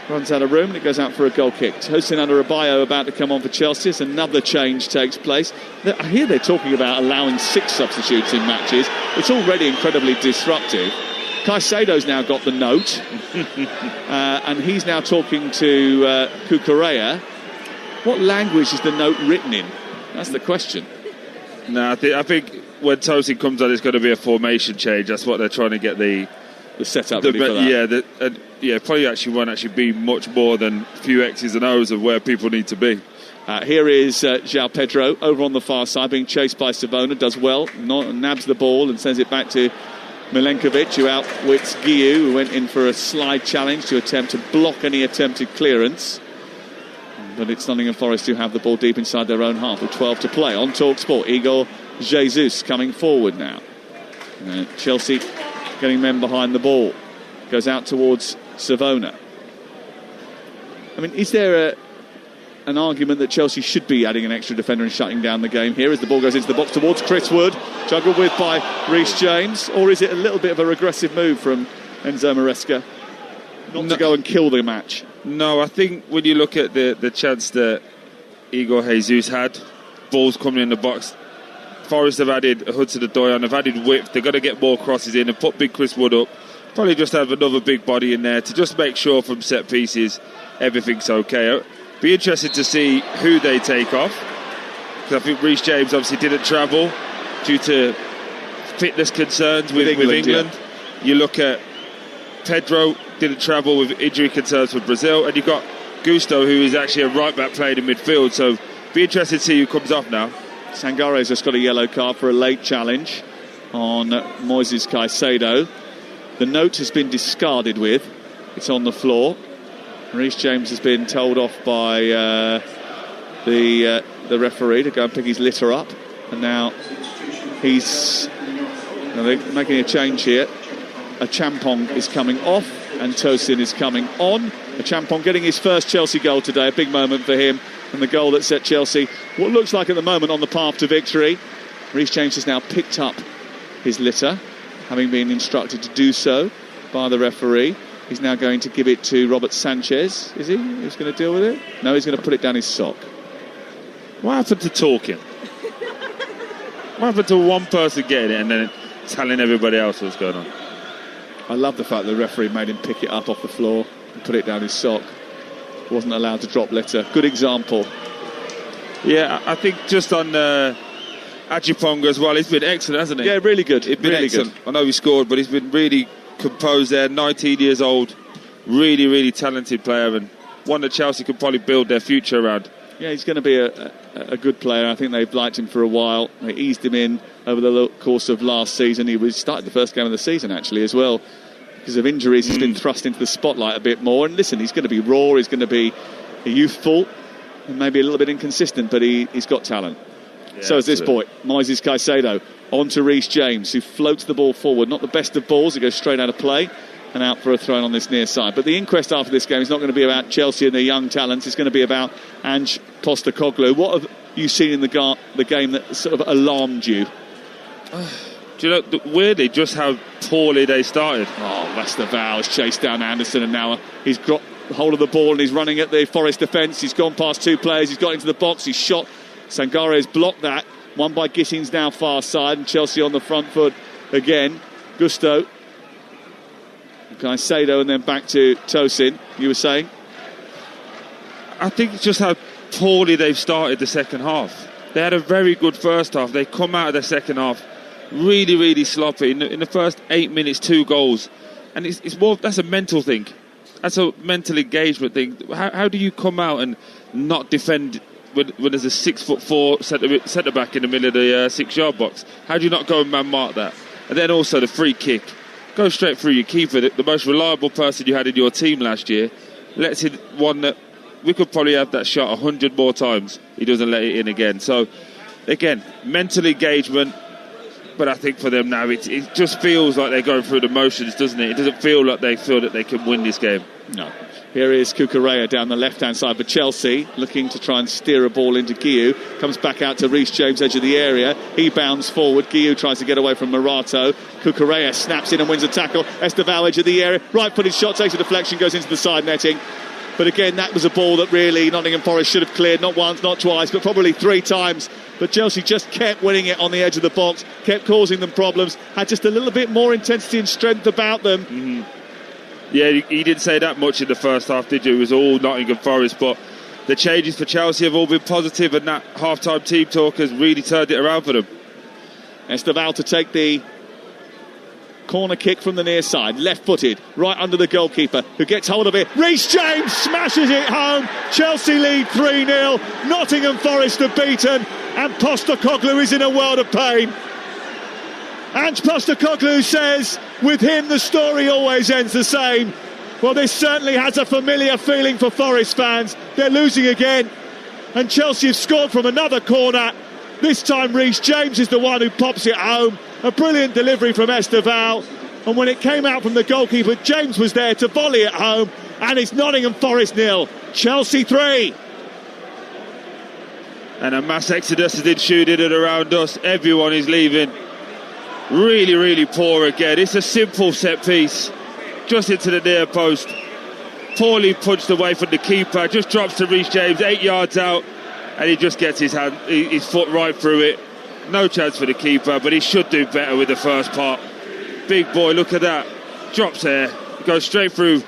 runs out of room and it goes out for a goal kick. Tosin Adebayo about to come on for Chelsea as another change takes place. I hear they're talking about allowing 6 substitutes in matches. It's already incredibly disruptive. Caicedo's now got the note and he's now talking to Cucurella. What language is the note written in? That's the question. No, I think when Tosin comes on, it's going to be a formation change. That's what they're trying to get the setup ready for that. Probably actually won't be much more than a few X's and O's of where people need to be. Here is João Pedro over on the far side, being chased by Savona. Does well, nabs the ball and sends it back to Milenkovic, who outwits Guiu, who went in for a slide challenge to attempt to block any attempted clearance. But it's Nottingham Forest who have the ball deep inside their own half with 12 to play. On Talksport, Igor Jesus coming forward now. Chelsea getting men behind the ball. Goes out towards Savona. I mean, is there an argument that Chelsea should be adding an extra defender and shutting down the game here as the ball goes into the box towards Chris Wood, juggled with by Reece James? Or is it a little bit of a regressive move from Enzo Maresca not to go and kill the match? No, I think when you look at the chance that Igor Jesus had, balls coming in the box, Forest have added Hudson-Odoi on, have added width. They're going to get more crosses in and put big Chris Wood up. Probably just have another big body in there to just make sure from set pieces everything's okay. Be interested to see who they take off, because I think Reece James obviously didn't travel due to fitness concerns with England. Yeah. You look at Pedro, didn't travel with injury concerns for Brazil, and you've got Gusto, who is actually a right back playing in midfield. So be interested to see who comes off now. Sangare's just got a yellow card for a late challenge on Moises Caicedo. The note has been discarded with. It's on the floor. Reece James has been told off by the referee to go and pick his litter up. And now they're making a change here. A Champong is coming off and Tosin is coming on. Achampong getting his first Chelsea goal today, a big moment for him, and the goal that set Chelsea what looks like at the moment on the path to victory. Reece James has now picked up his litter, having been instructed to do so by the referee. He's now going to give it to Robert Sanchez, is he? Who's going to deal with it? No, he's going to put it down his sock. What happened to talking? What happened to one person getting it and then telling everybody else what's going on? I love the fact that the referee made him pick it up off the floor and put it down his sock. Wasn't allowed to drop litter. Good example. Yeah, I think just on Achampong as well, he's been excellent, hasn't he? Yeah, really good. He's been really excellent. good. I know he scored, but he's been really composed there. 19 years old, really, really talented player, and one that Chelsea could probably build their future around. Yeah, he's going to be a good player. I think they've liked him for a while. They eased him in over the course of last season. He started the first game of the season, actually, as well. Because of injuries, he's been thrust into the spotlight a bit more. And listen, he's going to be raw, he's going to be youthful, and maybe a little bit inconsistent, but he's got talent. Yeah, so is this boy, Moises Caicedo, on to Reece James, who floats the ball forward. Not the best of balls, it goes straight out of play and out for a throw on this near side. But the inquest after this game is not going to be about Chelsea and their young talents. It's going to be about Ange Postecoglou. What have you seen in the game that sort of alarmed you? Do you know, weirdly, just how poorly they started. Oh, Westerval has chased down Anderson, and now he's got hold of the ball and he's running at the Forest defence. He's gone past two players, he's got into the box, he's shot. Sangare has blocked that. One by Gittins now far side, and Chelsea on the front foot again. Gusto, Caicedo, and then back to Tosin. You were saying? I think it's just how poorly they've started the second half. They had a very good first half. They come out of the second half really, really sloppy. In the first 8 minutes, 2 goals. And it's more, that's a mental thing. That's a mental engagement thing. How do you come out and not defend when there's a 6'4" centre back in the middle of the 6-yard box? How do you not go and man mark that? And then also the free kick. Go straight through your keeper, the most reliable person you had in your team last year. Lets in one that we could probably have that shot 100 more times. He doesn't let it in again. So, again, mental engagement. But I think for them now, it just feels like they're going through the motions, doesn't it? It doesn't feel like they feel that they can win this game. No. Here is Cucurella down the left-hand side for Chelsea, looking to try and steer a ball into Guiu. Comes back out to Reece James, edge of the area. He bounds forward. Guiu tries to get away from Morato. Cucurella snaps in and wins a tackle. Esteval, edge of the area. Right-footed shot, takes a deflection, goes into the side netting. But again, that was a ball that really Nottingham Forest should have cleared, not once, not twice, but probably 3 times. But Chelsea just kept winning it on the edge of the box, kept causing them problems, had just a little bit more intensity and strength about them. Mm-hmm. Yeah, he didn't say that much in the first half, did you? It was all Nottingham Forest, but the changes for Chelsea have all been positive, and that half-time team talk has really turned it around for them. Esteval to take the corner kick from the near side, left-footed, right under the goalkeeper, who gets hold of it. Reece James smashes it home. Chelsea lead 3-0. Nottingham Forest are beaten, and Postecoglou is in a world of pain. Ange Postecoglou says, with him the story always ends the same. Well, this certainly has a familiar feeling for Forest fans. They're losing again, and Chelsea have scored from another corner. This time Reece James is the one who pops it home. A brilliant delivery from Esteval, and when it came out from the goalkeeper, James was there to volley it home, and it's Nottingham Forest 0, Chelsea 3. And a mass exodus is ensued in and around us. Everyone is leaving. Really, really poor again. It's a simple set piece, just into the near post. Poorly punched away from the keeper, just drops to Reece James, 8 yards out, and he just gets his foot right through it. No chance for the keeper, but he should do better with the first part. Big boy, look at that. Drops there, goes straight through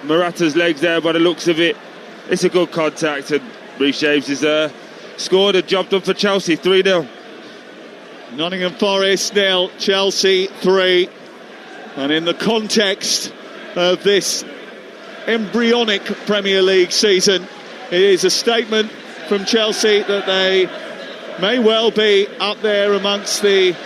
Morata's legs there by the looks of it. It's a good contact, and Reece James has scored. A job done for Chelsea, 3-0. Nottingham Forest 0, Chelsea 3. And in the context of this embryonic Premier League season, it is a statement from Chelsea that they may well be up there amongst the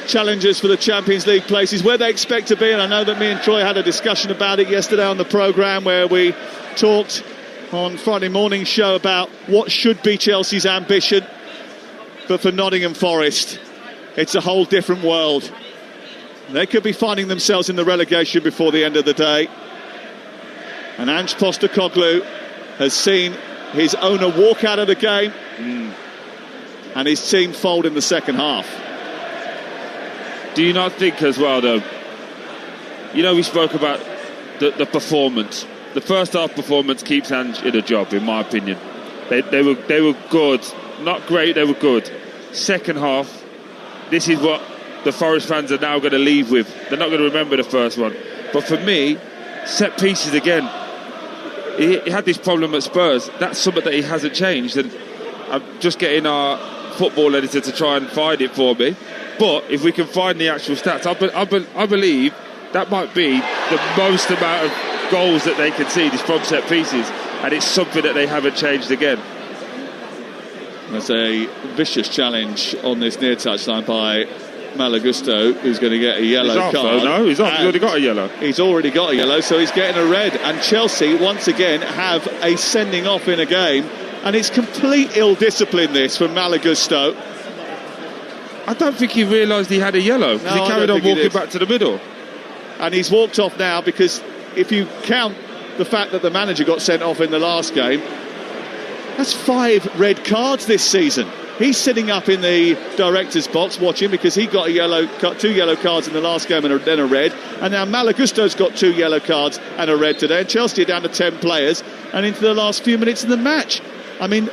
challengers for the Champions League places, where they expect to be. And I know that me and Troy had a discussion about it yesterday on the programme, where we talked on Friday morning show about what should be Chelsea's ambition. But for Nottingham Forest, it's a whole different world. They could be finding themselves in the relegation before the end of the day. And Ange Postecoglou has seen his owner walk out of the game and his team fold in the second half. Do you not think as well, though, you know, we spoke about the performance. The first half performance keeps Ange in a job, in my opinion. They were good. Not great, they were good. Second half, this is what the Forest fans are now going to leave with. They're not going to remember the first one. But for me, set pieces again. He had this problem at Spurs. That's something that he hasn't changed. And I'm just getting our football editor to try and find it for me. But if we can find the actual stats, I believe that might be the most amount of goals that they concede is from set pieces. And it's something that they haven't changed again. There's a vicious challenge on this near touchline by Malagusto, who's going to get a yellow card. No, he's off. He's already got a yellow. He's already got a yellow, so he's getting a red. And Chelsea, once again, have a sending off in a game. And it's complete ill discipline, this, from Malagusto. I don't think he realised he had a yellow. No, he carried on walking back to the middle. And he's walked off now because if you count the fact that the manager got sent off in the last game, that's 5 red cards this season. He's sitting up in the director's box watching because he got a 2 yellow cards in the last game and then a red. And now Malagusto's got 2 yellow cards and a red today. And Chelsea are down to 10 players and into the last few minutes of the match. I mean,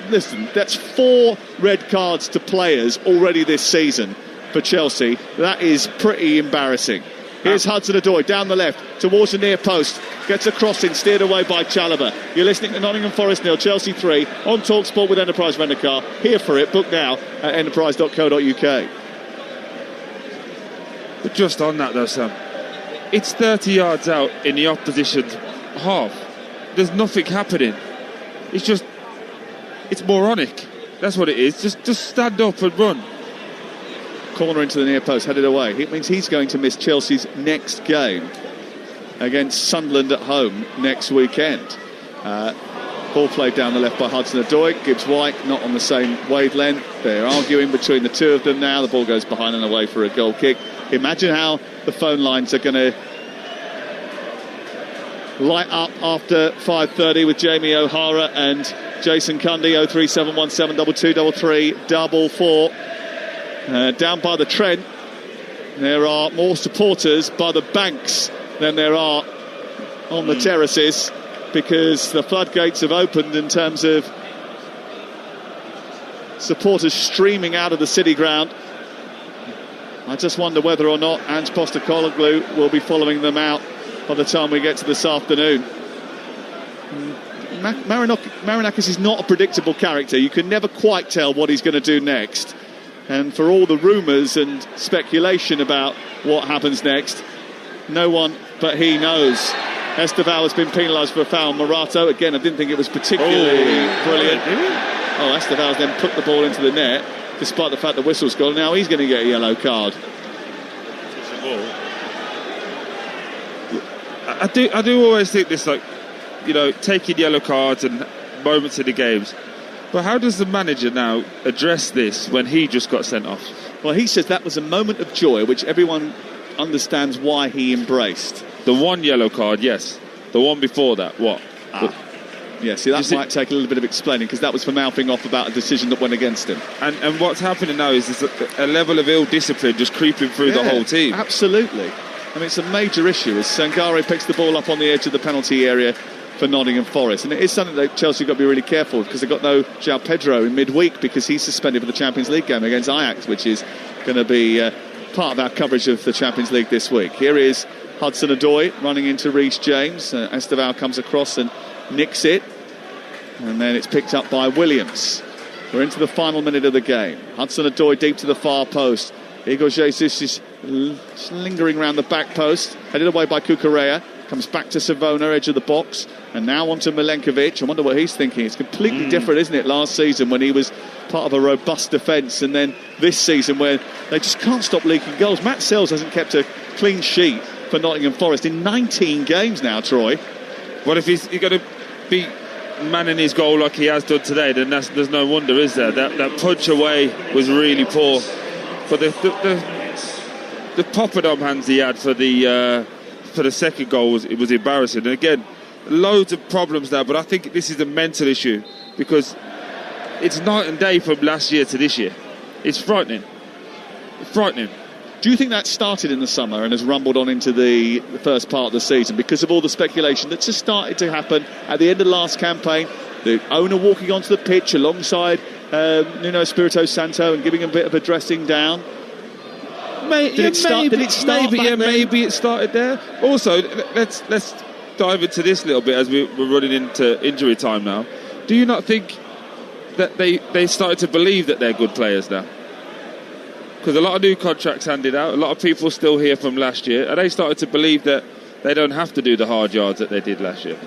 listen, that's 4 red cards to players already this season for Chelsea. That is pretty embarrassing. Here's Hudson-Odoi down the left towards the near post. Gets a crossing, steered away by Chalobah. You're listening to Nottingham Forest 0, Chelsea 3 on Talksport with Enterprise Rent-A-Car. Here for it. Book now at enterprise.co.uk. But just on that though, Sam, it's 30 yards out in the opposition's half. There's nothing happening. It's moronic. That's what it is. Just stand up and run. Corner into the near post, headed away. It means he's going to miss Chelsea's next game against Sunderland at home next weekend. Ball played down the left by Hudson-Odoi. Gibbs-White not on the same wavelength. They're arguing between the two of them now. The ball goes behind and away for a goal kick. Imagine how the phone lines are going to light up after 5:30 with Jamie O'Hara and Jason Cundy. 03717 2233 444. Down by the Trent, there are more supporters by the banks than there are on the terraces, because the floodgates have opened in terms of supporters streaming out of the City ground. I just wonder whether or not Ange Postecoglou will be following them out by the time we get to this afternoon. Marinakis is not a predictable character. You can never quite tell what he's going to do next. And for all the rumours and speculation about what happens next, no one but he knows. Esteval has been penalised for a foul. Morato, again, I didn't think it was particularly brilliant. Esteval's then put the ball into the net, despite the fact the whistle's gone. Now he's going to get a yellow card. I do always think this, like, you know, taking yellow cards and moments in the games. But how does the manager now address this when he just got sent off? Well, he says that was a moment of joy, which everyone understands why he embraced. The one yellow card, yes. The one before that, what? Yeah, see, that might take a little bit of explaining, because that was for mouthing off about a decision that went against him. And what's happening now is a level of ill discipline just creeping through the whole team. Absolutely. I mean, it's a major issue as Sangare picks the ball up on the edge of the penalty area for Nottingham Forest, and it is something that Chelsea have got to be really careful, because they've got no João Pedro in midweek because he's suspended for the Champions League game against Ajax, which is going to be part of our coverage of the Champions League this week. Here is Hudson-Odoi running into Reece James. Esteval comes across and nicks it, and then it's picked up by Williams. We're into the final minute of the game. Hudson-Odoi deep to the far post. Igor Jesus is lingering around the back post, headed away by Cucurella. Comes back to Savona, edge of the box, and now onto Milenkovic. I wonder what he's thinking. It's completely different, isn't it? Last season when he was part of a robust defence, and then this season where they just can't stop leaking goals. Matt Sells hasn't kept a clean sheet for Nottingham Forest in 19 games now, Troy. Well, if he's going to be manning his goal like he has done today, then there's no wonder, is there? That punch away was really poor. But the poppadom hands he had for the second goal was embarrassing. And again, loads of problems now, but I think this is a mental issue because it's night and day from last year to this year. It's frightening. Frightening. Do you think that started in the summer and has rumbled on into the first part of the season because of all the speculation that's just started to happen at the end of the last campaign? The owner walking onto the pitch alongside Nuno Espirito Santo and giving him a bit of a dressing down. Did it start maybe it started there. Also, let's dive into this a little bit as we're running into injury time now. Do you not think that they started to believe that they're good players now? Because a lot of new contracts handed out, a lot of people still here from last year, and they started to believe that they don't have to do the hard yards that they did last year.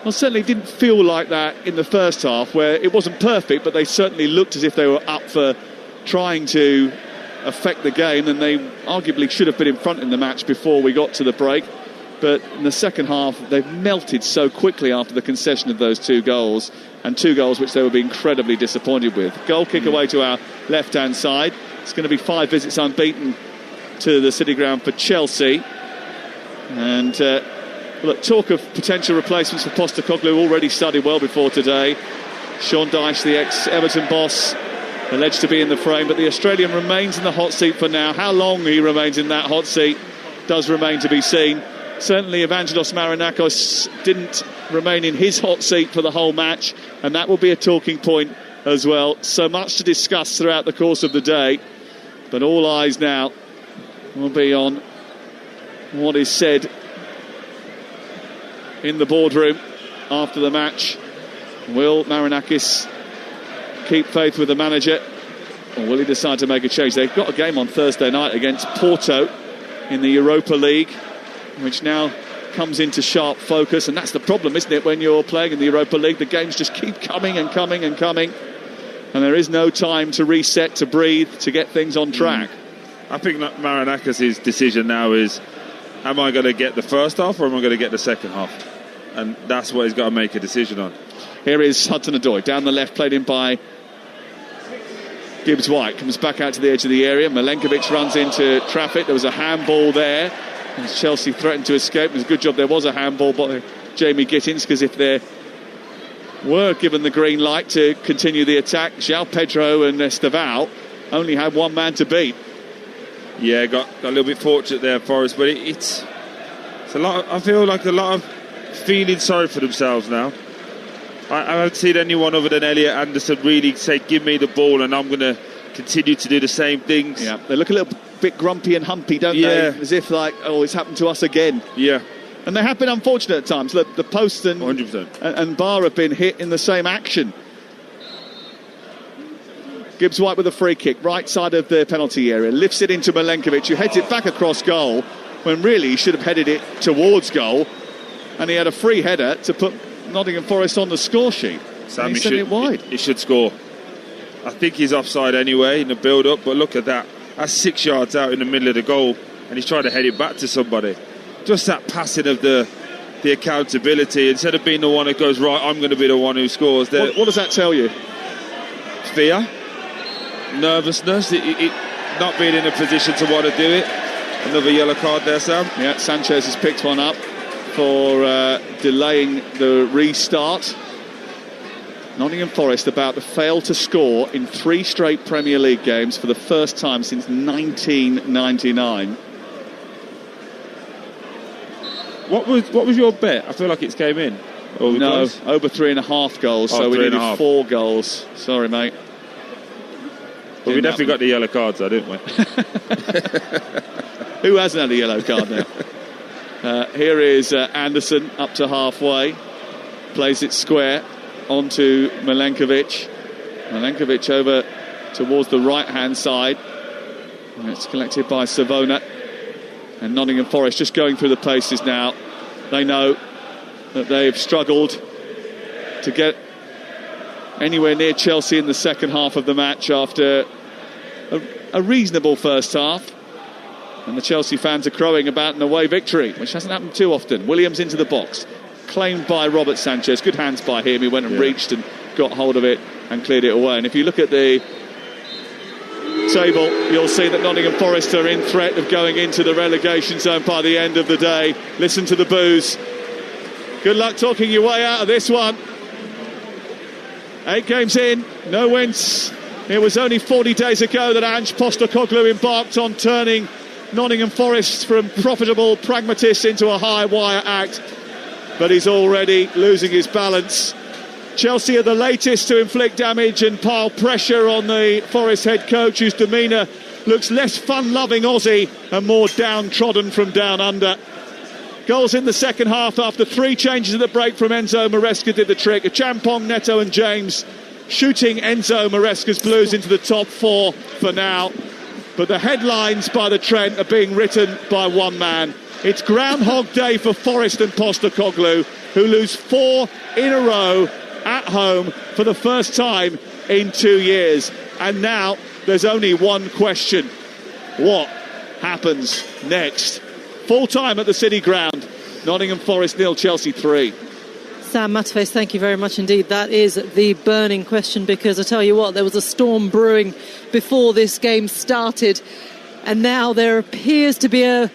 Well, certainly didn't feel like that in the first half, where it wasn't perfect, but they certainly looked as if they were up for trying to affect the game, and they arguably should have been in front in the match before we got to the break. But in the second half, they've melted so quickly after the concession of those 2 goals, and 2 goals which they will be incredibly disappointed with. Goal kick away to our left-hand side. It's going to be 5 visits unbeaten to the City Ground for Chelsea. And look, talk of potential replacements for Postecoglou already studied well before today. Sean Dyche, the ex-Everton boss, alleged to be in the frame, but the Australian remains in the hot seat for now. How long he remains in that hot seat does remain to be seen. Certainly Evangelos Marinakis didn't remain in his hot seat for the whole match, and that will be a talking point as well. So much to discuss throughout the course of the day, but all eyes now will be on what is said in the boardroom after the match. Will Marinakis keep faith with the manager, or will he decide to make a change? They've got a game on Thursday night against Porto in the Europa League, which now comes into sharp focus, and that's the problem, isn't it? When you're playing in the Europa League, the games just keep coming and coming and coming, and there is no time to reset, to breathe, to get things on track. I think Marinakis' decision now is, am I going to get the first half or am I going to get the second half? And that's what he's got to make a decision on. Here is Hudson-Odoi down the left, played in by Gibbs-White, comes back out to the edge of the area. Milenkovic runs into traffic. There was a handball there as Chelsea threatened to escape. It was a good job there was a handball by Jamie Gittins, because if they were given the green light to continue the attack, João Pedro and Estevao only had one man to beat. Yeah, got a little bit fortunate there, Forrest, but it's a lot. I feel like a lot of feeling sorry for themselves now. I haven't seen anyone other than Elliot Anderson really say, give me the ball and I'm going to continue to do the same things. Yeah, they look a little bit grumpy and humpy, don't they? As if like, oh, it's happened to us again. Yeah. And they have been unfortunate at times. The post and 100%. and bar have been hit in the same action. Gibbs-White with a free kick, right side of the penalty area, lifts it into Milenkovic, who heads it back across goal, when really he should have headed it towards goal, and he had a free header to put Nottingham Forest on the score sheet. Sam, he sent it wide. He should score. I think he's offside anyway in the build-up, but look at that. That's 6 yards out in the middle of the goal, and he's trying to head it back to somebody. Just that passing of the accountability. Instead of being the one that goes, right, I'm going to be the one who scores. What does that tell you? Fear, nervousness, not being in a position to want to do it. Another yellow card there, Sam. Yeah, Sanchez has picked one up for delaying the restart. Nottingham Forest about to fail to score in 3 straight Premier League games for the first time since 1999. What was your bet? I feel like it's came in. No, over 3.5 goals, so we needed 4 goals. Sorry, mate. Well, we definitely got the yellow cards, though, didn't we? Who hasn't had a yellow card now? Here is Anderson up to halfway. Plays it square onto Milenkovic. Milenkovic over towards the right-hand side. And it's collected by Savona. And Nottingham Forest just going through the paces now. They know that they've struggled to get anywhere near Chelsea in the second half of the match after a reasonable first half. And the Chelsea fans are crowing about an away victory, which hasn't happened too often. Williams into the box, claimed by Robert Sanchez. Good hands by him. He went and reached and got hold of it and cleared it away. And if you look at the table, you'll see that Nottingham Forest are in threat of going into the relegation zone by the end of the day. Listen to the boos. Good luck talking your way out of this one. 8 games in, no wins. It was only 40 days ago that Ange Postecoglou embarked on turning Nottingham Forest from profitable pragmatists into a high-wire act. But he's already losing his balance. Chelsea are the latest to inflict damage and pile pressure on the Forest head coach, whose demeanour looks less fun-loving Aussie and more downtrodden from down under. Goals in the second half after 3 changes at the break from Enzo Maresca did the trick. Champong, Neto and James shooting Enzo Maresca's Blues into the top 4 for now. But the headlines by the Trent are being written by one man. It's Groundhog Day for Forest and Postecoglou, who lose 4 in a row at home for the first time in 2 years. And now there's only one question: what happens next? Full time at the City Ground. Nottingham Forest 0, Chelsea 3. Sam Matterface, thank you very much indeed. That is the burning question, because I tell you what, there was a storm brewing before this game started, and now there appears to be a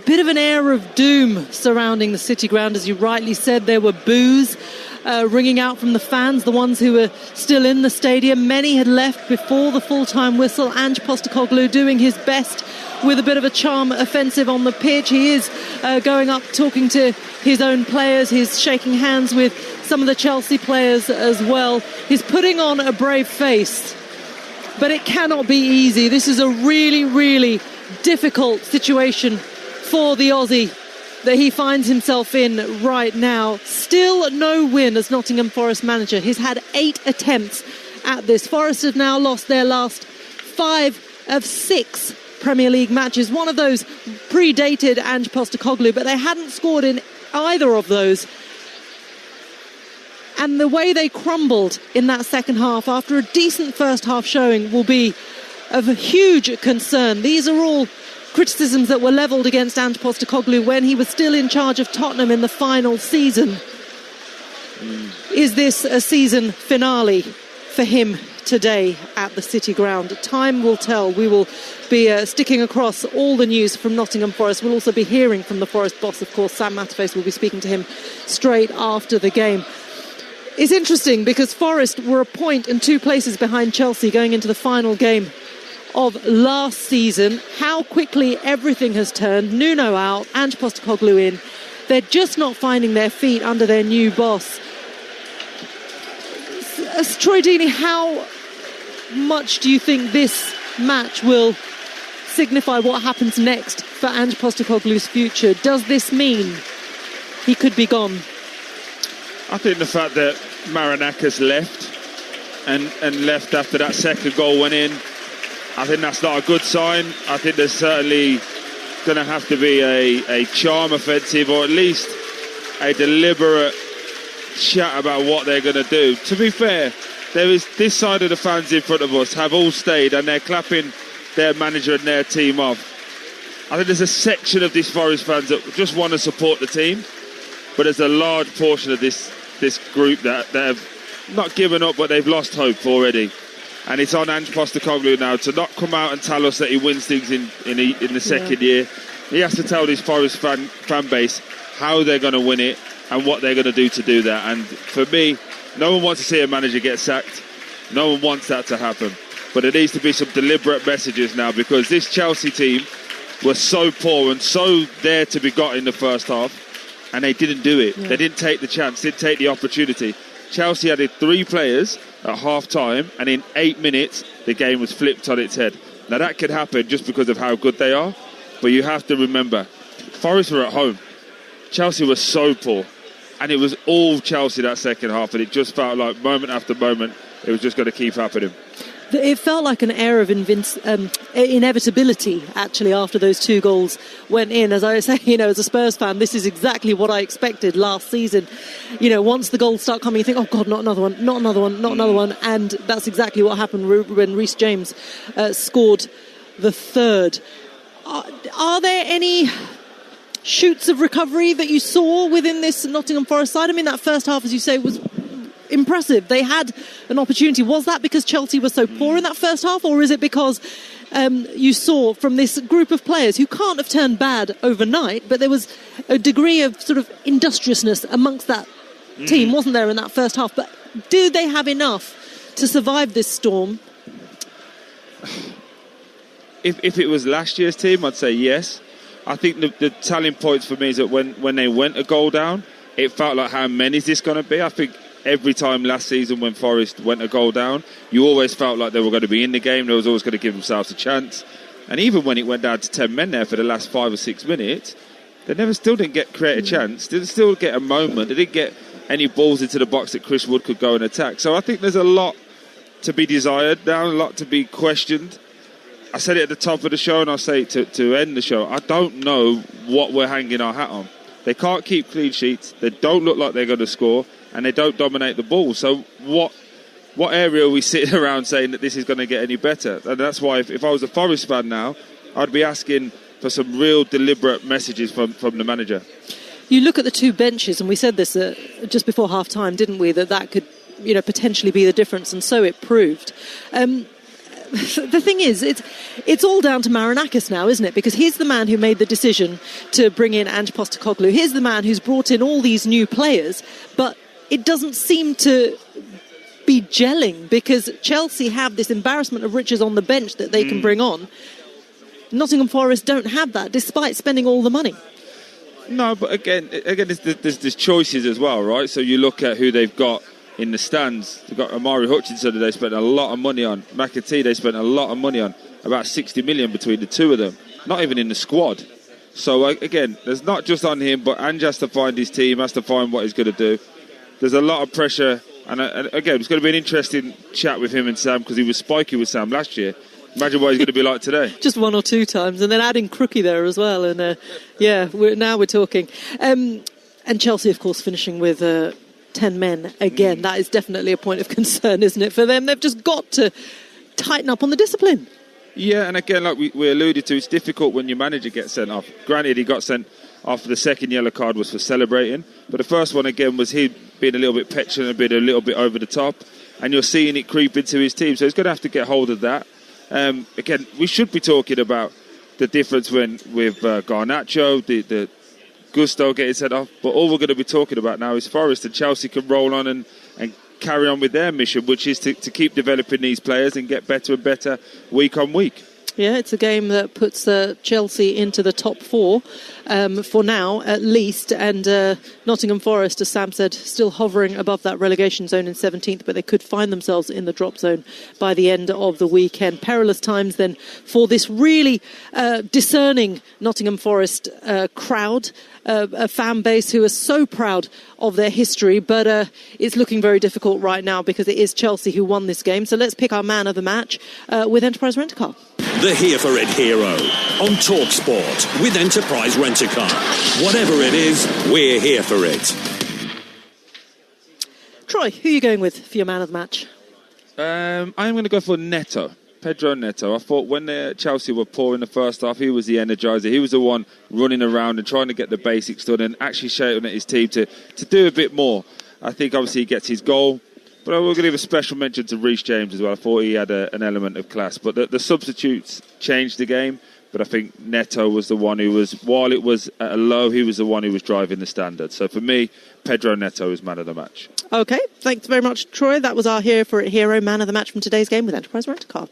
bit of an air of doom surrounding the City Ground. As you rightly said, there were boos ringing out from the fans, the ones who were still in the stadium. Many had left before the full-time whistle. Ange Postecoglou doing his best with a bit of a charm offensive on the pitch. He is going up, talking to his own players. He's shaking hands with some of the Chelsea players as well. He's putting on a brave face, but it cannot be easy. This is a really, really difficult situation for the Aussie that he finds himself in right now. Still no win as Nottingham Forest manager. He's had 8 attempts at this. Forest have now lost their last 5 of 6 Premier League matches. One of those predated Ange Postecoglou, but they hadn't scored in either of those. And the way they crumbled in that second half after a decent first half showing will be of huge concern. These are all criticisms that were levelled against Ange Postecoglou when he was still in charge of Tottenham in the final season. Is this a season finale for him today at the City Ground? Time will tell. We will be sticking across all the news from Nottingham Forest. We'll also be hearing from the Forest boss, of course. Sam Matterface will be speaking to him straight after the game. It's interesting because Forest were a point and 2 places behind Chelsea going into the final game of last season. How quickly everything has turned. Nuno out, Ange Postecoglou in. They're just not finding their feet under their new boss. Troy Deeney, how much do you think this match will signify what happens next for Ange Postecoglou's future? Does this mean he could be gone? I think the fact that Maranaka's left and left after that second goal went in, I think that's not a good sign. I think there's certainly going to have to be a charm offensive, or at least a deliberate chat about what they're going to do. To be fair, there is this side of the fans in front of us have all stayed and they're clapping their manager and their team off. I think there's a section of these Forest fans that just want to support the team, but there's a large portion of this group that have not given up, but they've lost hope already. And it's on Ange Postecoglou now to not come out and tell us that he wins things in the second year. He has to tell this Forest fan base how they're going to win it and what they're going to do that. And for me, no one wants to see a manager get sacked. No one wants that to happen. But there needs to be some deliberate messages now, because this Chelsea team was so poor and so there to be got in the first half, and they didn't do it. Yeah. They didn't take the chance, didn't take the opportunity. Chelsea added 3 players at half-time, and in 8 minutes, the game was flipped on its head. Now, that could happen just because of how good they are, but you have to remember, Forest were at home. Chelsea was so poor, and it was all Chelsea that second half, and it just felt like moment after moment, it was just going to keep happening. It felt like an air of inevitability, actually, after those 2 goals went in. As I say, as a Spurs fan, this is exactly what I expected last season. Once the goals start coming, you think, oh, God, not another one, not another one, not another one. And that's exactly what happened when Reece James scored the 3rd. Are there any shoots of recovery that you saw within this Nottingham Forest side? I mean, that first half, as you say, was impressive. They had an opportunity. Was that because Chelsea was so poor in that first half, or is it because you saw from this group of players who can't have turned bad overnight, but there was a degree of sort of industriousness amongst that team, wasn't there, in that first half? But do they have enough to survive this storm? If it was last year's team, I'd say yes. I think the telling points for me is that when they went a goal down, it felt like, how many is this going to be? I think every time last season when Forest went a goal down, you always felt like they were going to be in the game. They was always going to give themselves a chance. And even when it went down to 10 men there for the last 5 or 6 minutes, they still didn't create a chance. Didn't still get a moment. They didn't get any balls into the box that Chris Wood could go and attack. So I think there's a lot to be desired now, a lot to be questioned. I said it at the top of the show, and I'll say it to end the show. I don't know what we're hanging our hat on. They can't keep clean sheets. They don't look like they're going to score, and they don't dominate the ball. So what area are we sitting around saying that this is going to get any better? And that's why if I was a Forest fan now, I'd be asking for some real deliberate messages from the manager. You look at the two benches, and we said this just before half-time, didn't we, that could potentially be the difference, and so it proved. The thing is, it's all down to Marinakis now, isn't it? Because he's the man who made the decision to bring in Ange Postecoglou. He's the man who's brought in all these new players, but it doesn't seem to be gelling because Chelsea have this embarrassment of riches on the bench that they can bring on. Nottingham Forest don't have that, despite spending all the money. No, but again, there's choices as well, right? So you look at who they've got in the stands. They've got Amari Hutchinson, they spent a lot of money on. McAtee, they spent a lot of money on. About 60 million between the two of them. Not even in the squad. So again, there's not just on him, but Ange has to find his team, has to find what he's going to do. There's a lot of pressure. And again, it's going to be an interesting chat with him and Sam, because he was spiky with Sam last year. Imagine what he's going to be like today. Just 1 or 2 times, and then adding Crookie there as well. And now we're talking. And Chelsea, of course, finishing with 10 men again. That is definitely a point of concern, isn't it, for them? They've just got to tighten up on the discipline. Yeah, and again, like we alluded to, it's difficult when your manager gets sent off. Granted, he got sent off. The second yellow card was for celebrating, but the first one again was he being a little bit petulant, a little bit over the top, and you're seeing it creep into his team. So he's going to have to get hold of that. Again, we should be talking about the difference with Garnacho, the Gusto getting sent off, but all we're going to be talking about now is Forest, and Chelsea can roll on and carry on with their mission, which is to keep developing these players and get better and better week on week. Yeah, it's a game that puts Chelsea into the top 4 for now, at least. And Nottingham Forest, as Sam said, still hovering above that relegation zone in 17th, but they could find themselves in the drop zone by the end of the weekend. Perilous times then for this really discerning Nottingham Forest crowd, a fan base who are so proud of their history, but it's looking very difficult right now because it is Chelsea who won this game. So let's pick our man of the match with Enterprise Rent-A-Car. The Here For It hero on Talksport with Enterprise Rent-A-Car. Whatever it is, we're here for it. Troy, who are you going with for your man of the match? I'm going to go for Pedro Neto. I thought when Chelsea were poor in the first half, he was the energiser. He was the one running around and trying to get the basics done and actually shouting at his team to do a bit more. I think obviously he gets his goal. But we're going to give a special mention to Reece James as well. I thought he had an element of class. But the substitutes changed the game. But I think Neto was the one who was, while it was at a low, he was the one who was driving the standard. So for me, Pedro Neto is man of the match. OK, thanks very much, Troy. That was our Here For It hero, man of the match from today's game with Enterprise Rent-A-Car.